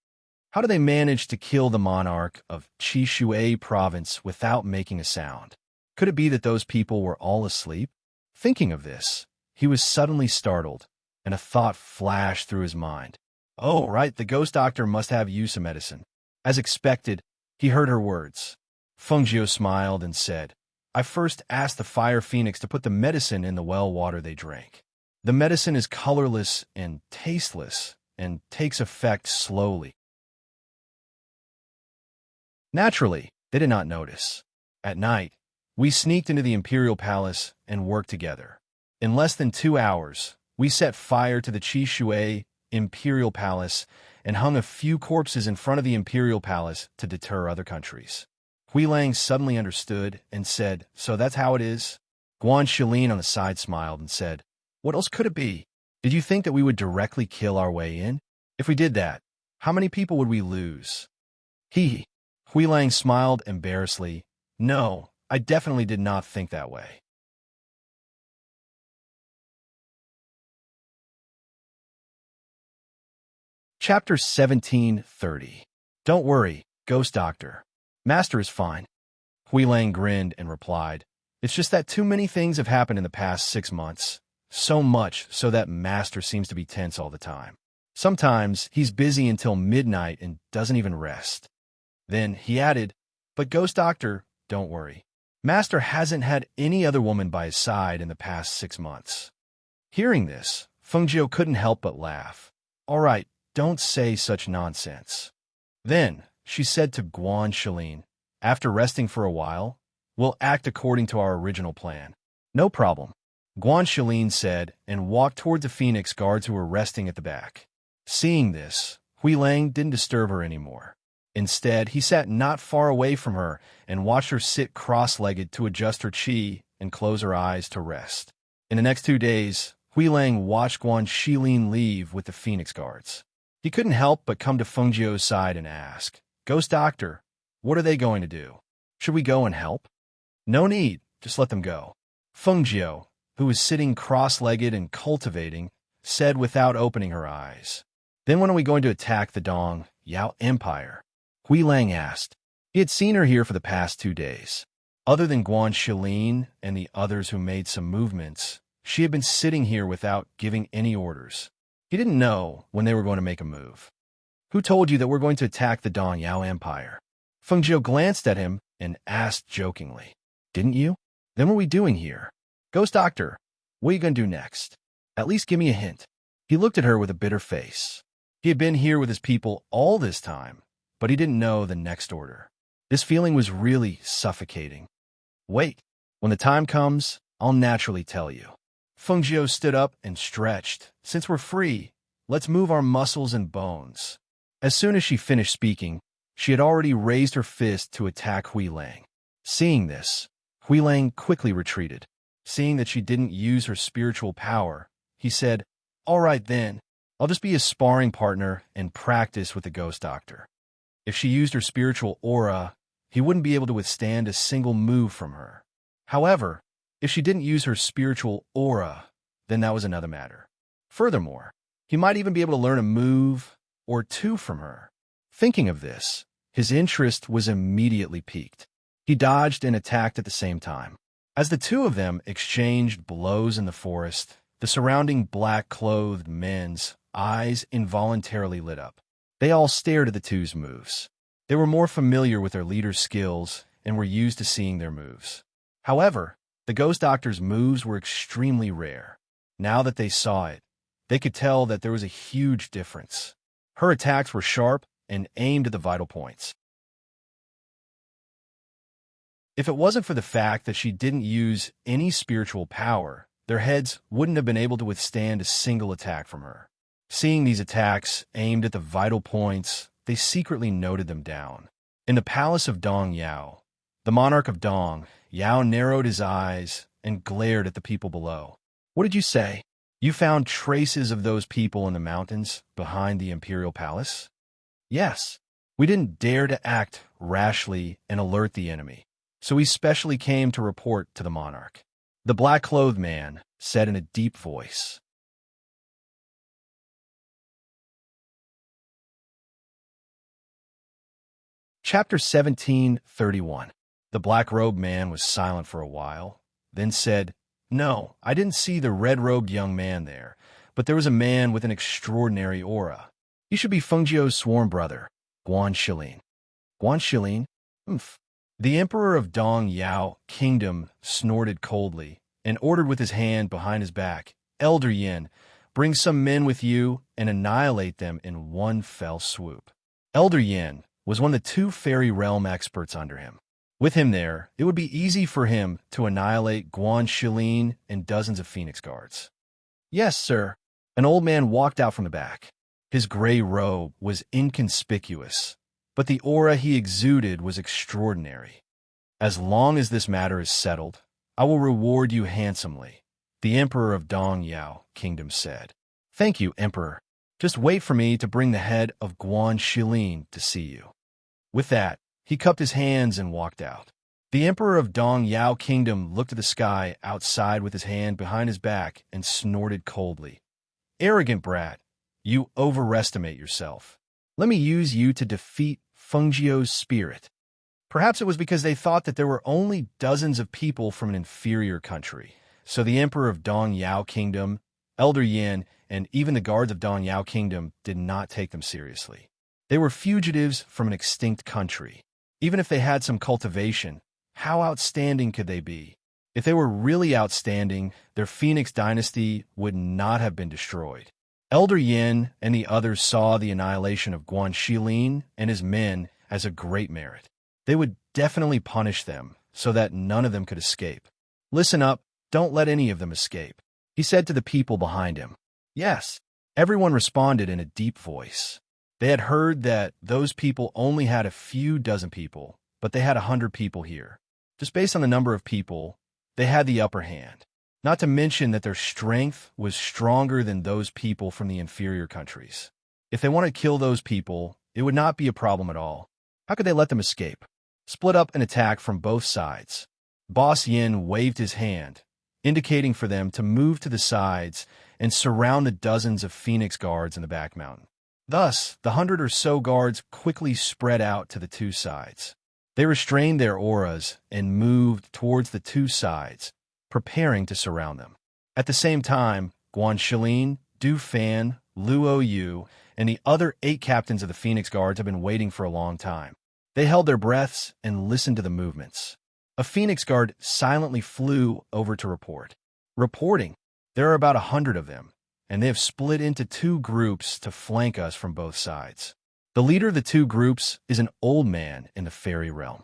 How do they manage to kill the monarch of Qishui province without making a sound? Could it be that those people were all asleep? Thinking of this, he was suddenly startled, and a thought flashed through his mind. Oh, right, the Ghost Doctor must have use of medicine. As expected, he heard her words. Fengjiu smiled and said, I first asked the Fire Phoenix to put the medicine in the well water they drank. The medicine is colorless and tasteless and takes effect slowly. Naturally, they did not notice. At night, we sneaked into the Imperial Palace and worked together. In less than 2 hours, we set fire to the Qishui Imperial Palace and hung a few corpses in front of the Imperial Palace to deter other countries. Hui Lang suddenly understood and said, So that's how it is? Guan Shilin on the side smiled and said, What else could it be? Did you think that we would directly kill our way in? If we did that, how many people would we lose? Hui Lang smiled embarrassedly. No, I definitely did not think that way. Chapter 1730. Don't worry, Ghost Doctor. Master is fine. Hui Lang grinned and replied, It's just that too many things have happened in the past 6 months. So much so that Master seems to be tense all the time. Sometimes he's busy until midnight and doesn't even rest. Then he added, But Ghost Doctor, don't worry. Master hasn't had any other woman by his side in the past 6 months. Hearing this, Fengjiu couldn't help but laugh. All right, don't say such nonsense. Then she said to Guan Shilin, After resting for a while, we'll act according to our original plan. No problem, Guan Shilin said and walked toward the Phoenix Guards who were resting at the back. Seeing this, Hui Lang didn't disturb her anymore. Instead, he sat not far away from her and watched her sit cross-legged to adjust her qi and close her eyes to rest. In the next 2 days, Hui Lang watched Guan Shilin leave with the Phoenix Guards. He couldn't help but come to Fengjiu's side and ask, Ghost Doctor, what are they going to do? Should we go and help? No need, just let them go. Fengjiu, who was sitting cross-legged and cultivating, said without opening her eyes. Then when are we going to attack the Dong Yao Empire? Hui Lang asked. He had seen her here for the past 2 days. Other than Guan Shilin and the others who made some movements, she had been sitting here without giving any orders. He didn't know when they were going to make a move. Who told you that we're going to attack the Dong Yao Empire? Fengjiu glanced at him and asked jokingly. Didn't you? Then what are we doing here? Ghost Doctor, what are you going to do next? At least give me a hint. He looked at her with a bitter face. He had been here with his people all this time, but he didn't know the next order. This feeling was really suffocating. Wait, when the time comes, I'll naturally tell you. Fengjiu stood up and stretched. Since we're free, let's move our muscles and bones. As soon as she finished speaking, she had already raised her fist to attack Huilang. Seeing this, Huilang quickly retreated. Seeing that she didn't use her spiritual power, he said, "All right then, I'll just be a sparring partner and practice with the ghost doctor." If she used her spiritual aura, he wouldn't be able to withstand a single move from her. However, if she didn't use her spiritual aura, then that was another matter. Furthermore, he might even be able to learn a move or two from her. Thinking of this, his interest was immediately piqued. He dodged and attacked at the same time. As the two of them exchanged blows in the forest, the surrounding black-clothed men's eyes involuntarily lit up. They all stared at the two's moves. They were more familiar with their leader's skills and were used to seeing their moves. However, the ghost doctor's moves were extremely rare. Now that they saw it, they could tell that there was a huge difference. Her attacks were sharp and aimed at the vital points. If it wasn't for the fact that she didn't use any spiritual power, their heads wouldn't have been able to withstand a single attack from her. Seeing these attacks aimed at the vital points, they secretly noted them down. In the palace of Dong Yao, the monarch of Dong, Yao narrowed his eyes and glared at the people below. "What did you say? You found traces of those people in the mountains behind the imperial palace?" "Yes. We didn't dare to act rashly and alert the enemy, so we specially came to report to the monarch," the black-clothed man said in a deep voice. Chapter 17:31. The black-robed man was silent for a while, then said, "No, I didn't see the red-robed young man there, but there was a man with an extraordinary aura. He should be Fengjiu's sworn brother, Guan Shilin." "Guan Shilin? Umph." The emperor of Dong Yao Kingdom snorted coldly and ordered with his hand behind his back, "Elder Yin, bring some men with you and annihilate them in one fell swoop." Elder Yin was one of the two fairy realm experts under him. With him there, it would be easy for him to annihilate Guan Shilin and dozens of Phoenix guards. "Yes, sir." An old man walked out from the back. His gray robe was inconspicuous, but the aura he exuded was extraordinary. "As long as this matter is settled, I will reward you handsomely," the emperor of Dong Yao Kingdom said. "Thank you, emperor. Just wait for me to bring the head of Guan Shilin to see you." With that, he cupped his hands and walked out. The emperor of Dong Yao Kingdom looked at the sky outside with his hand behind his back and snorted coldly. "Arrogant brat, you overestimate yourself. Let me use you to defeat Fengjiu's spirit." Perhaps it was because they thought that there were only dozens of people from an inferior country, so the emperor of Dong Yao Kingdom, Elder Yin, and even the guards of Dong Yao Kingdom did not take them seriously. They were fugitives from an extinct country. Even if they had some cultivation, how outstanding could they be? If they were really outstanding, their Phoenix dynasty would not have been destroyed. Elder Yin and the others saw the annihilation of Guan Shilin and his men as a great merit. They would definitely punish them so that none of them could escape. "Listen up, don't let any of them escape," he said to the people behind him. "Yes." Everyone responded in a deep voice. They had heard that those people only had a few dozen people, but they had 100 people here. Just based on the number of people, they had the upper hand. Not to mention that their strength was stronger than those people from the inferior countries. If they wanted to kill those people, it would not be a problem at all. How could they let them escape? Split up and attack from both sides. Boss Yin waved his hand, indicating for them to move to the sides and surround the dozens of Phoenix guards in the back mountain. Thus, the 100 or so guards quickly spread out to the two sides. They restrained their auras and moved towards the two sides, preparing to surround them. At the same time, Guan Shilin, Du Fan, Luo Yu, and the other 8 captains of the Phoenix Guards have been waiting for a long time. They held their breaths and listened to the movements. A Phoenix Guard silently flew over to report. Reporting, there are about 100 of them, and they have split into two groups to flank us from both sides. The leader of the two groups is an old man in the fairy realm.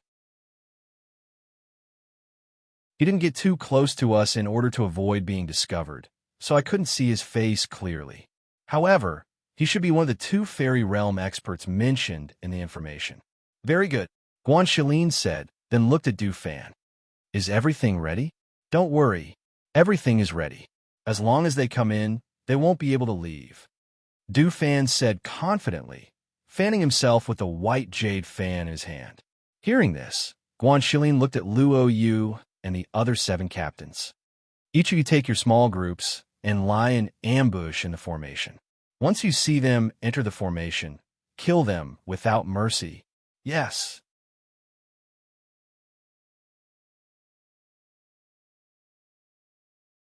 He didn't get too close to us in order to avoid being discovered, so I couldn't see his face clearly. However, he should be one of the two fairy realm experts mentioned in the information. Very good, Guanxilin said, then looked at Du Fan. Is everything ready? Don't worry, everything is ready. As long as they come in, they won't be able to leave. Du Fan said confidently, fanning himself with a white jade fan in his hand. Hearing this, Guanxilin looked at Luo Yu and the other 7 captains. Each of you take your small groups and lie in ambush in the formation. Once you see them enter the formation, kill them without mercy. Yes.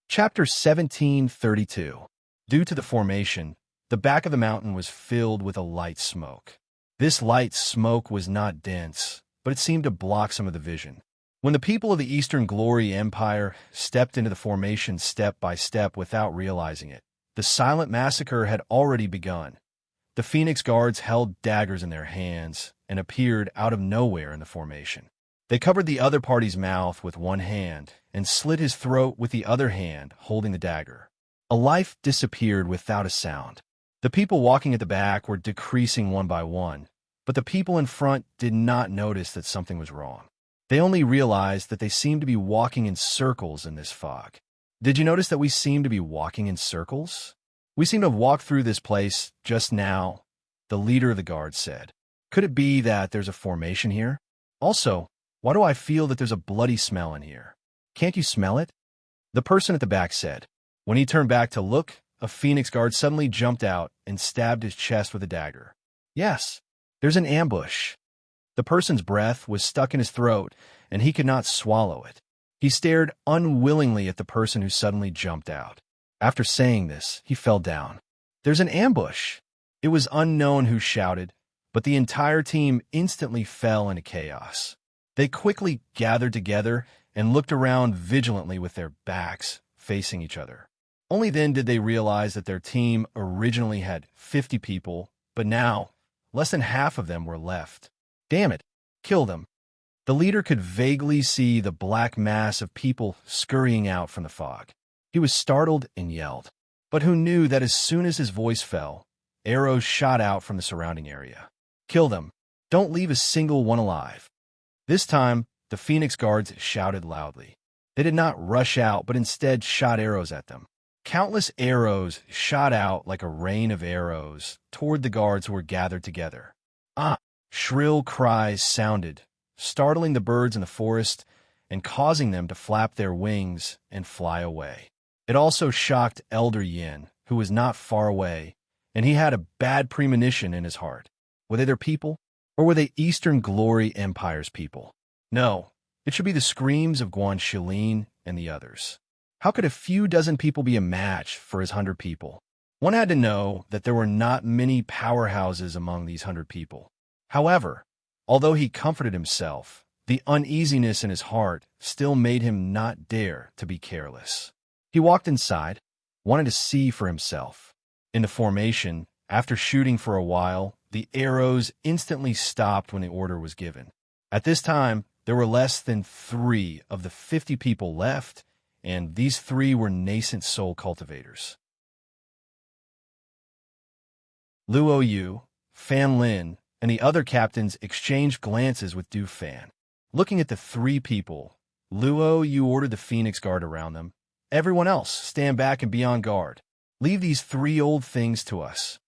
Chapter 1732. Due to the formation, the back of the mountain was filled with a light smoke. This light smoke was not dense, but it seemed to block some of the vision. When the people of the Eastern Glory Empire stepped into the formation step by step without realizing it, the silent massacre had already begun. The Phoenix Guards held daggers in their hands and appeared out of nowhere in the formation. They covered the other party's mouth with one hand and slit his throat with the other hand, holding the dagger. A life disappeared without a sound. The people walking at the back were decreasing one by one, but the people in front did not notice that something was wrong. They only realized that they seemed to be walking in circles in this fog. Did you notice that we seem to be walking in circles? We seem to have walked through this place just now, the leader of the guard said. Could it be that there's a formation here? Also, why do I feel that there's a bloody smell in here? Can't you smell it? The person at the back said. When he turned back to look, a Phoenix Guard suddenly jumped out and stabbed his chest with a dagger. Yes, there's an ambush. The person's breath was stuck in his throat, and he could not swallow it. He stared unwillingly at the person who suddenly jumped out. After saying this, he fell down. There's an ambush. It was unknown who shouted, but the entire team instantly fell into chaos. They quickly gathered together and looked around vigilantly with their backs facing each other. Only then did they realize that their team originally had 50 people, but now less than half of them were left. Damn it, kill them. The leader could vaguely see the black mass of people scurrying out from the fog. He was startled and yelled, but who knew that as soon as his voice fell, arrows shot out from the surrounding area. Kill them. Don't leave a single one alive. This time, the Phoenix Guards shouted loudly. They did not rush out, but instead shot arrows at them. Countless arrows shot out like a rain of arrows toward the guards who were gathered together. Ah! Shrill cries sounded, startling the birds in the forest and causing them to flap their wings and fly away. It also shocked Elder Yin, who was not far away, and he had a bad premonition in his heart. Were they their people, or were they Eastern Glory Empire's people? No, it should be the screams of Guanxilin and the others. How could a few dozen people be a match for his 100 people? One had to know that there were not many powerhouses among these 100 people. However, although he comforted himself, the uneasiness in his heart still made him not dare to be careless. He walked inside, wanted to see for himself. In the formation, after shooting for a while, the arrows instantly stopped when the order was given. At this time, there were less than 3 of the 50 people left, and these 3 were nascent soul cultivators. Luo Yu, Fan Lin, and the other captains exchanged glances with Du Fan. Looking at the 3 people, Luo Yu ordered the Phoenix Guard around them. Everyone else, stand back and be on guard. Leave these 3 old things to us.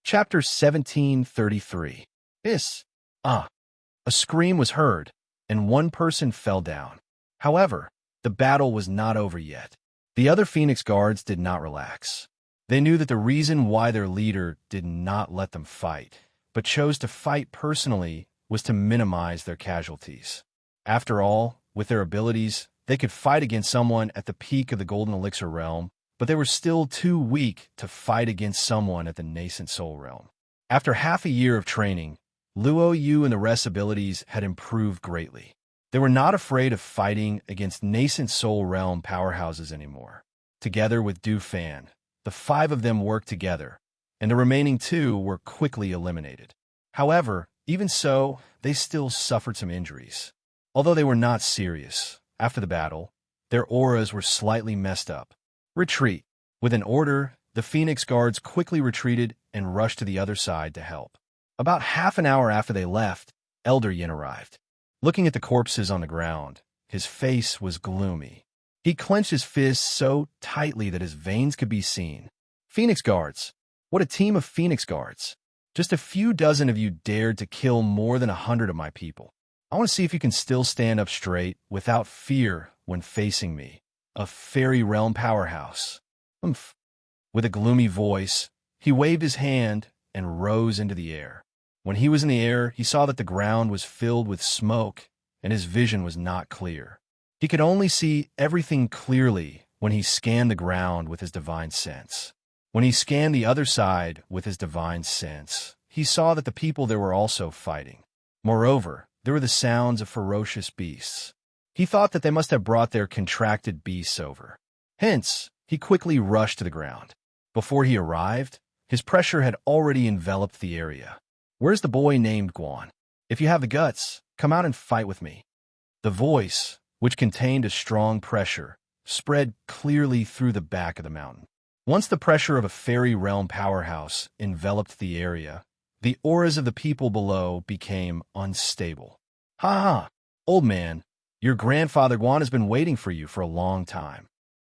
Chapter 1733. A scream was heard, and one person fell down. However, the battle was not over yet. The other Phoenix Guards did not relax. They knew that the reason why their leader did not let them fight, but chose to fight personally, was to minimize their casualties. After all, with their abilities, they could fight against someone at the peak of the Golden Elixir realm, but they were still too weak to fight against someone at the nascent soul realm. After half a year of training, Luo Yu and the rest abilities had improved greatly. They were not afraid of fighting against nascent soul realm powerhouses anymore. Together with Du Fan, the 5 of them worked together, and the remaining 2 were quickly eliminated. However, even so, they still suffered some injuries. Although they were not serious, after the battle, their auras were slightly messed up. Retreat. With an order, the Phoenix Guards quickly retreated and rushed to the other side to help. About half an hour after they left, Elder Yin arrived. Looking at the corpses on the ground, his face was gloomy. He clenched his fists so tightly that his veins could be seen. Phoenix Guards. What a team of Phoenix Guards. Just a few dozen of you dared to kill more than 100 of my people. I want to see if you can still stand up straight without fear when facing me, a fairy realm powerhouse. Umph. With a gloomy voice, he waved his hand and rose into the air. When he was in the air, he saw that the ground was filled with smoke, and his vision was not clear. He could only see everything clearly when he scanned the ground with his divine sense. When he scanned the other side with his divine sense, he saw that the people there were also fighting. Moreover, there were the sounds of ferocious beasts. He thought that they must have brought their contracted beasts over. Hence, he quickly rushed to the ground. Before he arrived, his pressure had already enveloped the area. "Where's the boy named Guan? If you have the guts, come out and fight with me." The voice, which contained a strong pressure, spread clearly through the back of the mountain. Once the pressure of a fairy realm powerhouse enveloped the area, the auras of the people below became unstable. "Ha ha! Old man, your grandfather Guan has been waiting for you for a long time."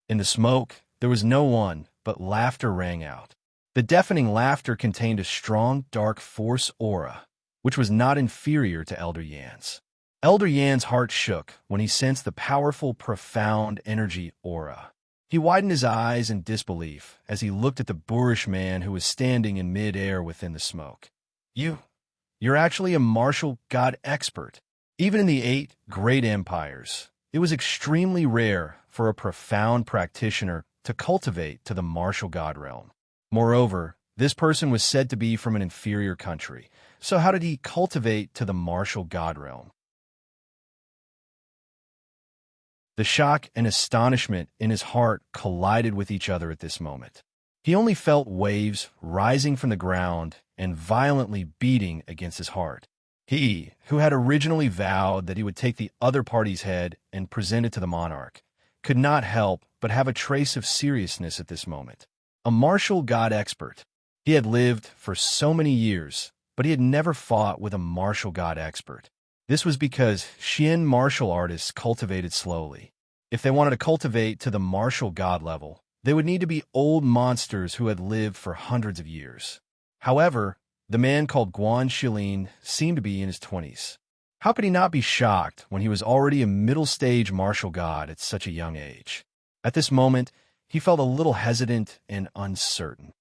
In the smoke, there was no one, but laughter rang out. The deafening laughter contained a strong, dark force aura, which was not inferior to Elder Yan's. Elder Yan's heart shook when he sensed the powerful, profound energy aura. He widened his eyes in disbelief as he looked at the boorish man who was standing in mid-air within the smoke. You're actually a martial god expert. Even in the 8 great empires, it was extremely rare for a profound practitioner to cultivate to the martial god realm. Moreover, this person was said to be from an inferior country, so how did he cultivate to the martial god realm? The shock and astonishment in his heart collided with each other at this moment. He only felt waves rising from the ground and violently beating against his heart. He, who had originally vowed that he would take the other party's head and present it to the monarch, could not help but have a trace of seriousness at this moment. A martial god expert. He had lived for so many years, but he had never fought with a martial god expert. This was because Xian martial artists cultivated slowly. If they wanted to cultivate to the martial god level, they would need to be old monsters who had lived for hundreds of years. However, the man called Guan Shilin seemed to be in his 20s. How could he not be shocked when he was already a middle-stage martial god at such a young age? At this moment, he felt a little hesitant and uncertain.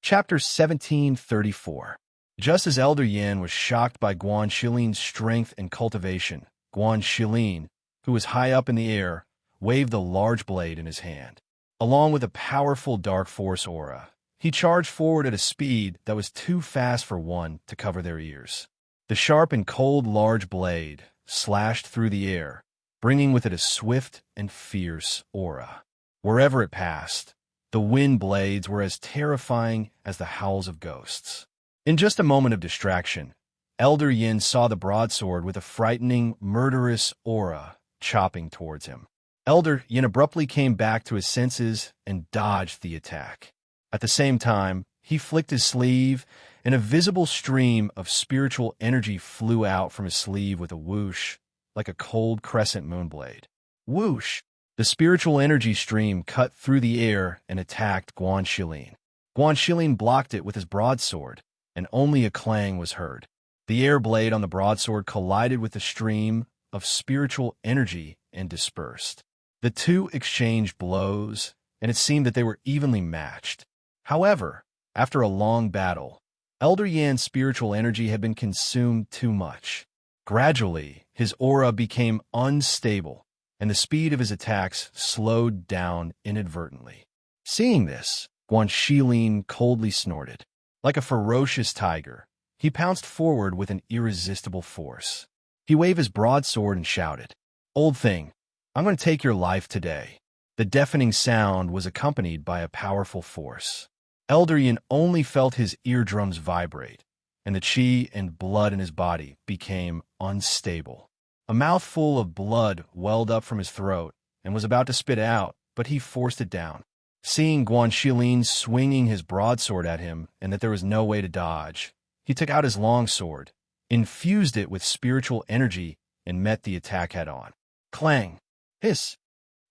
Chapter 1734. Just as Elder Yan was shocked by Guan Shilin's strength and cultivation, Guan Shilin, who was high up in the air, waved a large blade in his hand. Along with a powerful dark force aura, he charged forward at a speed that was too fast for one to cover their ears. The sharp and cold large blade slashed through the air, bringing with it a swift and fierce aura. Wherever it passed, the wind blades were as terrifying as the howls of ghosts. In just a moment of distraction, Elder Yin saw the broadsword with a frightening, murderous aura chopping towards him. Elder Yin abruptly came back to his senses and dodged the attack. At the same time, he flicked his sleeve, and a visible stream of spiritual energy flew out from his sleeve with a whoosh, like a cold crescent moonblade. Whoosh! The spiritual energy stream cut through the air and attacked Guan Shilin. Guan Shilin blocked it with his broadsword, and only a clang was heard. The air blade on the broadsword collided with the stream of spiritual energy and dispersed. The two exchanged blows, and it seemed that they were evenly matched. However, after a long battle, Elder Yan's spiritual energy had been consumed too much. Gradually, his aura became unstable, and the speed of his attacks slowed down inadvertently. Seeing this, Guanxilin coldly snorted. Like a ferocious tiger, he pounced forward with an irresistible force. He waved his broadsword and shouted, "Old thing, I'm going to take your life today." The deafening sound was accompanied by a powerful force. Elder Yin only felt his eardrums vibrate, and the qi and blood in his body became unstable. A mouthful of blood welled up from his throat and was about to spit out, but he forced it down. Seeing Guanxilin swinging his broadsword at him and that there was no way to dodge, he took out his long sword, infused it with spiritual energy, and met the attack head-on. Clang! Hiss!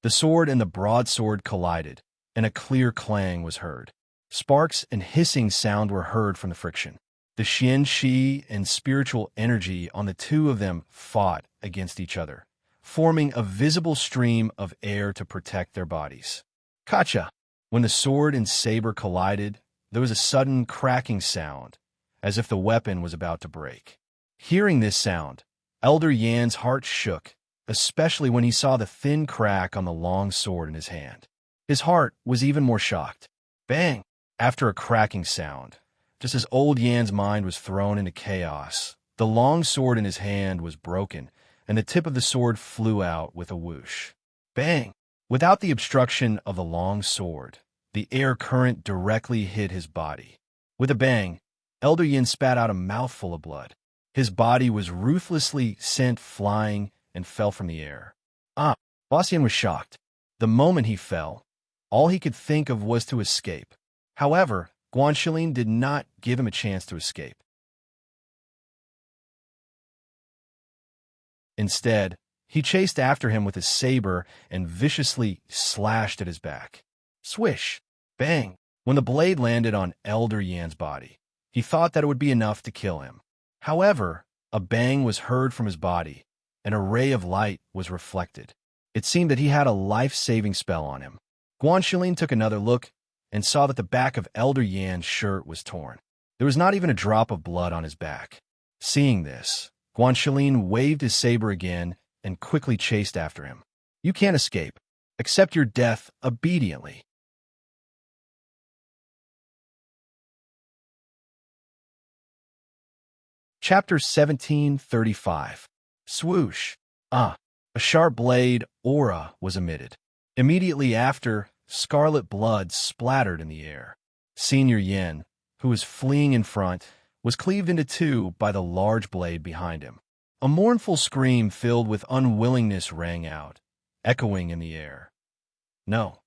The sword and the broadsword collided, and a clear clang was heard. Sparks and hissing sound were heard from the friction. The Xian Qi and spiritual energy on the two of them fought against each other, forming a visible stream of air to protect their bodies. Kacha! When the sword and saber collided, there was a sudden cracking sound, as if the weapon was about to break. Hearing this sound, Elder Yan's heart shook, especially when he saw the thin crack on the long sword in his hand. His heart was even more shocked. Bang! After a cracking sound, just as old Yan's mind was thrown into chaos, the long sword in his hand was broken, and the tip of the sword flew out with a whoosh. Bang! Without the obstruction of the long sword, the air current directly hit his body. With a bang, Elder Yin spat out a mouthful of blood. His body was ruthlessly sent flying and fell from the air. Boss Yin was shocked. The moment he fell, all he could think of was to escape. However, Guanxilin did not give him a chance to escape. Instead, he chased after him with his saber and viciously slashed at his back. Swish! Bang! When the blade landed on Elder Yan's body, he thought that it would be enough to kill him. However, a bang was heard from his body, and a ray of light was reflected. It seemed that he had a life-saving spell on him. Guanxilin took another look and saw that the back of Elder Yan's shirt was torn. There was not even a drop of blood on his back. Seeing this, Guanxilin waved his saber again and quickly chased after him. You can't escape. Accept your death obediently. Chapter 1735. Swoosh! A sharp blade aura was emitted. Immediately after, scarlet blood splattered in the air. Senior Yin, who was fleeing in front, was cleaved into two by the large blade behind him. A mournful scream filled with unwillingness rang out, echoing in the air. No.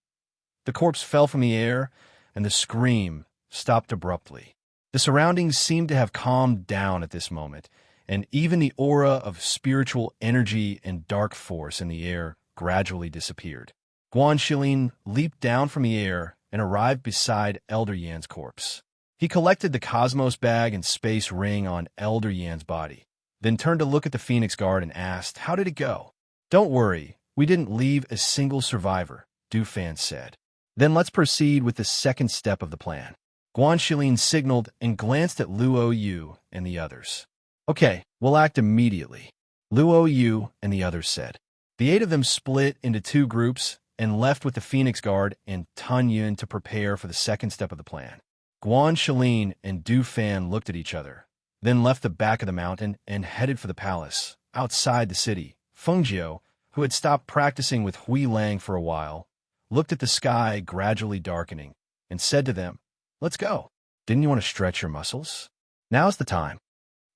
The corpse fell from the air, and the scream stopped abruptly. The surroundings seemed to have calmed down at this moment, and even the aura of spiritual energy and dark force in the air gradually disappeared. Guanxilin leaped down from the air and arrived beside Elder Yan's corpse. He collected the Cosmos bag and space ring on Elder Yan's body, then turned to look at the Phoenix Guard and asked, "How did it go?" "Don't worry, we didn't leave a single survivor," Dufan said. "Then let's proceed with the second step of the plan." Guanxilin signaled and glanced at Luo Yu and the others. "Okay, we'll act immediately," Luo Yu and the others said. The 8 of them split into 2 groups and left with the Phoenix Guard and Tun Yun to prepare for the second step of the plan. Guanxilin and Dufan looked at each other, then left the back of the mountain and headed for the palace, outside the city. Fengjiu, who had stopped practicing with Hui Lang for a while, looked at the sky gradually darkening and said to them, "Let's go. Didn't you want to stretch your muscles? Now's the time."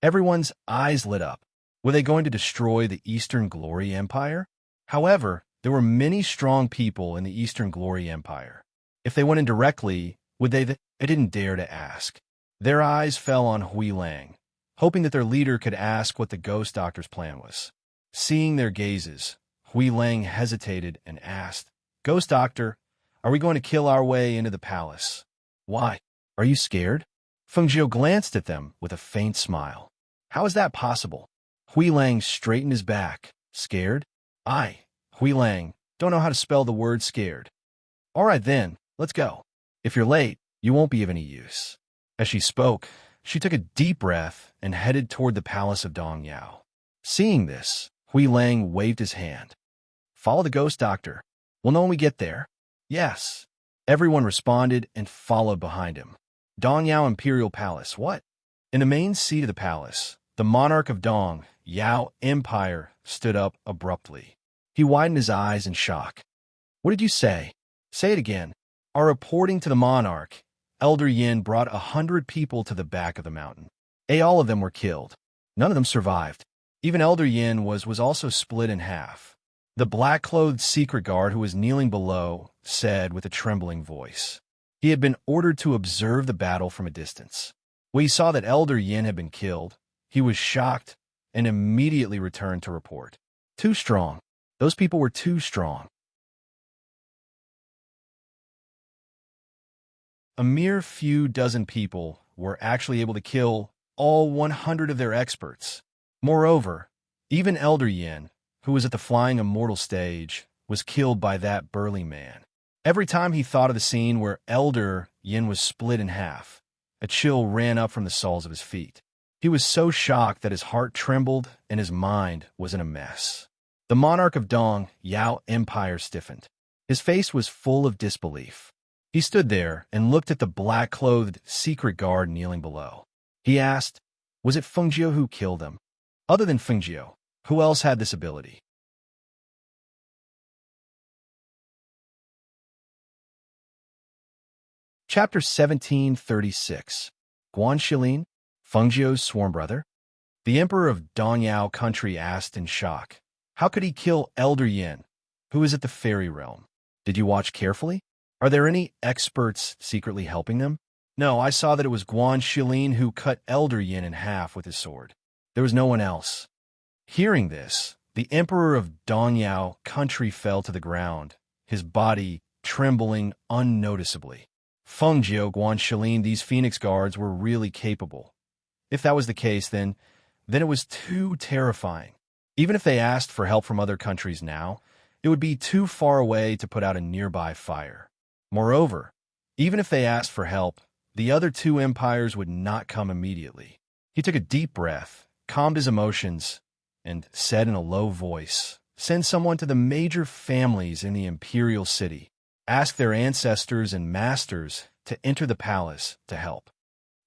Everyone's eyes lit up. Were they going to destroy the Eastern Glory Empire? However, there were many strong people in the Eastern Glory Empire. If they went in directly, would they? They didn't dare to ask. Their eyes fell on Hui Lang, hoping that their leader could ask what the ghost doctor's plan was. Seeing their gazes, Hui Lang hesitated and asked, "Ghost doctor, are we going to kill our way into the palace?" "Why? Are you scared?" Fengjiu glanced at them with a faint smile. "How is that possible?" Hui Lang straightened his back. "Scared? Hui Lang, don't know how to spell the word scared." "All right then, let's go. If you're late, you won't be of any use." As she spoke, she took a deep breath and headed toward the palace of Dongyao. Seeing this, Hui Lang waved his hand. Follow the ghost doctor. We'll know when we get there. Yes. Everyone responded and followed behind him. Dongyao Imperial Palace. What? In the main seat of the palace, the monarch of Dong Yao Empire stood up abruptly. He widened his eyes in shock. What did you say? Say it again. Our reporting to the monarch, Elder Yin brought 100 people to the back of the mountain. All of them were killed. None of them survived. Even Elder Yin was also split in half. The black-clothed secret guard who was kneeling below said with a trembling voice. He had been ordered to observe the battle from a distance. When he saw that Elder Yin had been killed, he was shocked and immediately returned to report. Too strong. Those people were too strong. A mere few dozen people were actually able to kill all 100 of their experts. Moreover, even Elder Yin, who was at the flying immortal stage, was killed by that burly man. Every time he thought of the scene where Elder Yin was split in half, a chill ran up from the soles of his feet. He was so shocked that his heart trembled and his mind was in a mess. The monarch of Dong Yao Empire stiffened. His face was full of disbelief. He stood there and looked at the black-clothed secret guard kneeling below. He asked, was it Fengjiu who killed him? Other than Fengjiu, who else had this ability? Chapter 1736. Guan Shilin, Fengjiu's sworn brother? The emperor of Dongyao country asked in shock. How could he kill Elder Yin, who is at the fairy realm? Did you watch carefully? Are there any experts secretly helping them? No, I saw that it was Guan Shilin who cut Elder Yin in half with his sword. There was no one else. Hearing this, the emperor of Dongyao country fell to the ground, his body trembling unnoticeably. Fengjiu, Guan Shilin, these Phoenix Guards were really capable. If that was the case, then it was too terrifying. Even if they asked for help from other countries now, it would be too far away to put out a nearby fire. Moreover, even if they asked for help, the other two empires would not come immediately. He took a deep breath, calmed his emotions, and said in a low voice, send someone to the major families in the imperial city. Ask their ancestors and masters to enter the palace to help.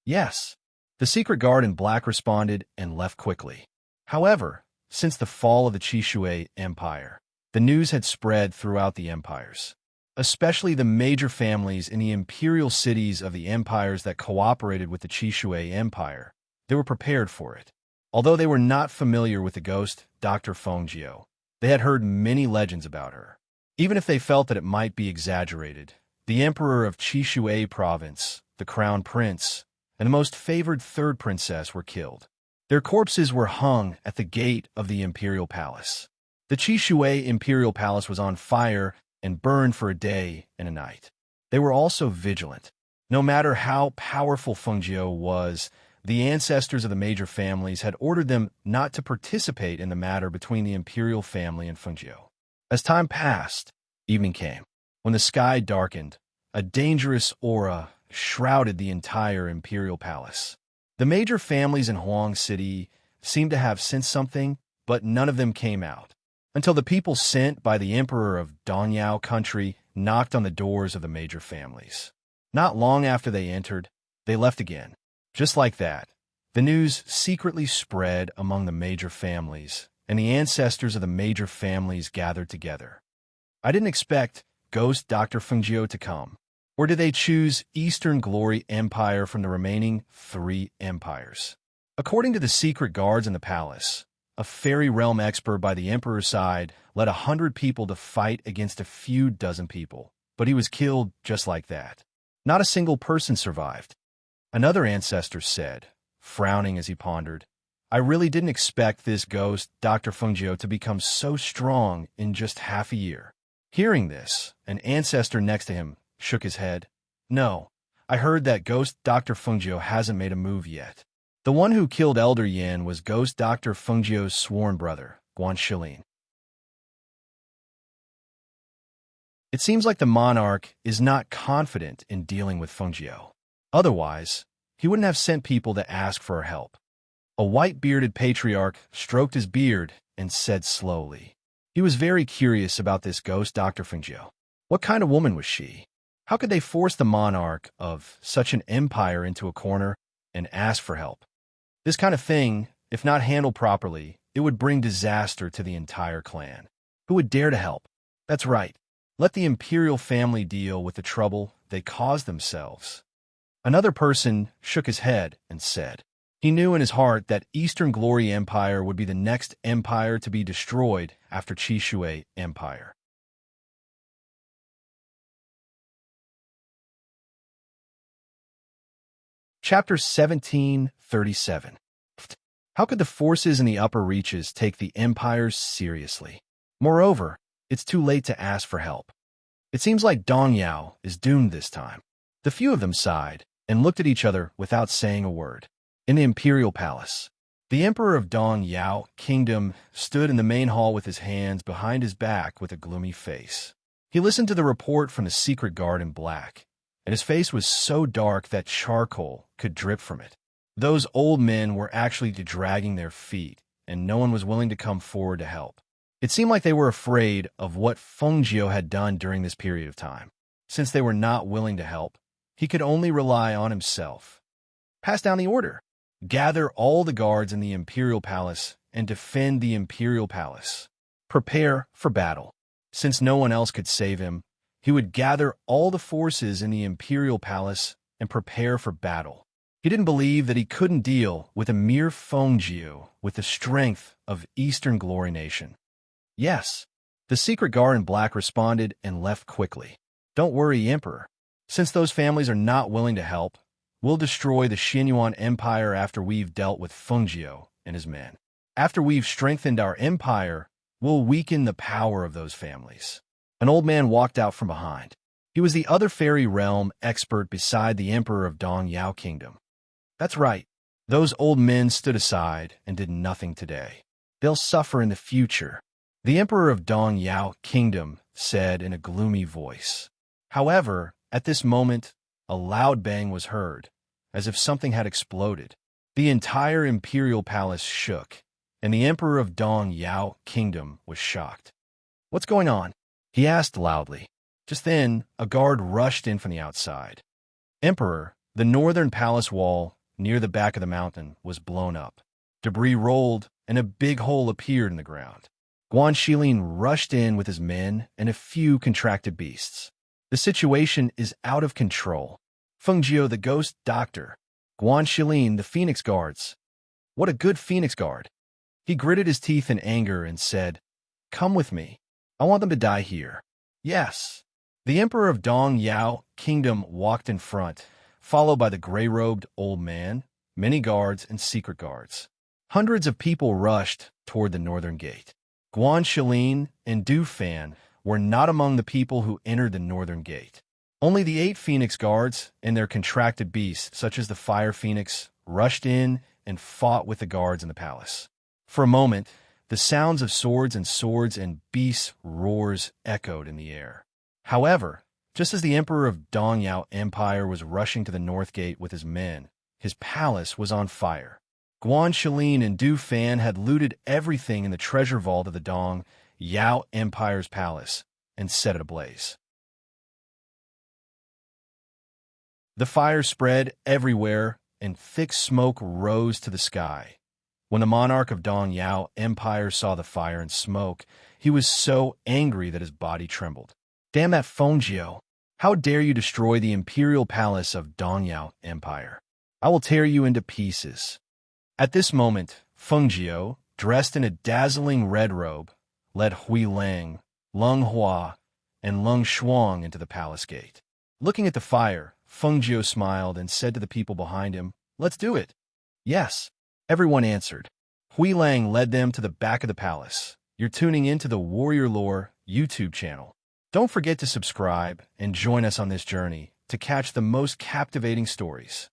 Yes. The secret guard in black responded and left quickly. However, since the fall of the Qishui Empire, the news had spread throughout the empires. Especially the major families in the imperial cities of the empires that cooperated with the Qishui Empire. They were prepared for it. Although they were not familiar with the ghost Dr. Fengjiu, they had heard many legends about her. Even if they felt that it might be exaggerated, the emperor of Qishui province, the crown prince, and the most favored third princess were killed. Their corpses were hung at the gate of the imperial palace. The Qishui imperial palace was on fire and burned for a day and a night. They were also vigilant. No matter how powerful Fengjiu was, the ancestors of the major families had ordered them not to participate in the matter between the imperial family and Fengjiu. As time passed, evening came. When the sky darkened, a dangerous aura shrouded the entire imperial palace. The major families in Huang City seemed to have sensed something, but none of them came out, until the people sent by the emperor of Dongyao country knocked on the doors of the major families. Not long after they entered, they left again. Just like that, the news secretly spread among the major families, and the ancestors of the major families gathered together. I didn't expect Ghost Dr. Fengjiu to come. Or did they choose Eastern Glory Empire from the remaining 3 empires? According to the secret guards in the palace, a fairy realm expert by the emperor's side led 100 people to fight against a few dozen people, but he was killed just like that. Not a single person survived. Another ancestor said, frowning as he pondered, I really didn't expect this ghost, Dr. Fengjiu, to become so strong in just half a year. Hearing this, an ancestor next to him shook his head. No, I heard that ghost Dr. Fengjiu hasn't made a move yet. The one who killed Elder Yin was ghost Dr. Fengjiu's sworn brother, Guan Shilin. It seems like the monarch is not confident in dealing with Fengjiu. Otherwise, he wouldn't have sent people to ask for her help. A white-bearded patriarch stroked his beard and said slowly. He was very curious about this ghost Dr. Fengjiu. What kind of woman was she? How could they force the monarch of such an empire into a corner and ask for help? This kind of thing, if not handled properly, it would bring disaster to the entire clan. Who would dare to help? That's right. Let the imperial family deal with the trouble they caused themselves. Another person shook his head and said, he knew in his heart that Eastern Glory Empire would be the next empire to be destroyed after Qishui Empire. Chapter 1737. How could the forces in the upper reaches take the empires seriously? Moreover, it's too late to ask for help. It seems like Dong Yao is doomed this time. The few of them sighed and looked at each other without saying a word. In the imperial palace, the emperor of Dong Yao Kingdom stood in the main hall with his hands behind his back with a gloomy face. He listened to the report from the secret guard in black, and his face was so dark that charcoal could drip from it. Those old men were actually dragging their feet, and no one was willing to come forward to help. It seemed like they were afraid of what Fengjiu had done during this period of time. Since they were not willing to help, he could only rely on himself. Pass down the order. Gather all the guards in the imperial palace and defend the imperial palace. Prepare for battle. Since no one else could save him, he would gather all the forces in the imperial palace and prepare for battle. He didn't believe that he couldn't deal with a mere Fengjiu with the strength of Eastern Glory Nation. Yes, the secret guard in black responded and left quickly. Don't worry, Emperor. Since those families are not willing to help, we'll destroy the Xinyuan Empire after we've dealt with Fengjiu and his men. After we've strengthened our empire, we'll weaken the power of those families. An old man walked out from behind. He was the other fairy realm expert beside the emperor of Dong Yao Kingdom. That's right. Those old men stood aside and did nothing today. They'll suffer in the future, the emperor of Dong Yao Kingdom said in a gloomy voice. However, at this moment, a loud bang was heard, as if something had exploded. The entire imperial palace shook, and the emperor of Dong Yao Kingdom was shocked. What's going on? He asked loudly. Just then, a guard rushed in from the outside. Emperor, the northern palace wall near the back of the mountain was blown up. Debris rolled, and a big hole appeared in the ground. Guan Shilin rushed in with his men and a few contracted beasts. The situation is out of control. Fengjiu, the ghost doctor. Guan Shilin, the phoenix guards. What a good phoenix guard. He gritted his teeth in anger and said, Come with me. I want them to die here. Yes. The emperor of Dong Yao Kingdom walked in front, followed by the gray-robed old man, many guards, and secret guards. Hundreds of people rushed toward the northern gate. Guan Shilin and Du Fan were not among the people who entered the northern gate. Only the 8 phoenix guards and their contracted beasts, such as the fire phoenix, rushed in and fought with the guards in the palace. For a moment, the sounds of swords and beasts' roars echoed in the air. However, just as the emperor of Dong Yao Empire was rushing to the north gate with his men, his palace was on fire. Guan Shilin and Du Fan had looted everything in the treasure vault of the Dong Yao Empire's palace and set it ablaze. The fire spread everywhere, and thick smoke rose to the sky. When the monarch of Dong Yao Empire saw the fire and smoke, he was so angry that his body trembled. Damn that Fengjiu! How dare you destroy the imperial palace of Dong Yao Empire? I will tear you into pieces. At this moment, Fengjiu, dressed in a dazzling red robe, led Hui Lang, Leng Hua, and Leng Shuang into the palace gate. Looking at the fire, Fengjiu smiled and said to the people behind him, Let's do it. Yes, everyone answered. Hui Lang led them to the back of the palace. You're tuning into the Warrior Lore YouTube channel. Don't forget to subscribe and join us on this journey to catch the most captivating stories.